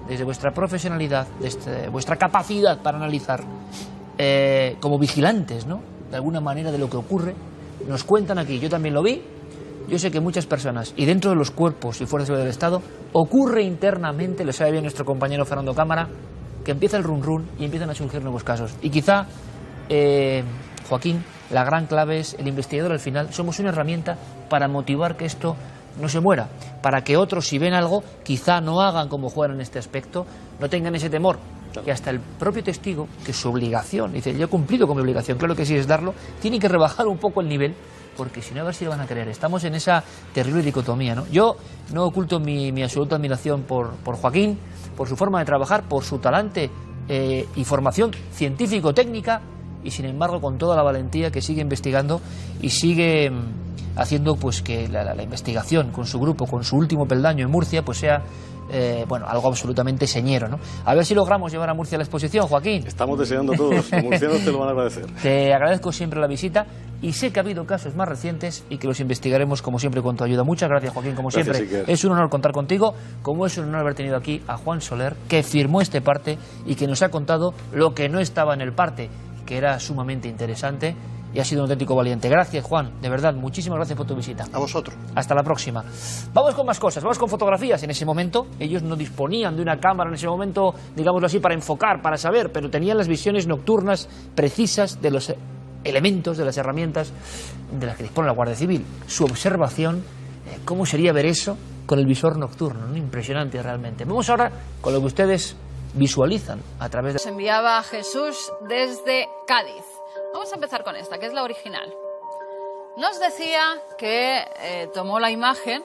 desde vuestra profesionalidad, desde vuestra capacidad para analizar como vigilantes, ¿no?, de alguna manera de lo que ocurre, nos cuentan aquí, yo también lo vi, yo sé que muchas personas, y dentro de los cuerpos y fuerzas del Estado, ocurre internamente, lo sabe bien nuestro compañero Fernando Cámara, que empieza el run run y empiezan a surgir nuevos casos. Y quizá, Joaquín, la gran clave es el investigador al final, somos una herramienta para motivar que esto no se muera, para que otros, si ven algo, quizá no hagan como Juan en este aspecto, no tengan ese temor, que hasta el propio testigo, que su obligación, dice, yo he cumplido con mi obligación, claro que sí es darlo, tiene que rebajar un poco el nivel, porque si no, a ver si lo van a creer. Estamos en esa terrible dicotomía, ¿no? Yo no oculto mi absoluta admiración por Joaquín, por su forma de trabajar, por su talante y formación científico-técnica, y sin embargo con toda la valentía que sigue investigando y sigue haciendo pues que la investigación con su grupo, con su último peldaño en Murcia, pues sea bueno, algo absolutamente señero, ¿no? A ver si logramos llevar a Murcia a la exposición, Joaquín. Estamos deseando todos, los murcianos te lo van a agradecer. Te agradezco siempre la visita y sé que ha habido casos más recientes y que los investigaremos como siempre con tu ayuda. Muchas gracias, Joaquín, como gracias, siempre. Iker. Es un honor contar contigo, como es un honor haber tenido aquí a Juan Soler, que firmó este parte y que nos ha contado lo que no estaba en el parte, que era sumamente interesante. Y ha sido un auténtico valiente. Gracias, Juan, de verdad, muchísimas gracias por tu visita. A vosotros. Hasta la próxima. Vamos con más cosas, vamos con fotografías. En ese momento, ellos no disponían de una cámara en ese momento, digámoslo así, para enfocar, para saber, pero tenían las visiones nocturnas precisas de los elementos, de las herramientas de las que dispone la Guardia Civil. Su observación, cómo sería ver eso con el visor nocturno, ¿no? Impresionante realmente. Vamos ahora con lo que ustedes visualizan a través de... Se enviaba a Jesús desde Cádiz. Vamos a empezar con esta, que es la original. Nos decía que tomó la imagen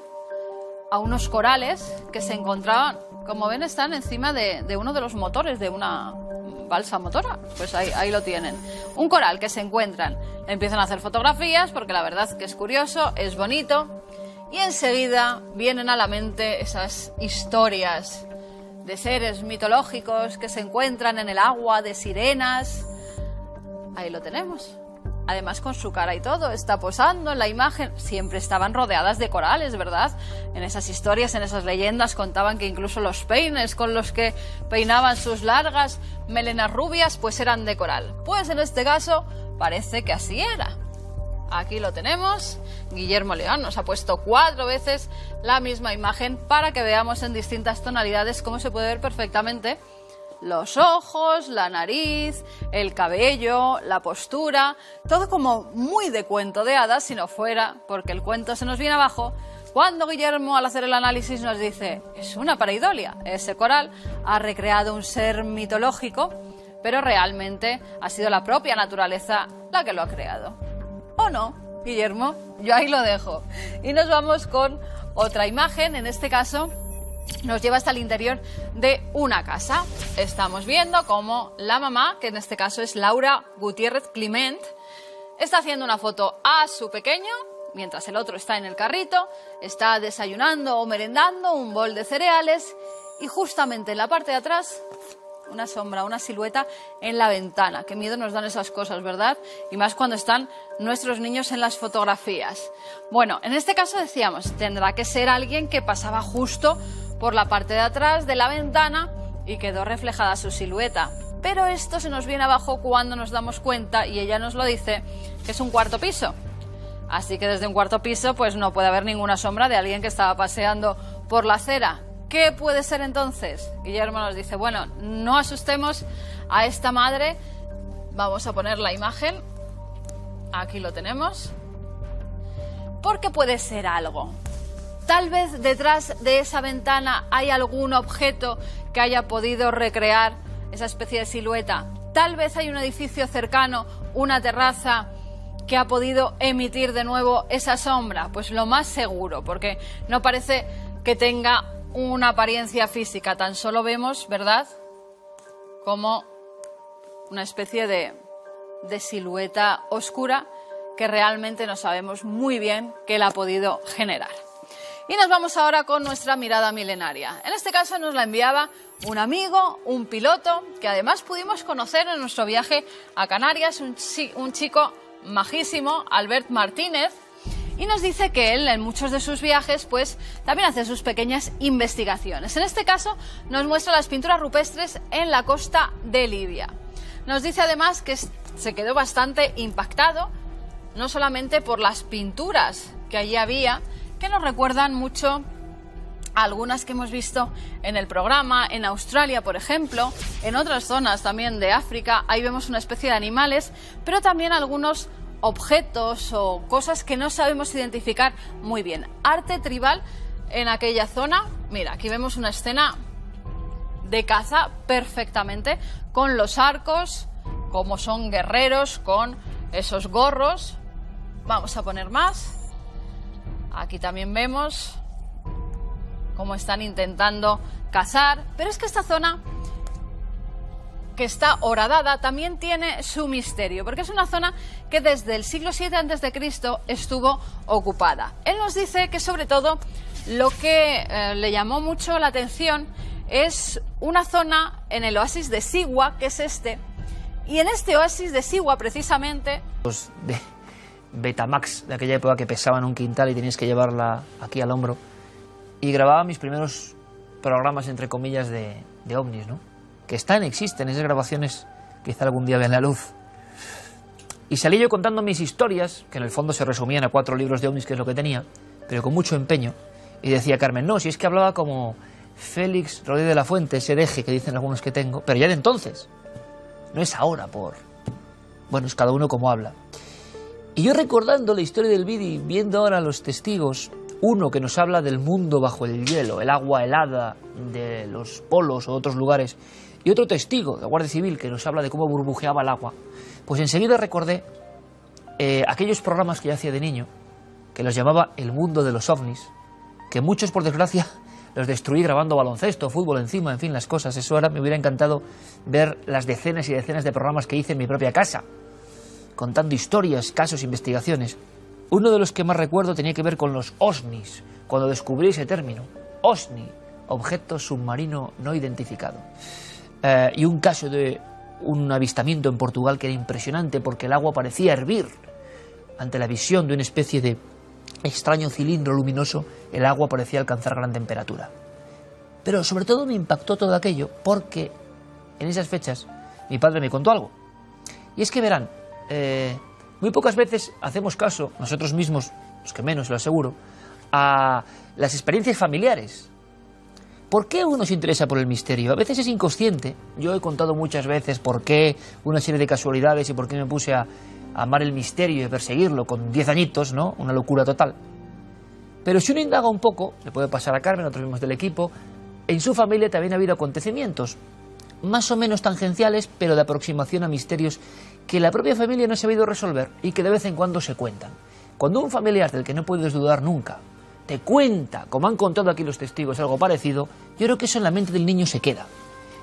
a unos corales que se encontraban, como ven, están encima de uno de los motores de una balsa motora. Pues ahí lo tienen. Un coral que se encuentran. Empiezan a hacer fotografías porque la verdad que es curioso, es bonito. Y enseguida vienen a la mente esas historias de seres mitológicos que se encuentran en el agua, de sirenas. Ahí lo tenemos. Además, con su cara y todo, está posando en la imagen. Siempre estaban rodeadas de corales, ¿verdad? En esas historias, en esas leyendas, contaban que incluso los peines con los que peinaban sus largas melenas rubias, pues eran de coral. Pues en este caso, parece que así era. Aquí lo tenemos. Guillermo León nos ha puesto 4 veces la misma imagen para que veamos en distintas tonalidades cómo se puede ver perfectamente los ojos, la nariz, el cabello, la postura, todo como muy de cuento de hadas, si no fuera porque el cuento se nos viene abajo, cuando Guillermo, al hacer el análisis, nos dice, es una pareidolia, ese coral ha recreado un ser mitológico, pero realmente ha sido la propia naturaleza la que lo ha creado. ¿O no, Guillermo? Yo ahí lo dejo. Y nos vamos con otra imagen, en este caso nos lleva hasta el interior de una casa. Estamos viendo cómo la mamá, que en este caso es Laura Gutiérrez Climent, está haciendo una foto a su pequeño, mientras el otro está en el carrito, está desayunando o merendando un bol de cereales y justamente en la parte de atrás una sombra, una silueta en la ventana. Qué miedo nos dan esas cosas, ¿verdad? Y más cuando están nuestros niños en las fotografías. Bueno, en este caso decíamos, tendrá que ser alguien que pasaba justo por la parte de atrás de la ventana y quedó reflejada su silueta. Pero esto se nos viene abajo cuando nos damos cuenta, y ella nos lo dice, que es un cuarto piso. Así que desde un cuarto piso pues no puede haber ninguna sombra de alguien que estaba paseando por la acera. ¿Qué puede ser entonces? Guillermo nos dice, bueno, no asustemos a esta madre. Vamos a poner la imagen. Aquí lo tenemos. Porque puede ser algo. Tal vez detrás de esa ventana hay algún objeto que haya podido recrear esa especie de silueta. Tal vez hay un edificio cercano, una terraza, que ha podido emitir de nuevo esa sombra. Pues lo más seguro, porque no parece que tenga una apariencia física, tan solo vemos, ¿verdad?, como una especie de silueta oscura que realmente no sabemos muy bien qué la ha podido generar. Y nos vamos ahora con nuestra mirada milenaria. En este caso nos la enviaba un amigo, un piloto, que además pudimos conocer en nuestro viaje a Canarias, un chico majísimo, Albert Martínez, y nos dice que él en muchos de sus viajes pues también hace sus pequeñas investigaciones. En este caso nos muestra las pinturas rupestres en la costa de Libia. Nos dice además que se quedó bastante impactado, no solamente por las pinturas que allí había, que nos recuerdan mucho a algunas que hemos visto en el programa, en Australia, por ejemplo, en otras zonas también de África. Ahí vemos una especie de animales, pero también algunos objetos o cosas que no sabemos identificar muy bien. Arte tribal en aquella zona. Mira, aquí vemos una escena de caza perfectamente, con los arcos, como son guerreros, con esos gorros. Vamos a poner más. Aquí también vemos cómo están intentando cazar, pero es que esta zona, que está horadada, también tiene su misterio, porque es una zona que desde el siglo VII a.C. estuvo ocupada. Él nos dice que sobre todo lo que le llamó mucho la atención es una zona en el oasis de Siwa, que es este, y en este oasis de Siwa precisamente... Los de Betamax de aquella época que pesaban un quintal y tenías que llevarla aquí al hombro, y grababa mis primeros programas, entre comillas, de ovnis, ¿no? Que existen esas grabaciones, quizá algún día vean la luz. Y salí yo contando mis historias, que en el fondo se resumían a 4 libros de ovnis, que es lo que tenía, pero con mucho empeño. Y decía Carmen, no, si es que hablaba como Félix Rodríguez de la Fuente, ese hereje que dicen algunos que tengo, pero ya de entonces, no es ahora Bueno, es cada uno como habla. Y yo recordando la historia del vídeo, viendo ahora los testigos, uno que nos habla del mundo bajo el hielo, el agua helada de los polos o otros lugares, y otro testigo de Guardia Civil que nos habla de cómo burbujeaba el agua, pues enseguida recordé aquellos programas que yo hacía de niño, que los llamaba El Mundo de los OVNIs, que muchos, por desgracia, los destruí grabando baloncesto, fútbol encima, en fin, las cosas. Eso ahora me hubiera encantado ver las decenas y decenas de programas que hice en mi propia casa, contando historias, casos, investigaciones. Uno de los que más recuerdo tenía que ver con los OSNIs, cuando descubrí ese término, OSNI, objeto submarino no identificado. Y un caso de un avistamiento en Portugal que era impresionante porque el agua parecía hervir. Ante la visión de una especie de extraño cilindro luminoso, el agua parecía alcanzar gran temperatura. Pero sobre todo me impactó todo aquello porque en esas fechas mi padre me contó algo. Y es que verán, muy pocas veces hacemos caso, nosotros mismos, los que menos lo aseguro, a las experiencias familiares. ¿Por qué uno se interesa por el misterio? A veces es inconsciente. Yo he contado muchas veces por qué, una serie de casualidades y por qué me puse a amar el misterio y a perseguirlo con 10 añitos, ¿no? Una locura total. Pero si uno indaga un poco, le puede pasar a Carmen, otros mismos del equipo, en su familia también ha habido acontecimientos más o menos tangenciales, pero de aproximación a misterios que la propia familia no ha sabido resolver y que de vez en cuando se cuentan. Cuando un familiar del que no puedes dudar nunca te cuenta, como han contado aquí los testigos, algo parecido, yo creo que eso en la mente del niño se queda.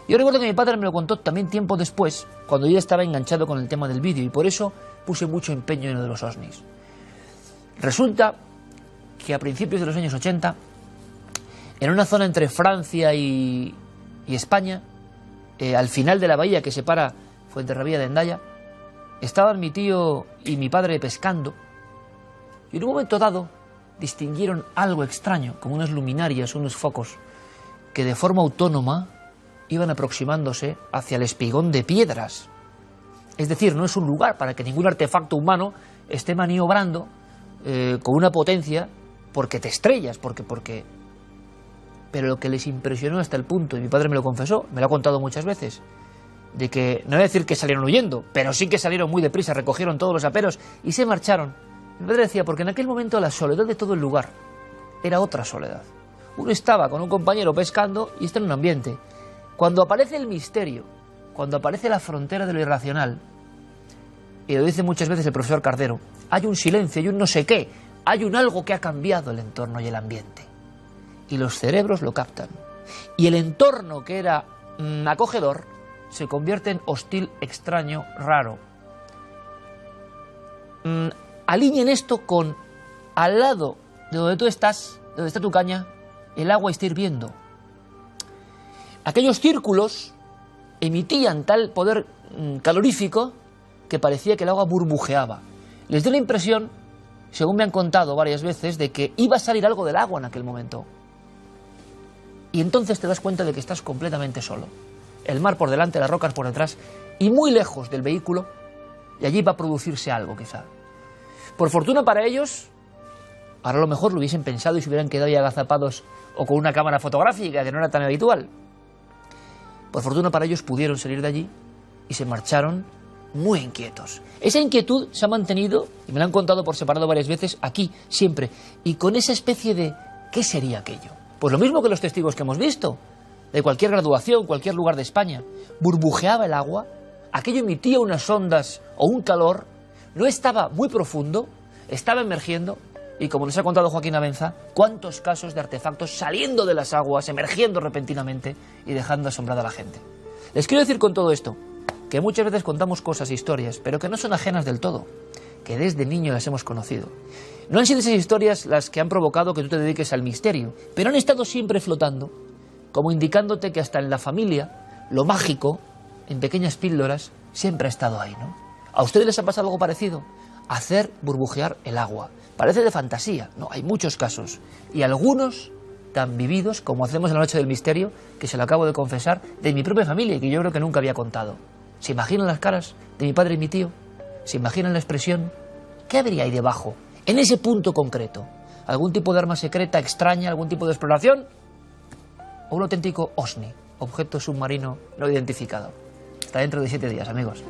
Yo recuerdo que mi padre me lo contó también tiempo después, cuando yo ya estaba enganchado con el tema del vídeo, y por eso puse mucho empeño en lo de los OSNIs. Resulta que a principios de los años 80, en una zona entre Francia y España, al final de la bahía que separa Fuenterrabía de Hendaya, estaban mi tío y mi padre pescando, y en un momento dado distinguieron algo extraño, como unas luminarias, unos focos, que de forma autónoma iban aproximándose hacia el espigón de piedras. Es decir, no es un lugar para que ningún artefacto humano esté maniobrando con una potencia porque te estrellas, porque... Pero lo que les impresionó hasta el punto, y mi padre me lo confesó, me lo ha contado muchas veces, de que, no voy a decir que salieron huyendo, pero sí que salieron muy deprisa, recogieron todos los aperos y se marcharon. Mi padre decía, porque en aquel momento la soledad de todo el lugar era otra soledad. Uno estaba con un compañero pescando y está en un ambiente. Cuando aparece el misterio, cuando aparece la frontera de lo irracional, y lo dice muchas veces el profesor Cardero, hay un silencio, hay un no sé qué, hay un algo que ha cambiado el entorno y el ambiente. Y los cerebros lo captan. Y el entorno que era acogedor se convierte en hostil, extraño, raro. Alineen esto con al lado de donde tú estás, donde está tu caña, el agua está hirviendo. Aquellos círculos emitían tal poder calorífico que parecía que el agua burbujeaba. Les dio la impresión, según me han contado varias veces, de que iba a salir algo del agua en aquel momento. Y entonces te das cuenta de que estás completamente solo. El mar por delante, las rocas por detrás y muy lejos del vehículo, y allí va a producirse algo quizá. Por fortuna para ellos, ahora a lo mejor lo hubiesen pensado y se hubieran quedado ya agazapados o con una cámara fotográfica que no era tan habitual. Por fortuna para ellos pudieron salir de allí y se marcharon muy inquietos. Esa inquietud se ha mantenido, y me lo han contado por separado varias veces, aquí, siempre, y con esa especie de ¿qué sería aquello? Pues lo mismo que los testigos que hemos visto, de cualquier graduación, cualquier lugar de España. Burbujeaba el agua, aquello emitía unas ondas o un calor, no estaba muy profundo, estaba emergiendo, y como nos ha contado Joaquín Abenza, cuántos casos de artefactos saliendo de las aguas, emergiendo repentinamente y dejando asombrada a la gente. Les quiero decir con todo esto, que muchas veces contamos cosas e historias, pero que no son ajenas del todo, que desde niño las hemos conocido. No han sido esas historias las que han provocado que tú te dediques al misterio, pero han estado siempre flotando, como indicándote que hasta en la familia, lo mágico, en pequeñas píldoras, siempre ha estado ahí, ¿no? ¿A ustedes les ha pasado algo parecido? Hacer burbujear el agua. Parece de fantasía, no, hay muchos casos, y algunos tan vividos como hacemos en la noche del misterio, que se lo acabo de confesar, de mi propia familia y que yo creo que nunca había contado. ¿Se imaginan las caras de mi padre y mi tío? ¿Se imaginan la expresión? ¿Qué habría ahí debajo? En ese punto concreto. ¿Algún tipo de arma secreta extraña, algún tipo de exploración? ¿O un auténtico OSNI, objeto submarino no identificado? Hasta dentro de 7 días, amigos.